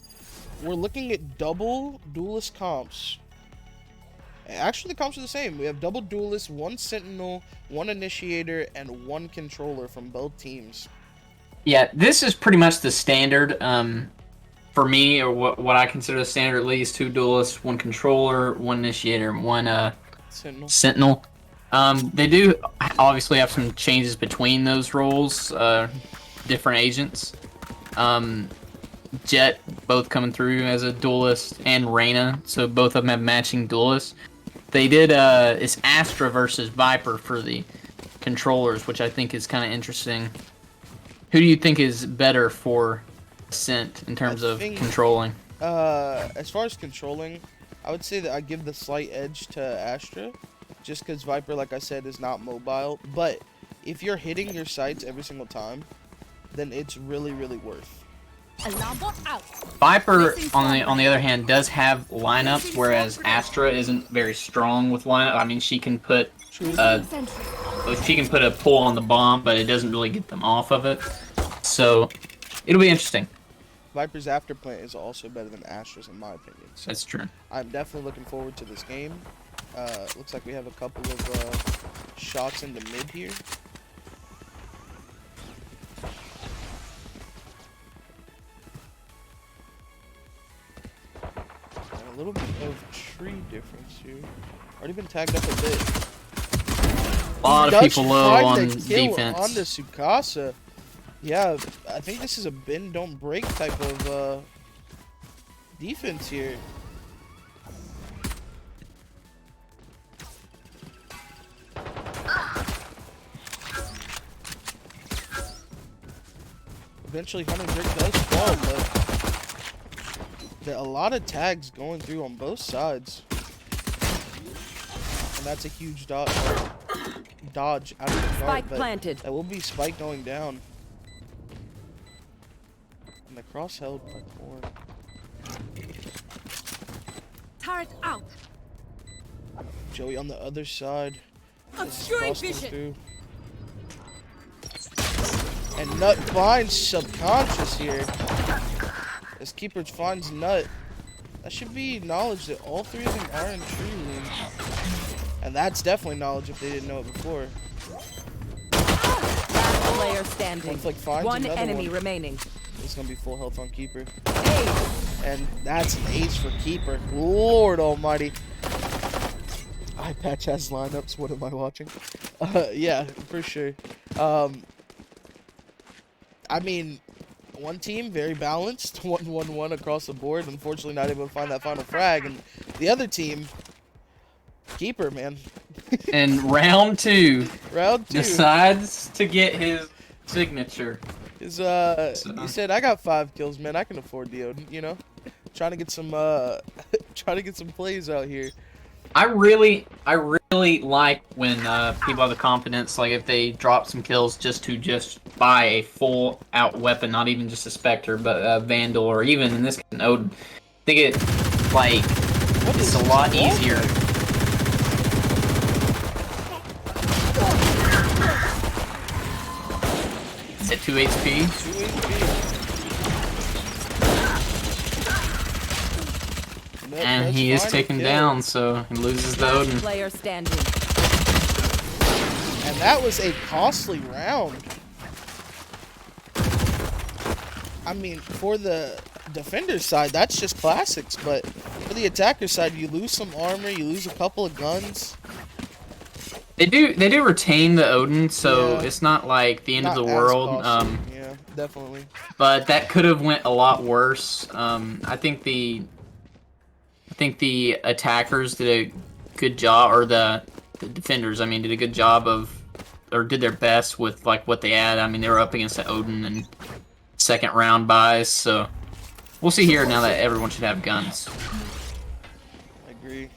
we're looking at double duelist comps. Actually, the comps are the same. We have double duelist, 1 sentinel, 1 initiator, and 1 controller from both teams. Yeah, this is pretty much the standard for me, or what I consider the standard at least. 2 duelists, 1 controller, 1 initiator, and 1 sentinel. They do obviously have some changes between those roles, different agents. Jet both coming through as a duelist, and Reyna, so both of them have matching duelists. They did it's Astra versus Viper for the controllers, which I think is kind of interesting. Who do you think is better for Ascent in terms of controlling? As far as controlling, I would say that I give the slight edge to Astra. Just because Viper, like I said, is not mobile. But if you're hitting your sights every single time, then it's really, really worth. Viper, on the other hand, does have lineups, whereas Astra isn't very strong with lineup. I mean, she can put a pull on the bomb, but it doesn't really get them off of it. So it'll be interesting. Viper's afterplant is also better than Astra's, in my opinion. So that's true. I'm definitely looking forward to this game. Looks like we have a couple of shots into mid here. And a little bit of tree difference here. Already been tagged up a bit. A lot of people low on defense. On the Sukasa. Yeah, I think this is a bend don't break type of defense here. eventually Hunter Brick does fall, but a lot of tags going through on both sides. And that's a huge dodge out of the dart, Spike but planted. that will be Spike going down. And the cross held by Corn. Turret out. Joey on the other side. Obscuring Cross goes vision. through. And Nut finds subconscious here. As Keeper finds Nut. That should be knowledge that all three of them are in tree rooms. And that's definitely knowledge if they didn't know it before. Last player standing. Conflict finds One another enemy one. remaining. It's gonna be full health on Keeper. Ace. And that's an ace for Keeper. Lord almighty. Eye patch has lineups. What am I watching? Yeah, for sure. I mean, one team, very balanced. 1-1-1 across the board. Unfortunately, not able to find that final frag. And the other team, Keeper, man. And round 2. Round 2. Decides to get his signature. He said, I got 5 kills, man. I can afford the Odin, you know? Trying to get some, trying to get some plays out here. I really like when people have the confidence, like if they drop some kills just to buy a full out weapon, not even just a Spectre, but a Vandal, or even in this case an Odin. I think it's a lot easier. It's at 2 HP. 2 HP. And he is taken down, so he loses the Odin. Player standing. And that was a costly round. I mean, for the defender side, that's just classics, but for the attacker side, you lose some armor, you lose a couple of guns. They do retain the Odin, so Yeah. it's not like the end of Not the as world. costly. Yeah, definitely. But that could have went a lot worse. I think the attackers did a good job, or the defenders, I mean, did a good job of, or did their best with like what they had. I mean, they were up against the Odin and second round buys, so we'll see here now that everyone should have guns. I agree.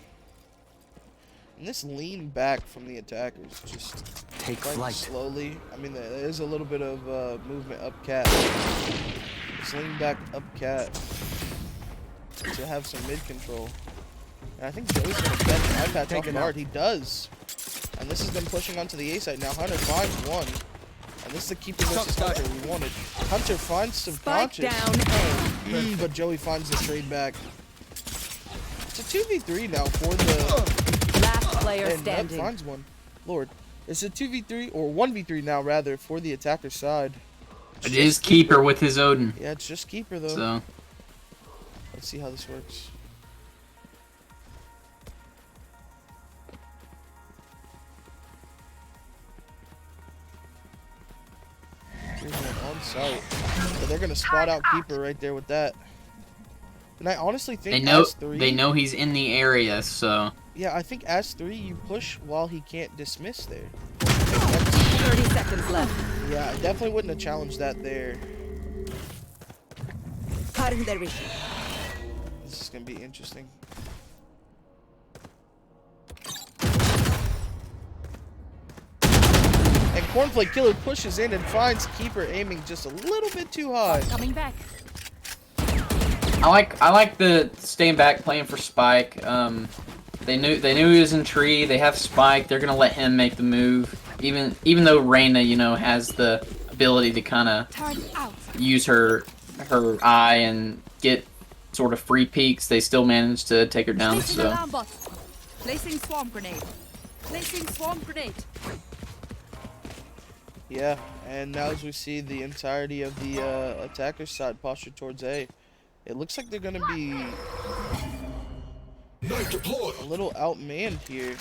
And this lean back from the attackers, just Take playing flight. slowly. I mean, there is a little bit of movement up cat. Just lean back up cat to have some mid control. And I think Joey's gonna catch an eye patch off guard. He does. And this is them pushing onto the A side. Now Hunter finds one. And this is the Keeper versus Hunter we wanted. Hunter finds Spike subconscious. down A. But Joey finds the trade back. It's a 2v3 now for the... Last player And Nut standing. finds one. Lord. It's a 2v3, or 1v3 now, rather, for the attacker side. It is Keeper with his Odin. Yeah, it's just Keeper, though. So Let's see how this works. Here's one on site. But they're gonna spot out Keeper right there with that. And I honestly think they know he's in the area, so Yeah, I think as 3 you push while he can't dismiss there. 30 seconds left. Yeah, I definitely wouldn't have challenged that there. This is gonna be interesting. And Cornflake Killer pushes in and finds Keeper aiming just a little bit too high. Coming back. I like the staying back, playing for Spike. They knew he was in tree. They have Spike. They're gonna let him make the move, even though Reyna, you know, has the ability to kind of use her eye and get sort of free peeks. They still managed to take her down. Placing So alarm bot. Placing swarm grenade. Placing swarm grenade. Yeah, and now as we see the entirety of the attacker side postured towards A, it looks like they're gonna be a little outmanned here.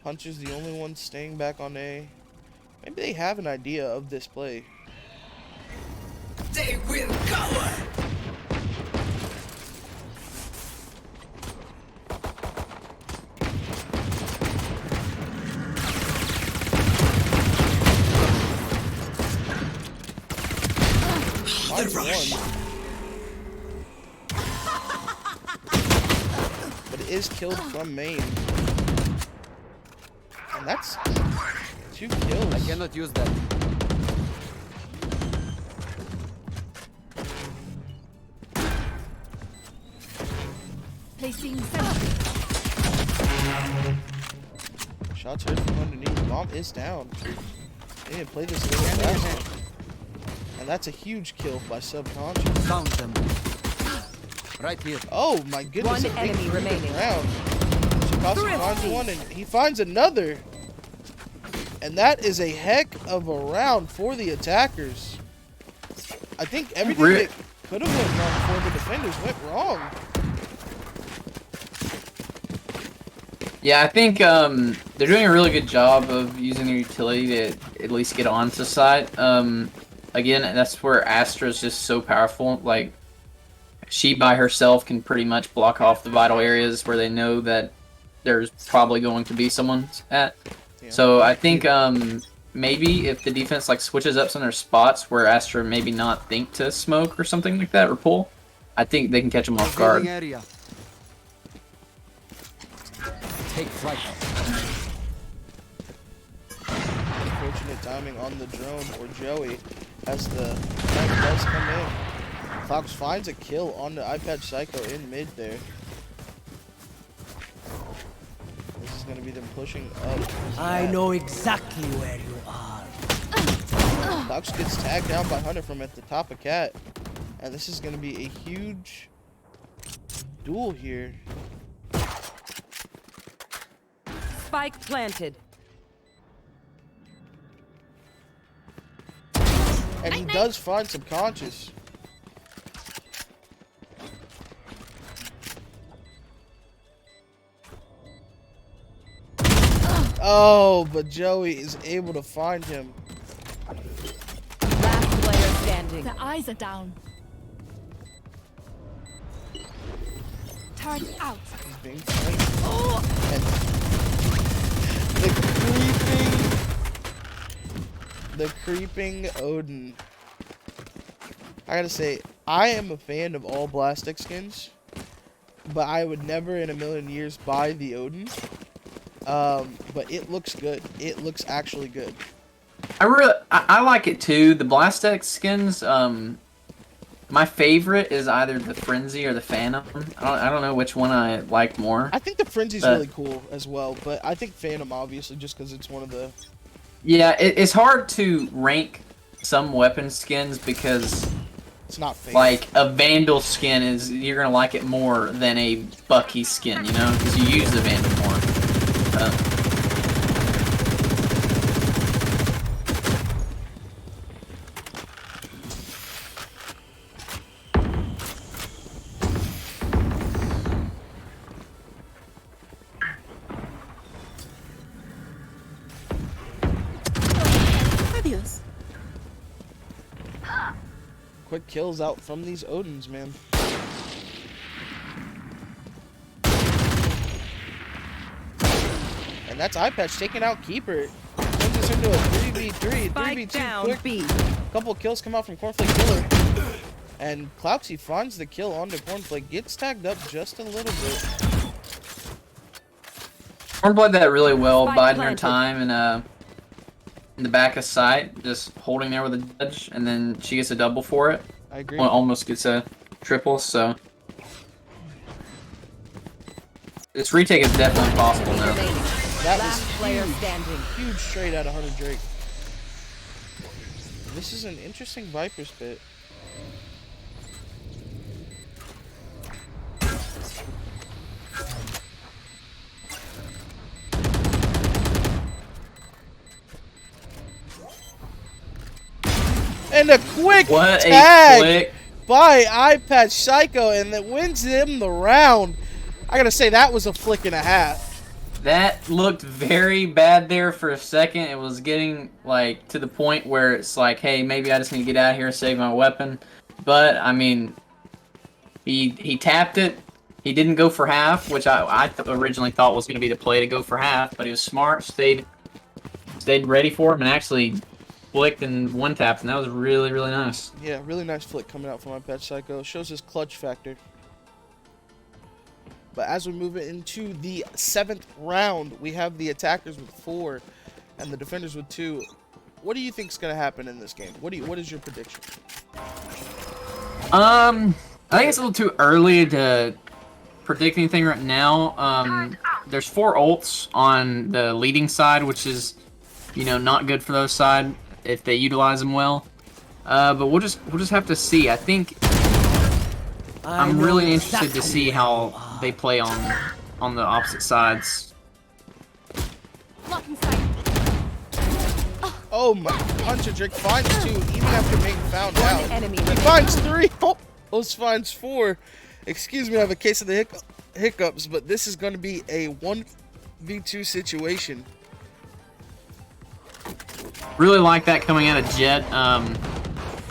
Hunter's the only one staying back on A. Maybe they have an idea of this play. They will cower. Finds one. But it is killed from main. And that's 2 kills. I cannot use that. Placing sentry. Shots heard from underneath. Bomb is down. They need to play this a little faster. And that's a huge kill by Subconscious. Found them. Right here. Oh my goodness. One a big enemy remaining. Round. Subconscious finds one and he finds another. And that is a heck of a round for the attackers. I think everything that could have went wrong for the defenders went wrong. Yeah, I think they're doing a really good job of using their utility to at least get onto site. Again, that's where Astra's just so powerful. Like, she by herself can pretty much block off the vital areas where they know that there's probably going to be someone at. Yeah. So I think maybe if the defense like switches up some of their spots where Astra maybe not think to smoke or something like that or pull, I think they can catch them off guard. Area. Take flight. Unfortunate timing on the drone or Joey as the tank does come in. Fox finds a kill on the iPad Psycho in mid there. This is going to be them pushing up. I know exactly where you are. Fox gets tagged down by Hunter from at the top of Cat. And this is going to be a huge duel here. Spike planted. And he does find Subconscious. Oh, but Joey is able to find him. Last player standing. The eyes are down. Turret out. He's being flanked. And the creeping Odin. I gotta say, I am a fan of all Blastic skins, but I would never in a million years buy the Odin. But it looks good. It looks actually good. I like it too. The Blastex skins, my favorite is either the Frenzy or the Phantom. I don't know which one I like more. I think the Frenzy's really cool as well, but I think Phantom obviously just because it's one of the... Yeah, it's hard to rank some weapon skins because it's not fair. Like a Vandal skin is you're gonna like it more than a Bucky skin, you know, because you use the Vandal more. Quick kills out from these Odins, man. And that's iPatch taking out Keeper. Turns this into a 3v3, 3v2 quick. B. Couple kills come out from Cornflake Killer. And Cloutsy finds the kill onto Cornflake. Gets tagged up just a little bit. Corn played that really well, Spike biding her planted. time and in the back of sight, just holding there with a dodge, and then she gets a double for it. I agree. Well, almost gets a triple, so this retake is definitely possible now. That Last was player huge, standing. huge straight out of Hunter Drake. This is an interesting Viper spit. And a quick What tag a flick! by iPatch Psycho, and that wins him the round. I gotta say, that was a flick and a half. That looked very bad there for a second. It was getting like to the point where it's like, hey, maybe I just need to get out of here and save my weapon. But I mean, he tapped it. He didn't go for half, which I originally thought was going to be the play to go for half. But he was smart, stayed ready for him, and actually flicked and one tapped, and that was really, really nice. Yeah, really nice flick coming out from iPad Psycho. Shows his clutch factor. But as we move into the 7th round, we have the attackers with 4 and the defenders with 2. What do you think is going to happen in this game? What is your prediction? I think it's a little too early to predict anything right now. There's 4 ults on the leading side, which is, you know, not good for those side if they utilize them well. But we'll just have to see. I think I'm really interested to see how they play on the opposite sides. Oh my! Hunter Drake finds 2 even after being found out. Enemy He finds 3. Oh, Oz finds 4. Excuse me, I have a case of the hiccups, but this is going to be a 1v2 situation. Really like that coming out of Jet.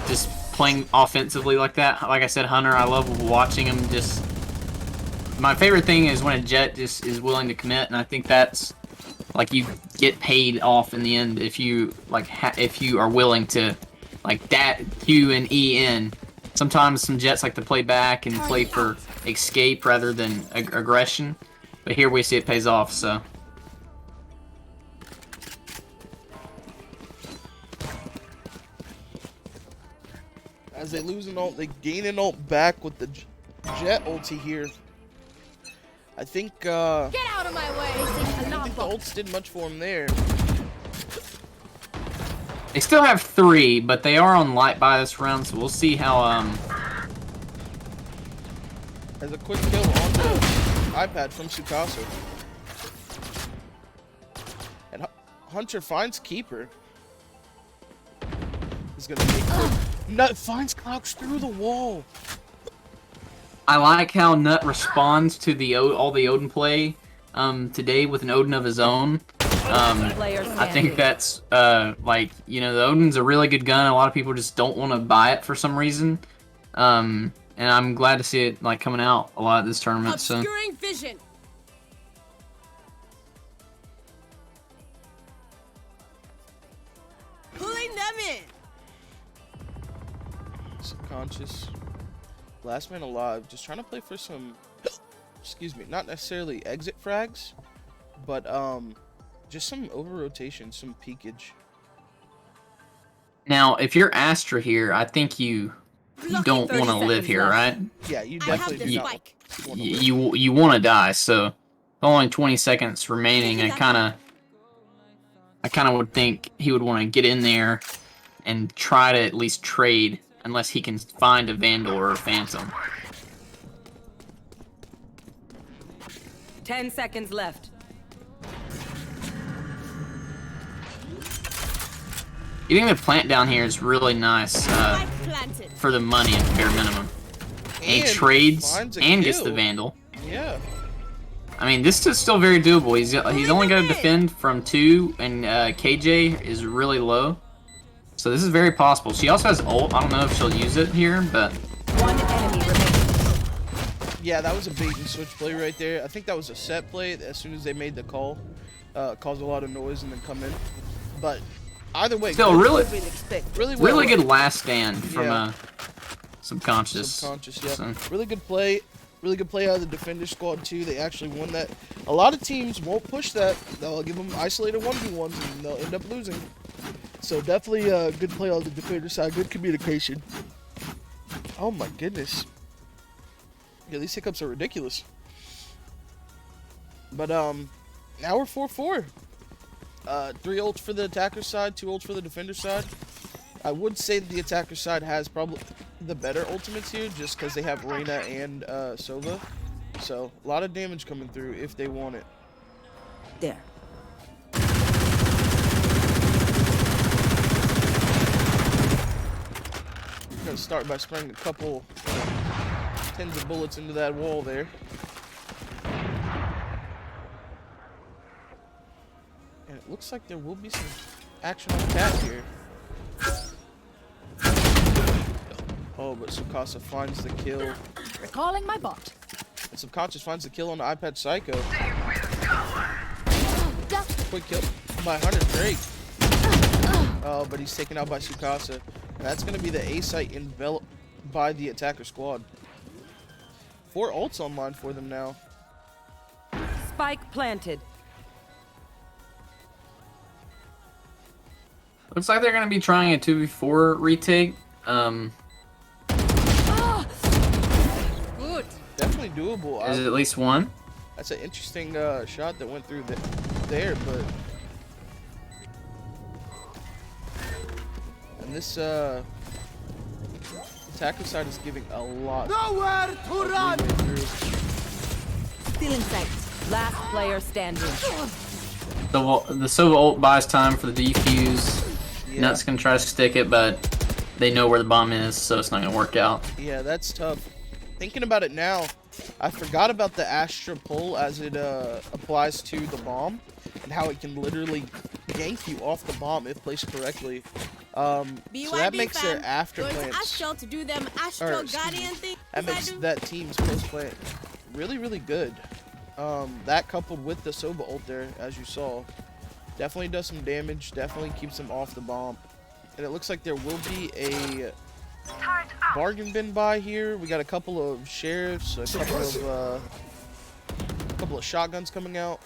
Just playing offensively like that. Like I said, Hunter, I love watching him. Just my favorite thing is when a Jet just is willing to commit, and I think that's like you get paid off in the end if you like if you are willing to like that Q and E in. Sometimes some Jets like to play back and play for escape rather than aggression, but here we see it pays off. So. As they lose an ult, they gain an ult back with the Jet ulti here. I think, Get out of my way! I don't think the ults did much for him there. They still have 3, but they are on light buy this round, so we'll see how, As a quick kill on the iPad from Tsukasa. And Hunter finds Keeper. He's gonna take quick. Nut finds Clocks through the wall. I like how Nut responds to the all the Odin play today with an Odin of his own. I think that's like, you know, the Odin's a really good gun. A lot of people just don't want to buy it for some reason. And I'm glad to see it like coming out a lot at this tournament. So. Obscuring vision. Pulling them in. Subconscious. Last man alive. Just trying to play for some, excuse me, not necessarily exit frags, but just some over rotation, some peekage. Now, if you're Astra here, I think you don't want to live here, right? Yeah, you definitely do not. You want to die. So, only 20 seconds remaining. I kind of would think he would want to get in there and try to at least trade, unless he can find a Vandal or a Phantom. 10 seconds left. Getting the plant down here is really nice for the money at bare minimum. And he trades and gets the Vandal. Yeah. I mean, this is still very doable. He's only got to defend from 2, and KJ is really low. So this is very possible. She also has ult. I don't know if she'll use it here, but... One enemy remaining. Yeah, that was a bait and switch play right there. I think that was a set play as soon as they made the call. Caused a lot of noise and then come in. But either way, still really good last stand from Subconscious. Subconscious, yeah. So. Really good play. Really good play out of the defender squad too. They actually won that. A lot of teams won't push that. They'll give them isolated 1v1s and they'll end up losing. So definitely a good play on the defender side. Good communication. Oh my goodness. Yeah, these hiccups are ridiculous. But now we're 4-4. 3 ults for the attacker side, 2 ults for the defender side. I would say that the attacker side has probably the better ultimates here, just because they have Reyna and Sova. So a lot of damage coming through if they want it. There. I'm gonna start by spraying a couple tens of bullets into that wall there. And it looks like there will be some action on Cat here. Oh, but Tsukasa finds the kill. Recalling my bot. And Subconscious finds the kill on the iPad Psycho. Quick kill by Hunter Drake. Oh, but he's taken out by Tsukasa. And that's going to be the A site enveloped by the attacker squad. 4 ults online for them now. Spike planted. Looks like they're going to be trying a 2v4 retake. Good. Definitely doable. Is it at least one? That's an interesting shot that went through there, but... And this attacker side is giving a lot. Nowhere to run! Still in sight. Last player standing. The Sova ult buys time for the defuse. Yeah. Nuts can try to stick it, but they know where the bomb is, so it's not going to work out. Yeah, that's tough. Thinking about it now, I forgot about the Astra pull as it applies to the bomb and how it can literally yank you off the bomb if placed correctly. So that makes their after plants, Astral to do them Astral Guardian thing. that makes that team's post plant really, really good. That coupled with the Sova ult there, as you saw, definitely does some damage, definitely keeps them off the bomb. And it looks like there will be a bargain bin buy here. We got a couple of sheriffs, a couple of shotguns coming out.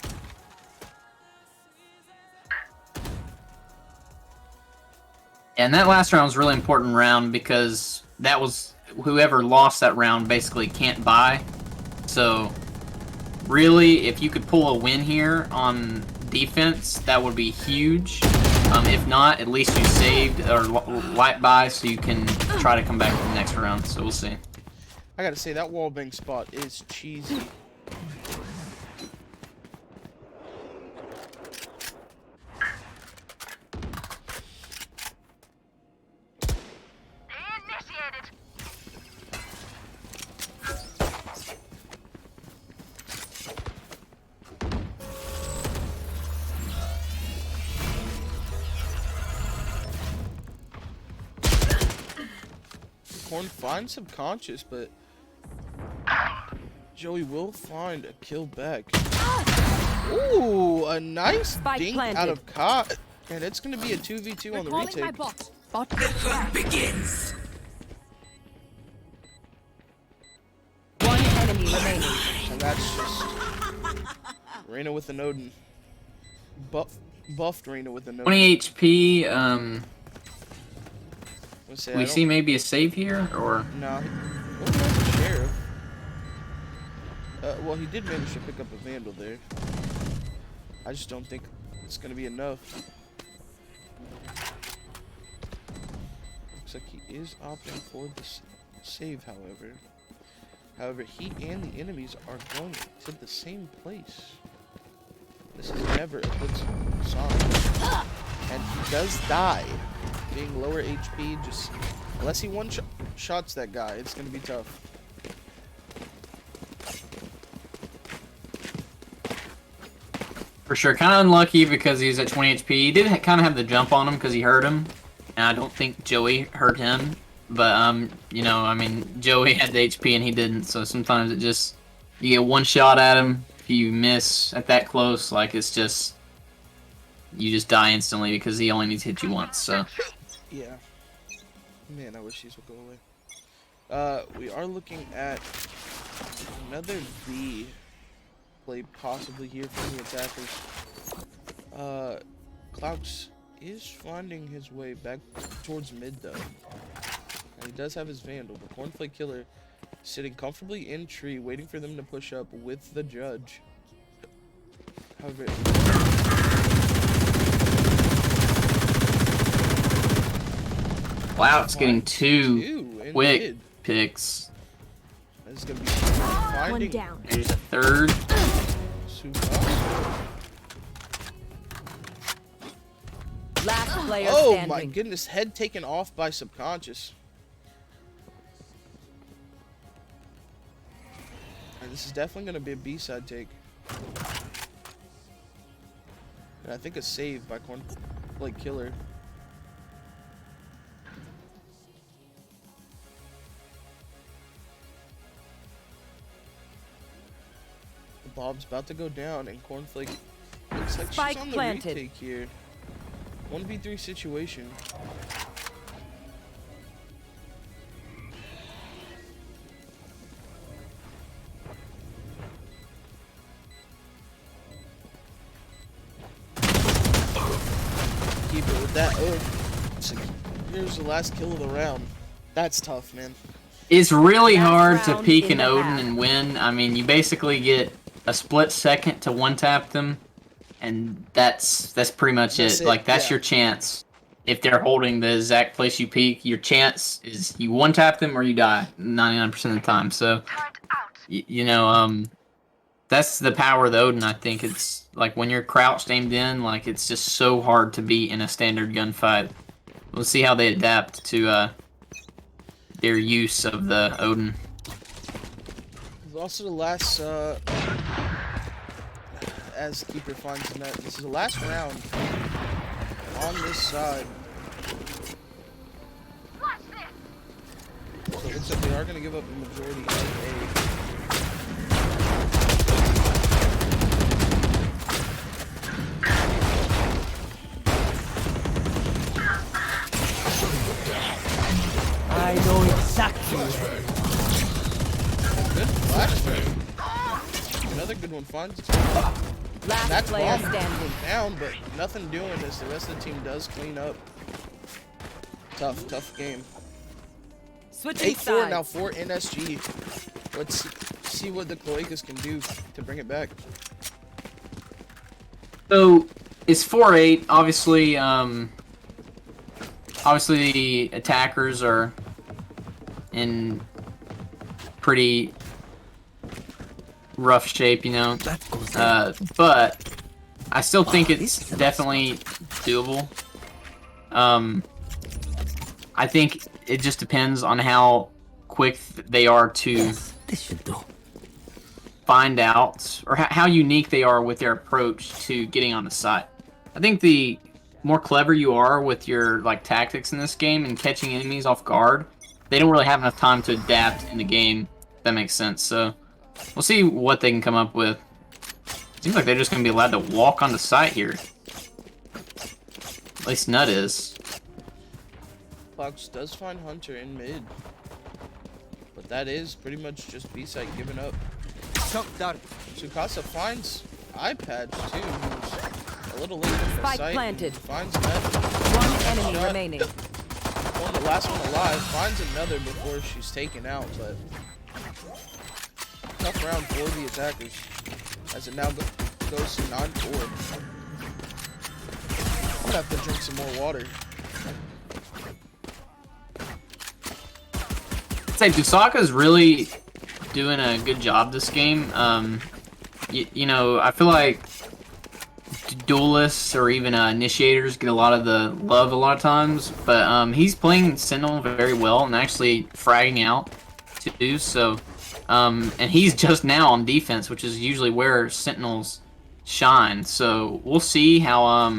And that last round was a really important round because that was whoever lost that round basically can't buy. So really, if you could pull a win here on defense, that would be huge. If not, at least you saved or light buy so you can try to come back in the next round. So we'll see. I gotta say, that wallbang spot is cheesy. Corn finds subconscious, but Joey will find a kill back. Ooh, a nice Spike dink planted. out of Cot. And it's going to be a 2v2 on the retake. Bot. The fun begins. One enemy remaining. And that's just Reyna with an Odin. Buffed Reyna with an Odin. 20 HP. Say, We see maybe a save here, or No, he only has a sheriff. Well, he did manage to pick up a Vandal there. I just don't think it's going to be enough. Looks like he is opting for the save, however. However, he and the enemies are going to the same place. This is never a good sign. And he does die. Being lower HP, just unless he one-shots that guy, it's going to be tough. for sure. Kind of unlucky because he's at 20 HP. He did kind of have the jump on him because he hurt him, and I don't think Joey hurt him. But you know, I mean, Joey had the HP and he didn't. So sometimes it just you get one shot at him. If you miss at that close, like it's just you just die instantly because he only needs to hit you once. So yeah, man, I wish these would go away. We are looking at another B play possibly here from the attackers. Clouds is finding his way back towards mid though. And he does have his Vandal, but Cornflake Killer sitting comfortably in tree, waiting for them to push up with the judge. However, wow, it's getting two in quick mid. picks. This is gonna be finding One down. There's a third. Last player Oh standing. my goodness, head taken off by subconscious. And this is definitely going to be a B-side take. And I think a save by Cornflake Killer. The Bob's about to go down, and Cornflake looks like Spike she's on the planted. retake here. 1v3 situation. Keep it with that. Here's the last kill of the round. That's tough, man. It's really Last hard to round peek in an the Odin half. and win. I mean, you basically get a split second to one-tap them, and that's pretty much That's it. it, Like, that's yeah. your chance. If they're holding the exact place you peek, your chance is you one-tap them or you die 99% of the time. So, you know, that's the power of the Odin, I think. It's like when you're crouched, aimed in, like it's just so hard to beat in a standard gunfight. We'll see how they adapt to their use of the Odin. This is also the last, as Keeper finds the net, this is the last round on this side. So it looks like they are going to give up the majority of I know exactly. Good flash. Another good one finds. Last That's player bomb standing. down, but nothing doing as the rest of the team does clean up. Tough game. Switching 8-4 sides. now for NSG. Let's see what the Cloacas can do to bring it back. So it's 4-8. Obviously, obviously the attackers are in pretty rough shape, you know. But I still think it's definitely doable. I think it just depends on how quick they are to This should do. find out, or how unique they are with their approach to getting on the site. I think the more clever you are with your like tactics in this game and catching enemies off guard, they don't really have enough time to adapt in the game. If that makes sense. So we'll see what they can come up with. Seems like they're just gonna be allowed to walk on the site here. At least Nut is. Cloaks does find Hunter in mid. But that is pretty much just B-side giving up. Chunk down. Tsukasa finds iPad too, who's a little late in the Spike site. planted. Finds that. One enemy Shot. remaining. One, the last one alive. Finds another before she's taken out, but tough round for the attackers as it now goes to 9-4. I'm gonna have to drink some more water. I'd say Dusaka's really doing a good job this game. You know, I feel like duelists or even initiators get a lot of the love a lot of times, but he's playing Sentinel very well and actually fragging out too. So, and he's just now on defense, which is usually where Sentinels shine. So we'll see how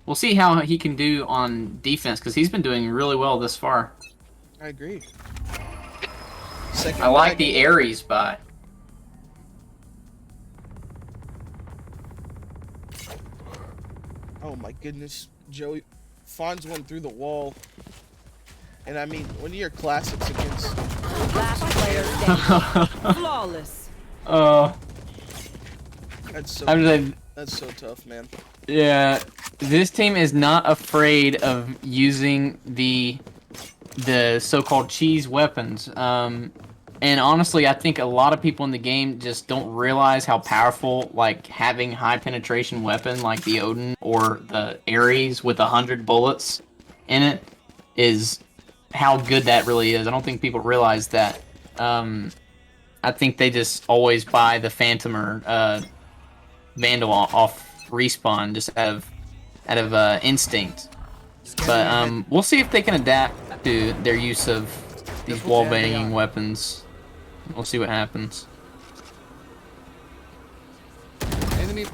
he can do on defense because he's been doing really well this far. I agree. I like the Ares buy. Oh my goodness, Joey finds one through the wall. And I mean, when you're classics against Last player standing. Flawless. that's so tough, man. Yeah, this team is not afraid of using the so-called cheese weapons. And honestly, I think a lot of people in the game just don't realize how powerful, like, having high penetration weapon like the Odin or the Ares with 100 bullets in it is how good that really is. I don't think people realize that. I think they just always buy the Phantom or Vandal off respawn just out of instinct. But we'll see if they can adapt to their use of these wall banging weapons. We'll see what happens. Enemy.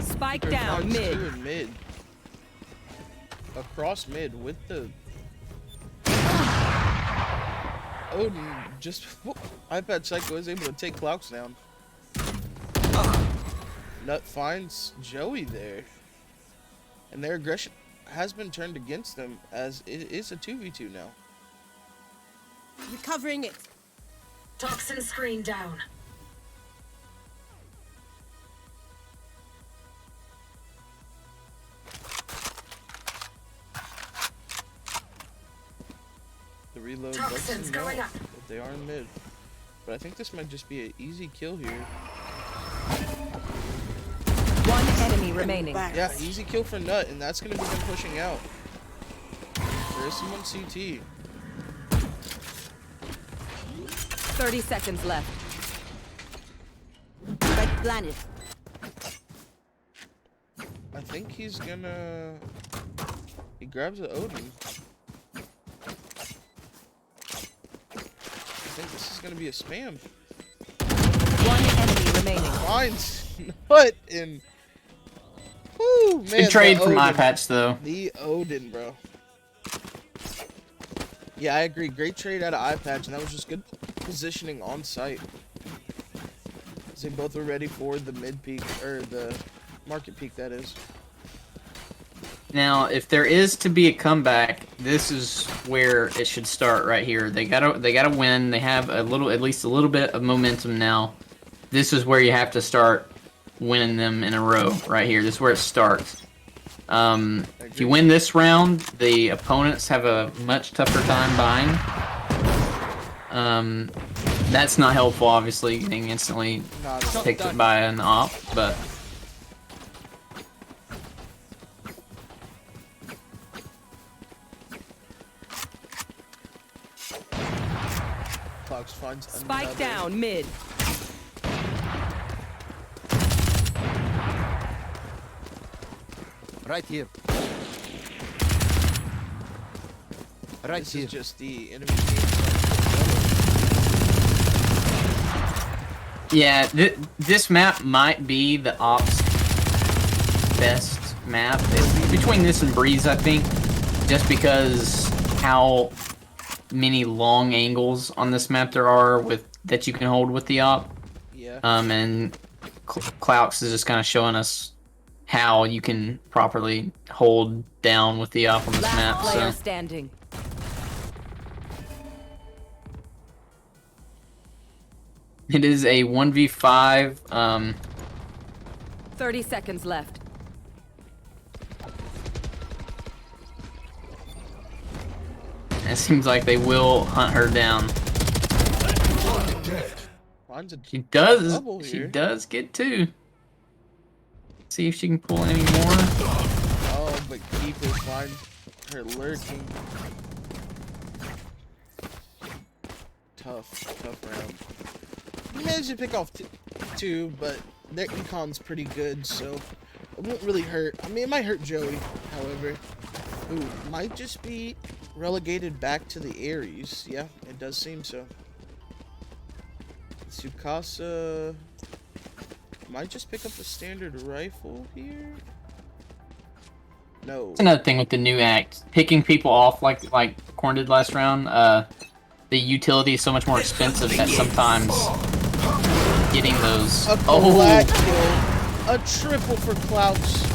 Spike There down finds mid. two in mid. Across mid with the Odin just iPad Psycho is able to take Clouks down. Nut finds Joey there. And their aggression has been turned against them as it is a 2v2 now. Recovering it. Toxin screen down. The reload Toxins going up. but they are in mid. But I think this might just be an easy kill here. One enemy remaining. Yeah, easy kill for Nut, and that's going to be them pushing out. There is someone CT. 30 seconds left. Right planet. I think he's gonna... He grabs an Odin. I think this is gonna be a spam. One enemy remaining. Finds Nut in... Woo, man, Good trade the from Odin. eye patch though. The Odin, bro. Yeah, I agree. Great trade out of eye patch, and that was just good positioning on site. They both were ready for the mid peak, or the market peak, that is. Now, if there is to be a comeback, this is where it should start right here. They gotta win. They have at least a little bit of momentum now. This is where you have to start winning them in a row right here. This is where it starts. If you win this round, the opponents have a much tougher time buying. That's not helpful, obviously, getting instantly picked up by an op, but... Fox finds Spike another. down mid. Right here. Right This here. is just the enemy team. Yeah, this map might be the ops' best map. It's between this and Breeze, I think, just because how many long angles on this map there are that you can hold with the op. Yeah. And Clouks is just kind of showing us how you can properly hold down with the op on this Last map. player So standing. it is a 1v5. 30 seconds left. It seems like they will hunt her down. Finds a She does. double She here. does get two. See if she can pull any more. Oh, but Keeper finds her lurking. Tough round. He managed to pick off two, but their econ's pretty good, so it won't really hurt. I mean, it might hurt Joey, however. Who might just be relegated back to the Ares. Yeah, it does seem so. Tsukasa might just pick up the standard rifle here. No. That's another thing with the new act. Picking people off like Corn did last round. The utility is so much more expensive that sometimes getting those. A black kill. A triple for Klaus.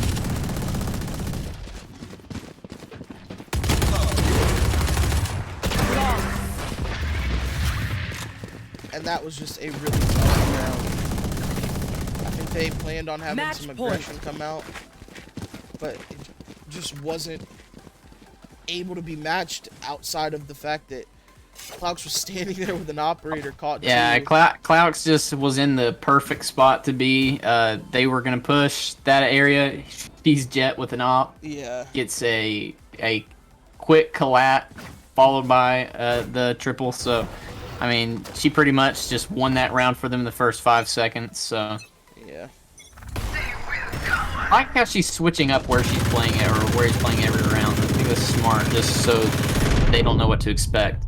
And that was just a really tough round. I think they planned on having Match some point. aggression come out, but it just wasn't able to be matched outside of the fact that Klaus was standing there with an operator caught. Yeah, too. Clouks just was in the perfect spot to be. They were gonna push that area. She's Jet with an op. Yeah. Gets a quick collat followed by the triple. So, I mean, she pretty much just won that round for them in the first 5 seconds. So. Yeah. I like how she's switching up where she's playing it, or where he's playing every round. I think that's smart, just so they don't know what to expect.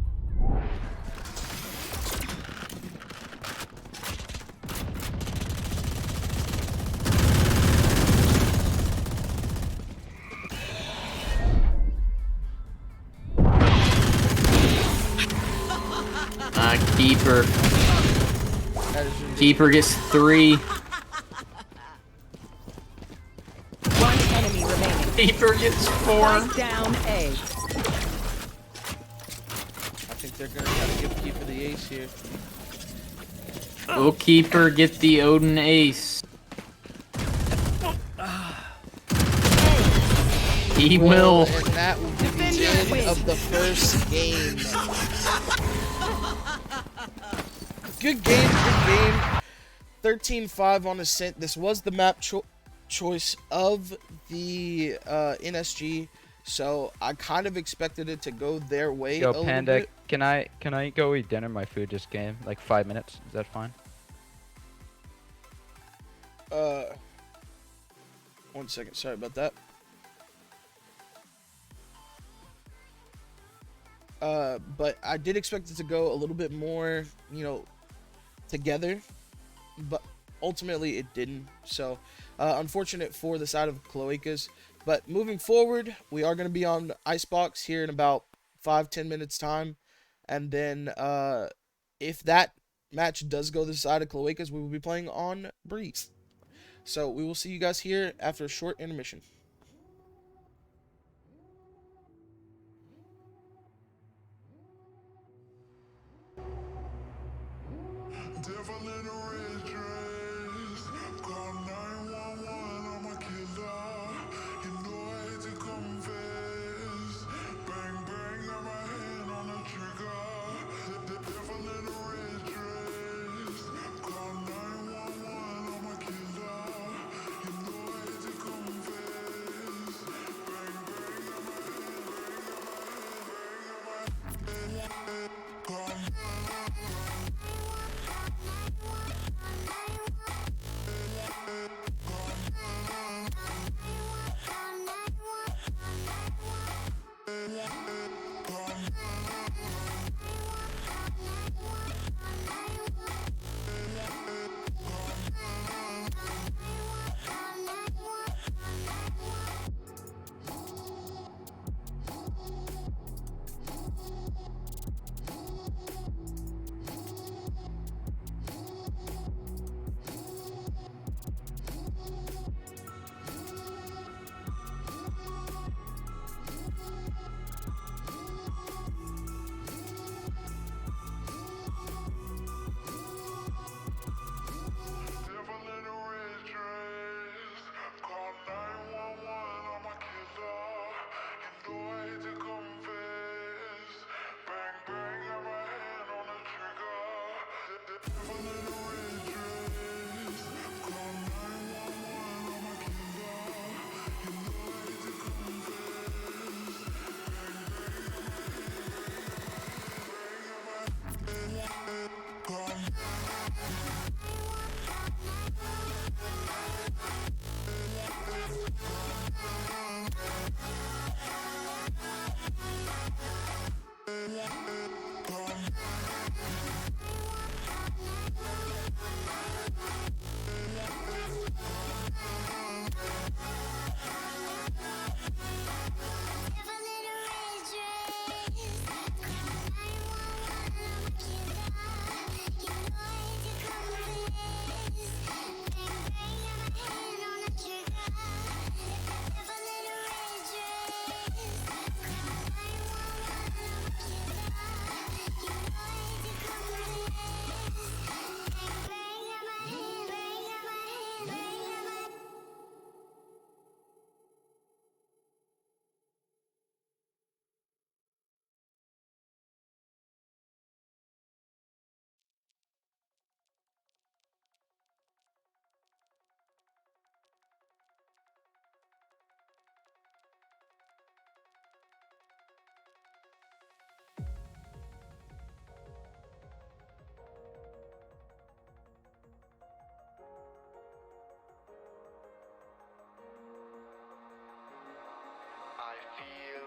Keeper. Keeper gets 3. Keeper gets 4. Spike down A. I think they're gonna try to give Keeper the ace here. Will Keeper get the Odin ace? He will. And that will be the end of the first game. Good game, good game. 13-5 on Ascent. This was the map choice of the NSG, so I kind of expected it to go their way. Yo, a Panda, little bit. can I go eat dinner? My food just came. Like 5 minutes. Is that fine? 1 second. Sorry about that. But I did expect it to go a little bit more, you know, together, but ultimately it didn't. So, unfortunate for the side of Cloacas. But moving forward, we are going to be on Icebox here in about 5-10 minutes time. And then, if that match does go the side of Cloacas, we will be playing on Breeze. So, we will see you guys here after a short intermission.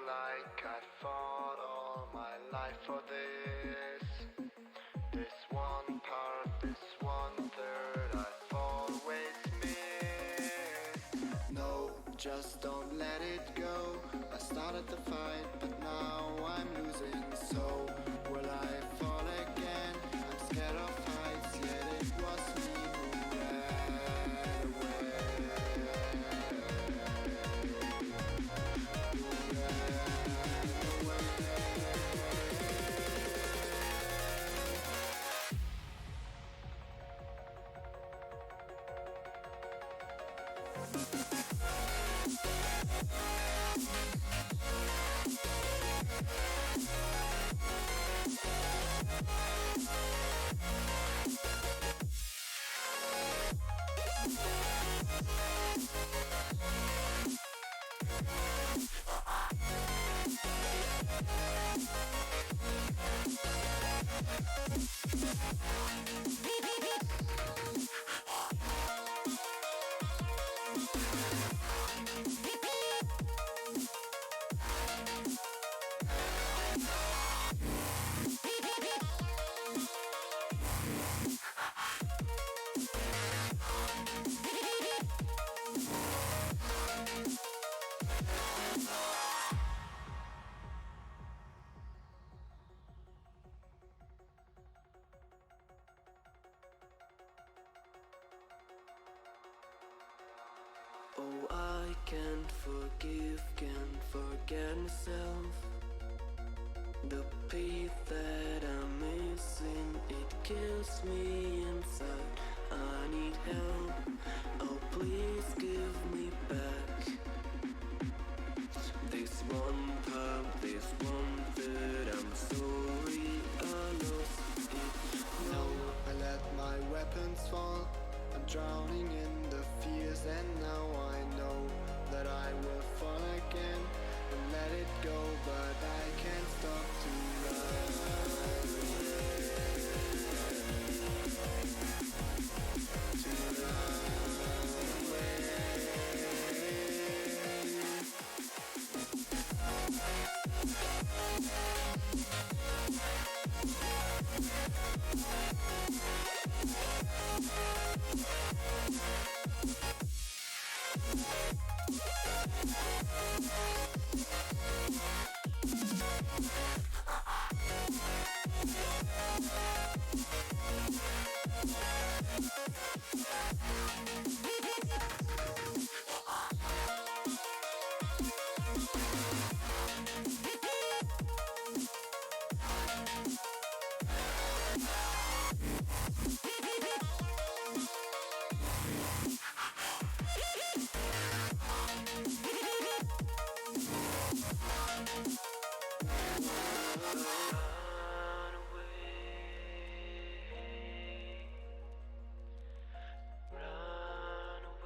like I fought all my life for this. This one part, this 1/3 I've always missed. No, just don't let it go. I started the fight, but now I'm losing. So will I fall again? I'm scared of heights, yet it was me who ran away. Oh, I can't forgive, can't forget myself. The peace that I'm missing, it kills me inside. I need help, oh please give me back this one pub, this one food. I'm sorry I lost it. No, I let my weapons fall. I'm drowning in the fears, and now I know that I will fall again and let it go, but I can't stop to run away. To run away.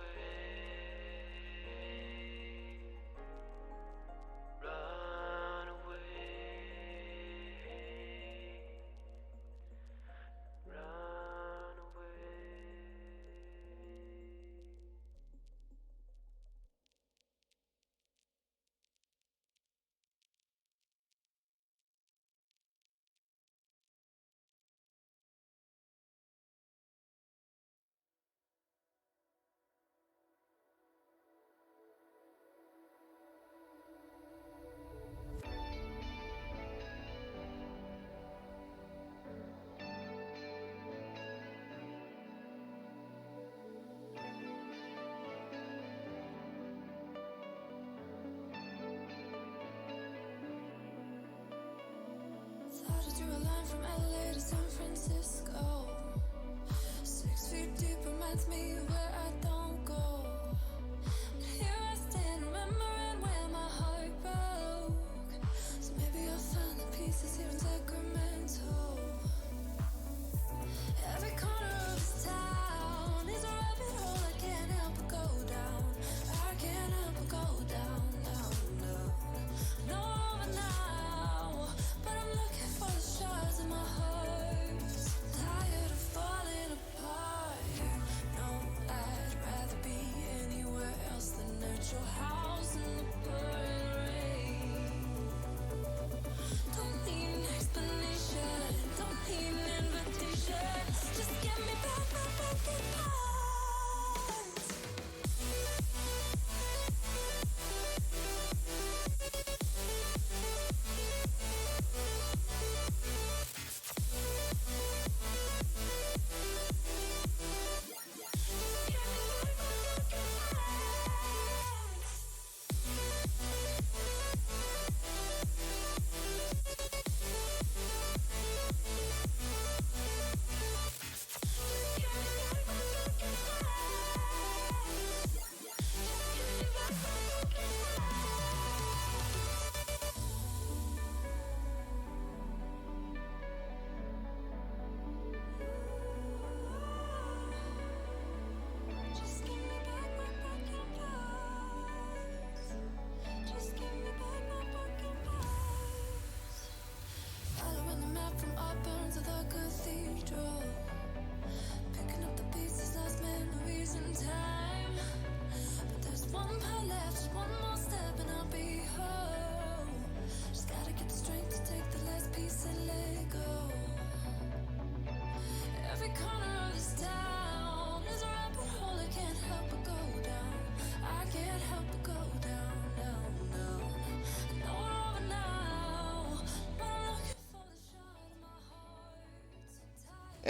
Tired of falling apart. No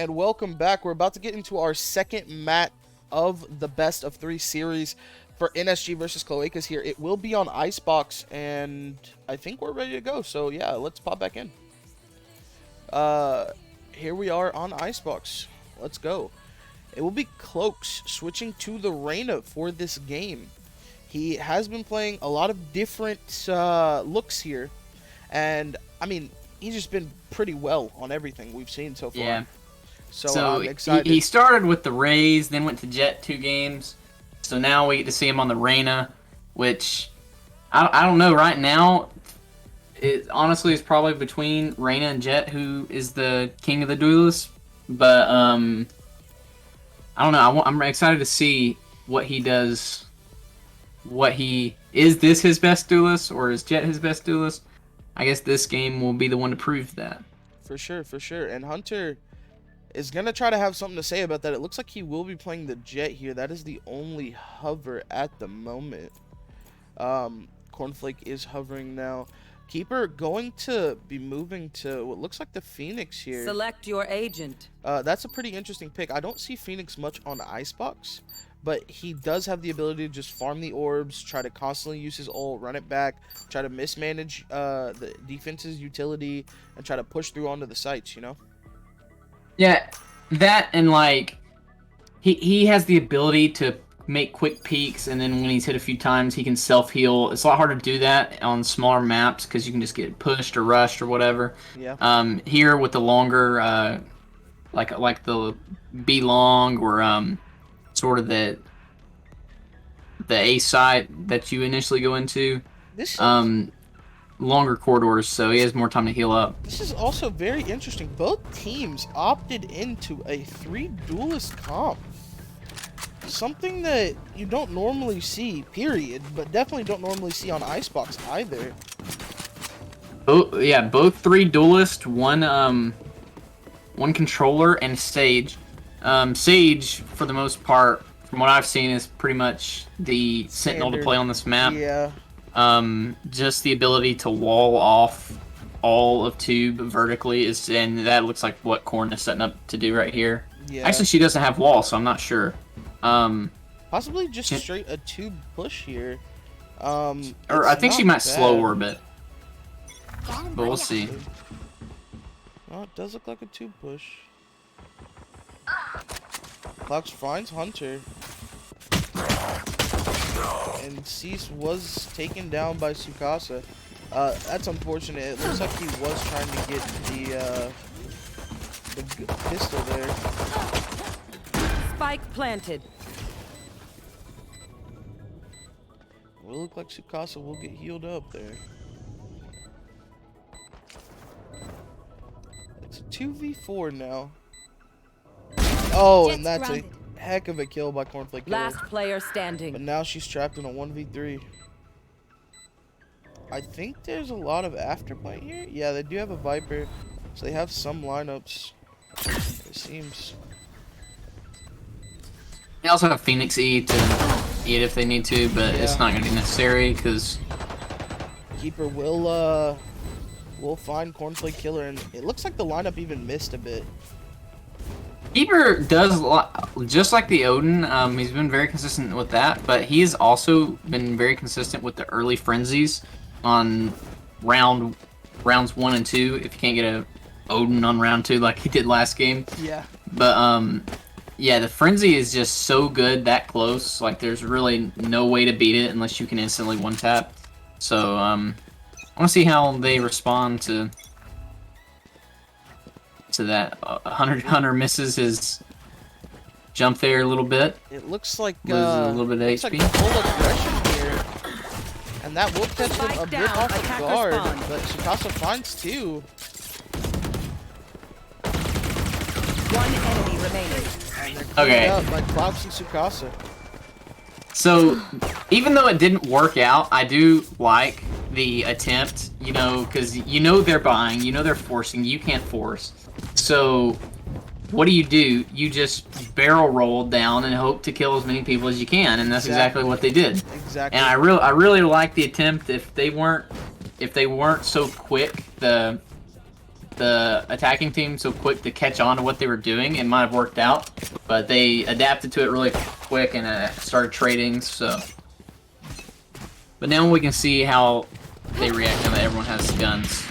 and welcome back. We're about to get into our second mat of the best of 3 series for NSG versus Cloacas here. It will be on Icebox, and I think we're ready to go. So yeah, let's pop back in. Here we are on Icebox. Let's go. It will be Cloaks switching to the Reyna for this game. He has been playing a lot of different looks here, and I mean, he's just been pretty well on everything we've seen so far. Yeah. So I'm excited. He started with the Rays, then went to Jet 2 games. So now we get to see him on the Reyna, which I don't know right now. It honestly is probably between Reyna and Jet, who is the king of the duelists. But I don't know. I'm excited to see what he does. Is this his best duelist, or is Jet his best duelist? I guess this game will be the one to prove that. For sure, for sure. And Hunter is going to try to have something to say about that. It looks like he will be playing the Jet here. That is the only hover at the moment. Cornflake is hovering now. Keeper going to be moving to what looks like the Phoenix here. Select your agent. That's a pretty interesting pick. I don't see Phoenix much on Icebox, but he does have the ability to just farm the orbs, try to constantly use his ult, run it back, try to mismanage the defense's utility, and try to push through onto the sites, you know? Yeah, that and like, he has the ability to make quick peeks, and then when he's hit a few times, he can self-heal. It's a lot harder to do that on smaller maps because you can just get pushed or rushed or whatever. Yeah. Here with the longer, like the B long or sort of the A site that you initially go into. This longer corridors, so he has more time to heal up. This is also very interesting. Both teams opted into a 3 duelist comp. Something that you don't normally see, period, but definitely don't normally see on Icebox either. Both 3 duelists, one controller and Sage. Sage, for the most part, from what I've seen, is pretty much the sentinel to play on this map. Yeah. Just the ability to wall off all of Tube vertically and that looks like what Korn is setting up to do right here. Yeah. Actually, she doesn't have wall, so I'm not sure. Possibly just straight a Tube push here. Or I think she might slow orbit. But we'll see. Oh, it does look like a 2 push. Cloaks finds Hunter. And Cease was taken down by Tsukasa. That's unfortunate. It looks like he was trying to get the pistol there. Spike planted. Will look like Tsukasa will get healed up there. It's a 2v4 now. Oh, and that's a heck of a kill by Cornflake Killer. Last player standing. But now she's trapped in a 1v3. I think there's a lot of afterplay here. Yeah, they do have a Viper, so they have some lineups. It seems. They also have Phoenix E to eat if they need to, but it's not going to be necessary because Keeper will find Cornflake Killer, and it looks like the lineup even missed a bit. Keeper does just like the Odin. He's been very consistent with that, but he's also been very consistent with the early frenzies on rounds 1 and 2. If you can't get a Odin on round 2 like he did last game. Yeah. But yeah, the frenzy is just so good that close. Like there's really no way to beat it unless you can instantly one tap. So I want to see how they respond to that. Hunter misses his jump there a little bit. It looks like loses a little bit of HP. Like full aggression here, and that will catch him a bit off the guard. But Tsukasa finds 2. One enemy remaining. Okay. By Cloaks and Tsukasa. So, even though it didn't work out, I do like the attempt, you know, because you know they're buying, you know they're forcing, you can't force. So, what do? You just barrel roll down and hope to kill as many people as you can, and that's exactly what they did. Exactly. And I really like the attempt. If they weren't so quick, the the attacking team so quick to catch on to what they were doing, it might have worked out. But they adapted to it really quick and started trading. So, but now we can see how they react now that everyone has guns.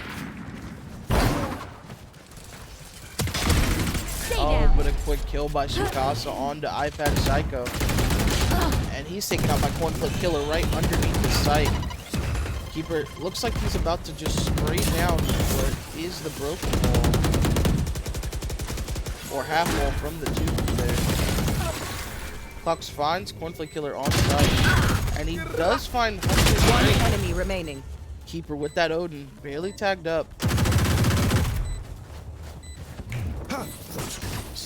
Oh, but a quick kill by Shikasa onto iPad Psycho. And he's taken out by Cornflake Killer right underneath the sight. Keeper looks like he's about to just spray down what is the broken wall. Or half wall from the tube there. Cox finds Cornflake Killer on site. And he does find Hunter's One ring. enemy remaining. Keeper with that Odin, barely tagged up.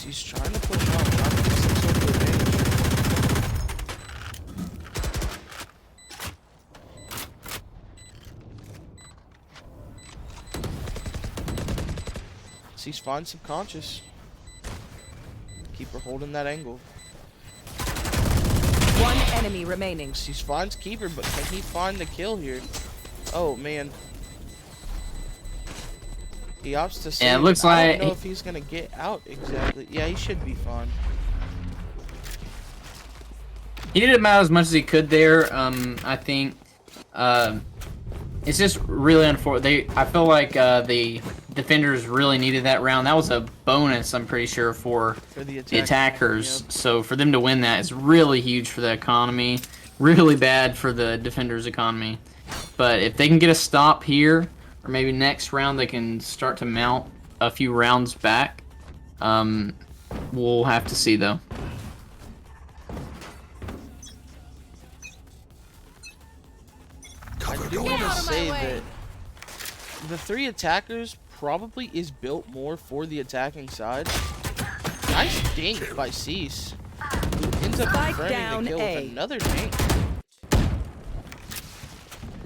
He's trying to push on, trying to get some sort of advantage. He's fine subconscious. Keeper holding that angle. One enemy remaining. He's finds Keeper, but can he find the kill here? Oh man. He opts to save. Yeah, it looks I like don't know if he's gonna get out exactly. Yeah, he should be fine. He did about as much as he could there. I think it's just really unfortunate. I feel like the defenders really needed that round. That was a bonus, I'm pretty sure, for the attackers. Yep. So for them to win that is really huge for the economy. Really bad for the defenders' economy. But if they can get a stop here, or maybe next round they can start to mount a few rounds back. We'll have to see though. I do want to say that the three attackers probably is built more for the attacking side. Nice dink by Cease, who ends up confirming the kill with another dink.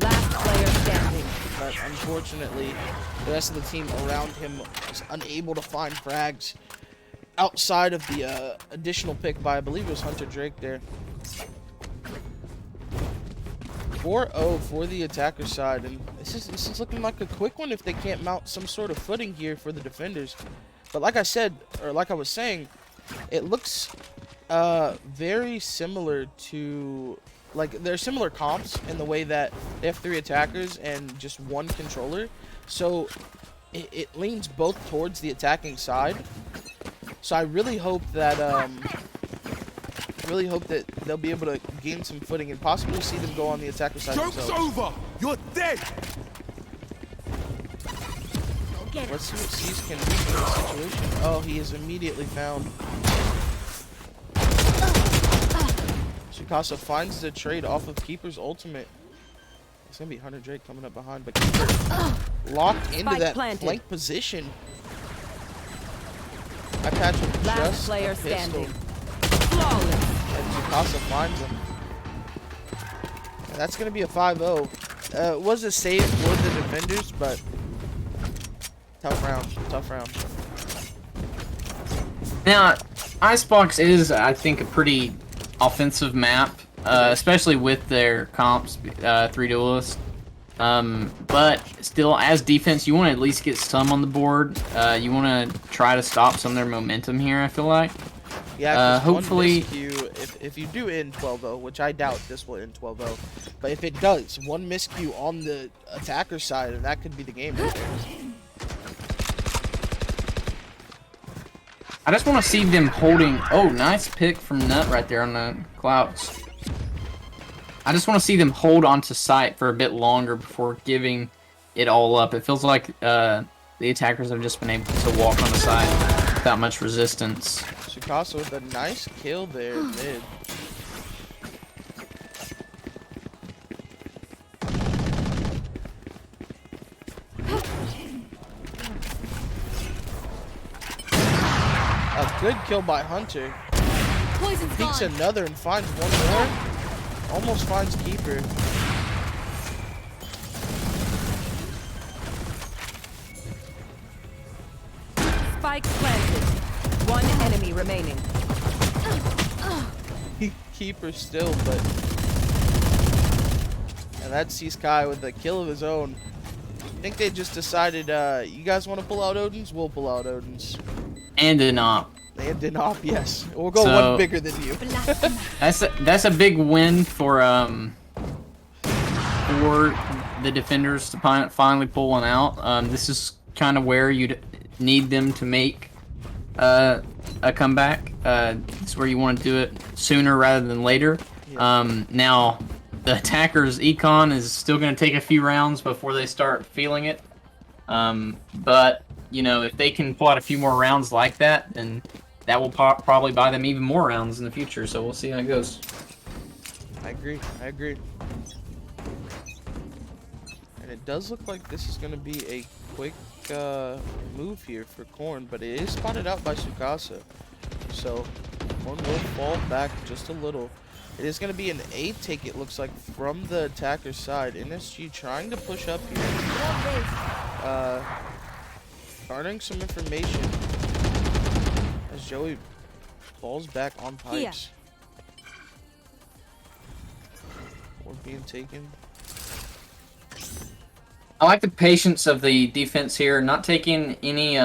Last player standing. But unfortunately, the rest of the team around him was unable to find frags outside of the additional pick by, I believe it was Hunter Drake there. 4-0 for the attacker side, and this is looking like a quick one if they can't mount some sort of footing here for the defenders. But like I said, or like I was saying, it looks very similar to, like, they're similar comps in the way that they have three attackers and just one controller. So it leans both towards the attacking side. So I really hope that they'll be able to gain some footing and possibly see them go on the attacker side Joke's themselves. over! You're dead! Let's see what Cease can do in this situation. Oh, he is immediately found. Shikasa finds the trade off of Keeper's ultimate. It's gonna be Hunter Drake coming up behind, but Keeper locked into that flank position. I patch him just player a pistol. standing. Flawless. And Shikasa finds him. And that's gonna be a 5-0. It was a save for the defenders, but tough round. Tough round. Now, Icebox is, I think, a pretty offensive map, especially with their comps, 3 duelists. But still, as defense, you want to at least get some on the board. You want to try to stop some of their momentum here, I feel like. Yeah, hopefully, if you do end 12-0, which I doubt this will end 12-0, but if it does, one miscue on the attacker side, and that could be the game right there. I just want to see them holding. Oh, nice pick from Nut right there on the clouds. I just want to see them hold onto site for a bit longer before giving it all up. It feels like the attackers have just been able to walk on the side without much resistance. Shikasa with a nice kill there mid. A good kill by Hunter. Peeks another and finds one more. Almost finds Keeper. Spike planted. One enemy remaining. Keeper still, but... And that's C-Sky with a kill of his own. think they just decided, you guys want to pull out Odin's? We'll pull out Odin's. And an op. And Denop, yes. We'll go So- one bigger than you. That's a big win for the defenders to finally pull one out. This is kind of where you'd need them to make a comeback. It's where you want to do it sooner rather than later. Now, the attackers' econ is still going to take a few rounds before they start feeling it. But, you know, if they can pull out a few more rounds like that, then that will probably buy them even more rounds in the future. So we'll see how it goes. I agree. And it does look like this is going to be a quick move here for Korn, but it is spotted out by Tsukasa. So Korn will fall back just a little. It is going to be an A take, it looks like, from the attacker's side. NSG trying to push up here. Garnering some information as Joey falls back on pipes. Or being taken. I like the patience of the defense here, not taking any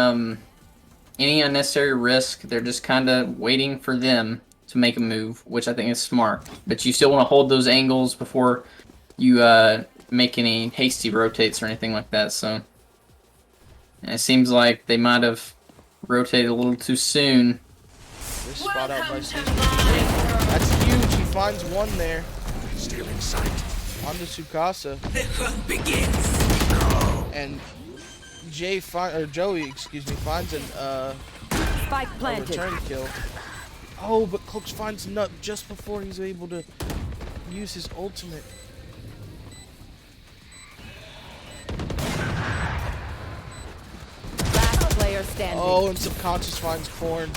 unnecessary risk. They're just kind of waiting for them to make a move, which I think is smart. But you still want to hold those angles before you make any hasty rotates or anything like that. So and it seems like they might have rotated a little too soon. This spot out by That's huge. He finds one there. Still in sight. On to Tsukasa. The hunt begins. And Joey, excuse me, finds an Spike a planted. return kill. Oh, but Cloaks finds Nut just before he's able to use his ultimate. Last player standing. Oh, and Subconscious finds Korn.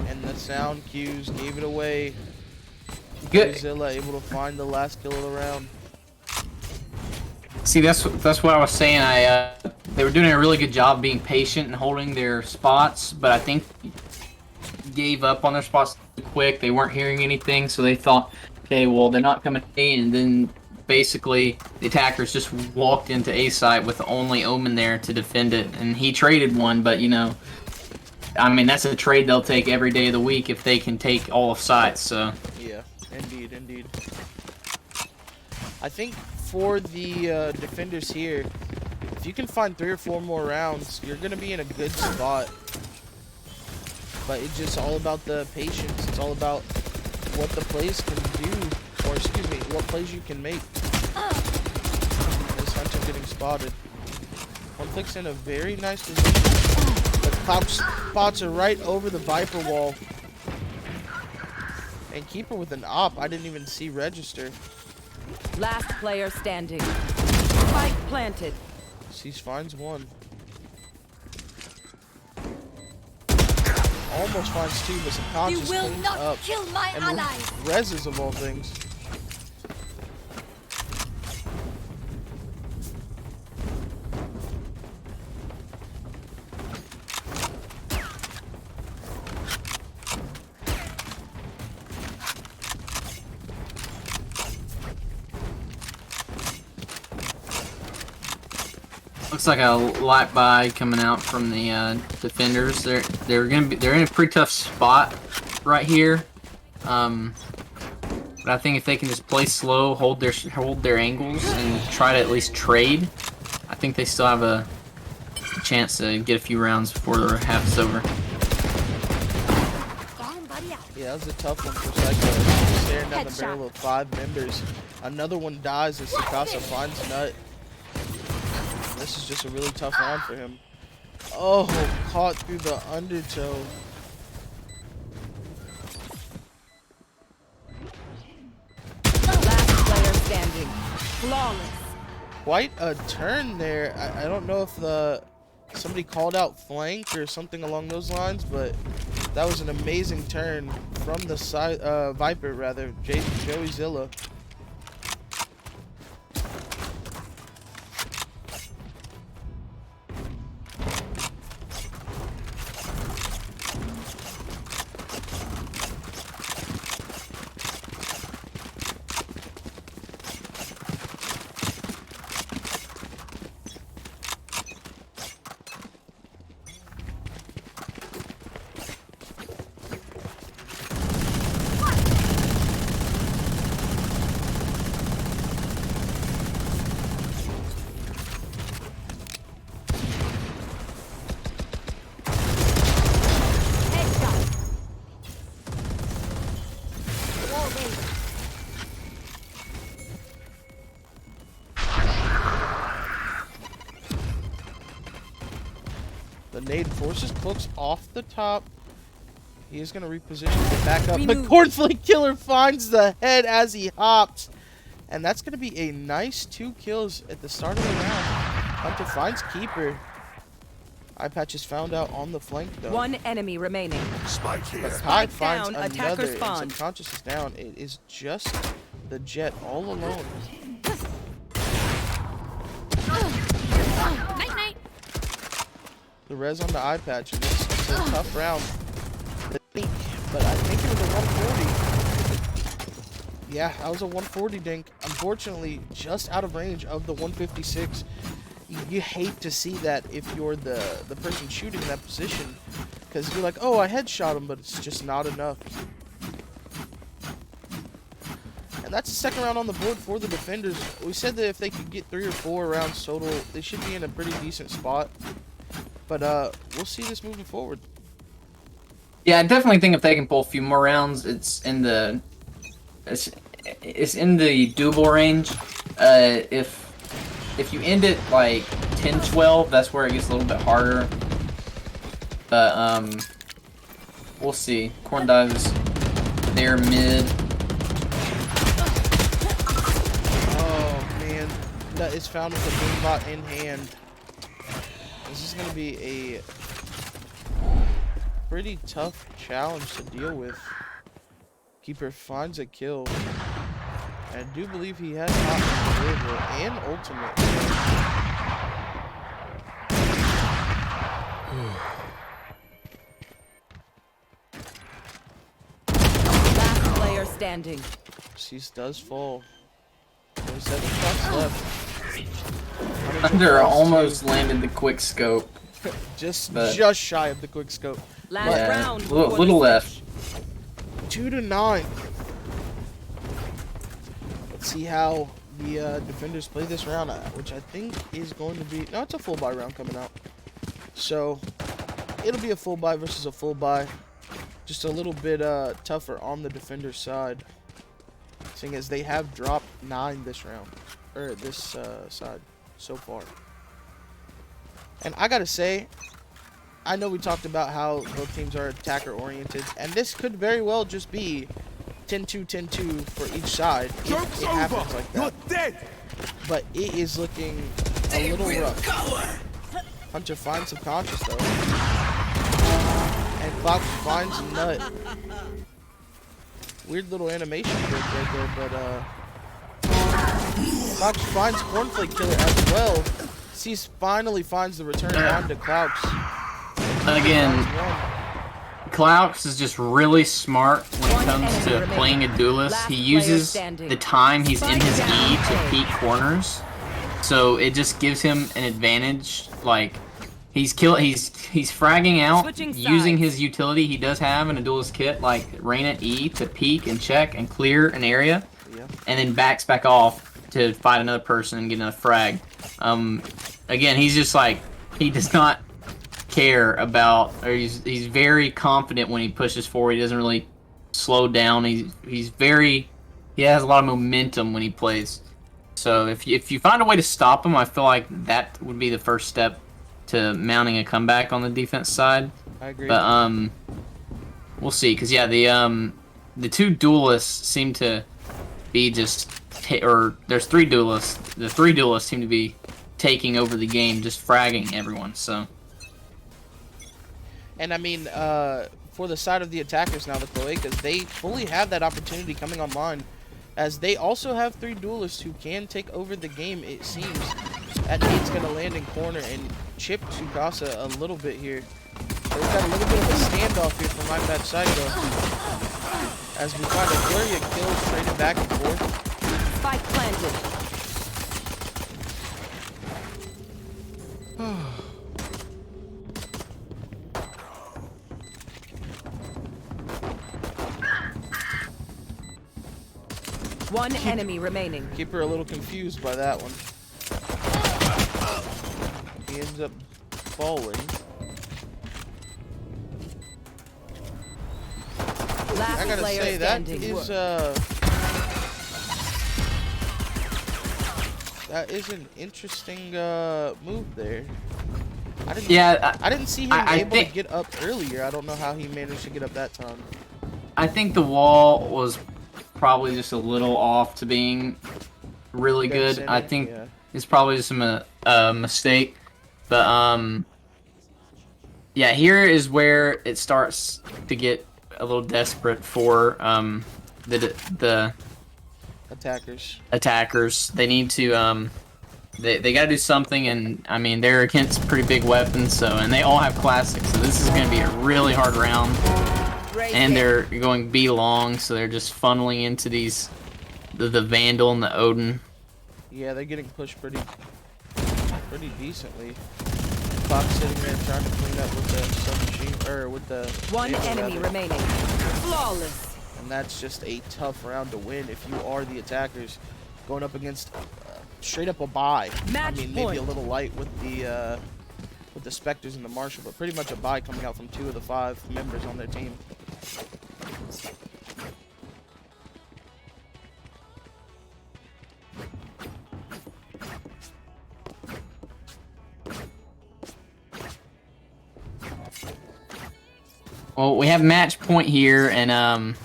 And the sound cues gave it away. Good. Zilla able to find the last kill of the round. See, that's what I was saying. They were doing a really good job being patient and holding their spots, but I think gave up on their spots too quick. They weren't hearing anything, so they thought, okay, well, they're not coming in, and then basically the attackers just walked into A site with only Omen there to defend it, and he traded one, but you know, I mean, that's a trade they'll take every day of the week if they can take all of sites. So yeah, indeed. I think for the defenders here, if you can find 3 or 4 more rounds, you're gonna be in a good spot. But it's just all about the patience. It's all about what the plays can do, or excuse me, what plays you can make. This Hunter getting spotted. One clicks in a very nice position. The cloud spots are right over the Viper wall. And Keeper with an op, I didn't even see register. Last player standing. Spike planted. Sees finds one. Almost finds 2, but Subconscious You will cleans not up. kill my And allies. reses of all things. looks like a light buy coming out from the defenders. They're in a pretty tough spot right here. But I think if they can just play slow, hold their angles, and try to at least trade, I think they still have a chance to get a few rounds before the half is over. Yeah, that was a tough one for Psycho. Staring down the barrel of 5 members. Another one dies as Tsukasa finds Nut. This is just a really tough round for him. Oh, caught through the undertow. Last player standing. Flawless. Quite a turn there. I don't know if somebody called out flank or something along those lines, but that was an amazing turn from the side, Viper rather, Joey Zilla. The nade forces Cloaks off the top. He is going to reposition it back up. But Cornflake Killer finds the head as he hops. And that's going to be a nice 2 kills at the start of the round. Hunter finds Keeper. Eye Patch is found out on the flank, though. 1 enemy remaining. Spike here. But Kai Spike finds down, another, attacker and spawn. Subconscious is down. It is just the Jet all alone. Night night. The res on the Eye Patch, and it's a tough round. But I think it was a 140. Yeah, that was a 140 dink. Unfortunately, just out of range of the 156. You hate to see that if you're the person shooting that position, because you're like, oh, I headshot him, but it's just not enough. And that's the second round on the board for the defenders. We said that if they could get 3 or 4 rounds total, they should be in a pretty decent spot. But we'll see this moving forward. Yeah, I definitely think if they can pull a few more rounds, it's in the doable range. If you end it like 10-12, that's where it gets a little bit harder. But we'll see. Corn Dives, they're mid. Oh man, that is found with a boombot in hand. This is gonna be a pretty tough challenge to deal with. Keeper finds a kill. I do believe he has hot and ultimate. Last player standing. Cease does fall. 27 shots left. Thunder almost landed the quick scope. just but shy of the quick scope. Last round. Little left. 2-9. Let's see how the defenders play this round, which I think is going to be... No, it's a full buy round coming out. So, it'll be a full buy versus a full buy. Just a little bit tougher on the defender's side. Seeing as they have dropped 9 this round. Or this side so far. And I gotta say, I know we talked about how both teams are attacker oriented. And this could very well just be 10-2, 10-2 for each side. It happens like that. You're dead. But it is looking a little rough. Hunter finds Subconscious though. And Fox finds Nut. Weird little animation right there, but Fox finds Cornflake Killer as well. Cease finally finds the return on to Clouks. Again, Clouks is just really smart when it comes to playing a duelist. He uses the time he's in his E to peek corners, so it just gives him an advantage. Like he's fragging out using his utility he does have in a duelist kit, like Reyna E to peek and check and clear an area, and then backs back off to fight another person and get another frag. Again, he's just like, he does not care about, or he's very confident when he pushes forward. He doesn't really slow down. He has a lot of momentum when he plays. So if you find a way to stop him, I feel like that would be the first step to mounting a comeback on the defense side. I agree. But we'll see, because yeah, the 2 duelists seem to be just, or there's 3 duelists. The 3 duelists seem to be taking over the game, just fragging everyone. So. And I mean, for the side of the attackers now, the Cloacas, they fully have that opportunity coming online, as they also have 3 duelists who can take over the game, it seems. That nade's going to land in corner and chip Tsukasa a little bit here. So we've got a little bit of a standoff here from my bad side, though. As we find a flurry of kills traded back and forth. Spike planted. One enemy remaining. Keep her a little confused by that one. He ends up falling. Last I gotta player say, that is an interesting move there. I didn't see him able to get up earlier. I don't know how he managed to get up that time. I think the wall was probably just a little off to being really good. center, I think yeah. it's probably just a mistake. But yeah, here is where it starts to get a little desperate for the attackers. They need to they got to do something, and I mean they're against pretty big weapons, so and they all have classics, so this is going to be a really hard round. And they're going B long, so they're just funneling into these the Vandal and the Odin. Yeah, they're getting pushed pretty decently. Fox sitting there trying to clean up with the submachine or with the one enemy remaining. Flawless. And that's just a tough round to win if you are the attackers going up against straight up a buy. I mean, maybe a little light with the Spectres and the Marshal, but pretty much a buy coming out from 2 of the 5 members on their team. Well, we have match point here, and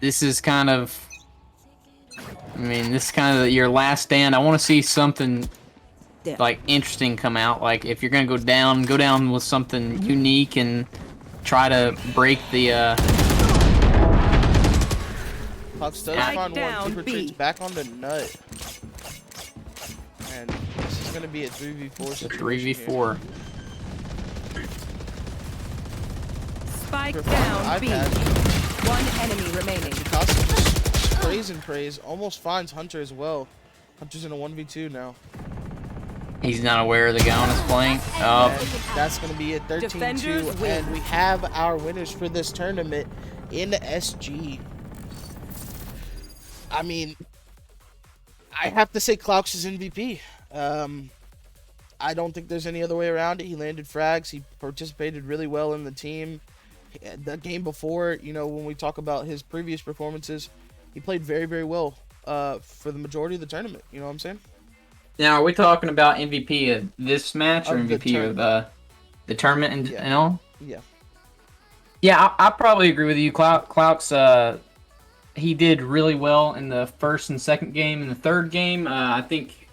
this is kind of, I mean, this is kind of your last stand. I want to see something like interesting come out. Like if you're gonna go down with something unique and try to break the. Fox does find one. He retreats back on the nut, and this is gonna be a 3v4 situation. 3v4. Spike down B. One enemy remaining. Picasso just sprays and prays. Almost finds Hunter as well. Hunter's in a 1v2 now. He's not aware of the guy on his flank. Oh. And that's going to be it. 13-2. And we have our winners for this tournament in SG. I mean, I have to say Klaus is MVP. I don't think there's any other way around it. He landed frags. He participated really well in the team. The game before, you know, when we talk about his previous performances, he played very, very well for the majority of the tournament. You know what I'm saying? Now, are we talking about MVP of this match or MVP of the tournament and all? Yeah. Yeah, I probably agree with you. Klaus, he did really well in the first and second game. In the third game, I think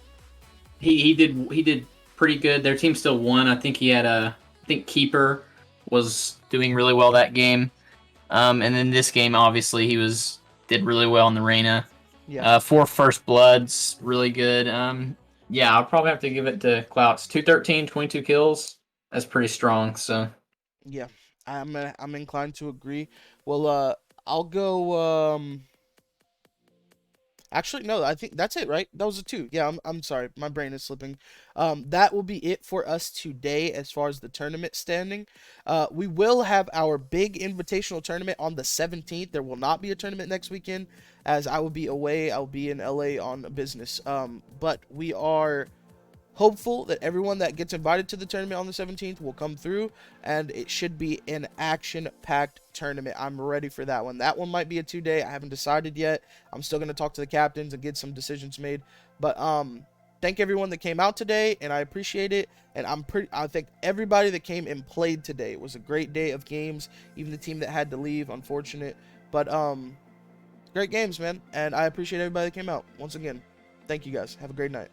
he did pretty good. Their team still won. I think he had I think Keeper was doing really well that game. And then this game, obviously, he did really well in the Reyna. Yeah. 4 first bloods, really good. Yeah, I'll probably have to give it to Klaus. 213, 22 kills. That's pretty strong. So. Yeah, I'm inclined to agree. Well, I'll go. Actually, no, I think that's it, right? That was a 2. Yeah, I'm sorry, my brain is slipping. That will be it for us today as far as the tournament standing. We will have our big invitational tournament on the 17th. There will not be a tournament next weekend as I will be away. I'll be in LA on business. But we are hopeful that everyone that gets invited to the tournament on the 17th will come through, and it should be an action-packed tournament. I'm ready for that one. That one might be a 2-day. I haven't decided yet. I'm still going to talk to the captains and get some decisions made. But thank everyone that came out today, and I appreciate it. And I think everybody that came and played today. It was a great day of games. Even the team that had to leave, unfortunate. But great games, man. And I appreciate everybody that came out. Once again, thank you guys. Have a great night.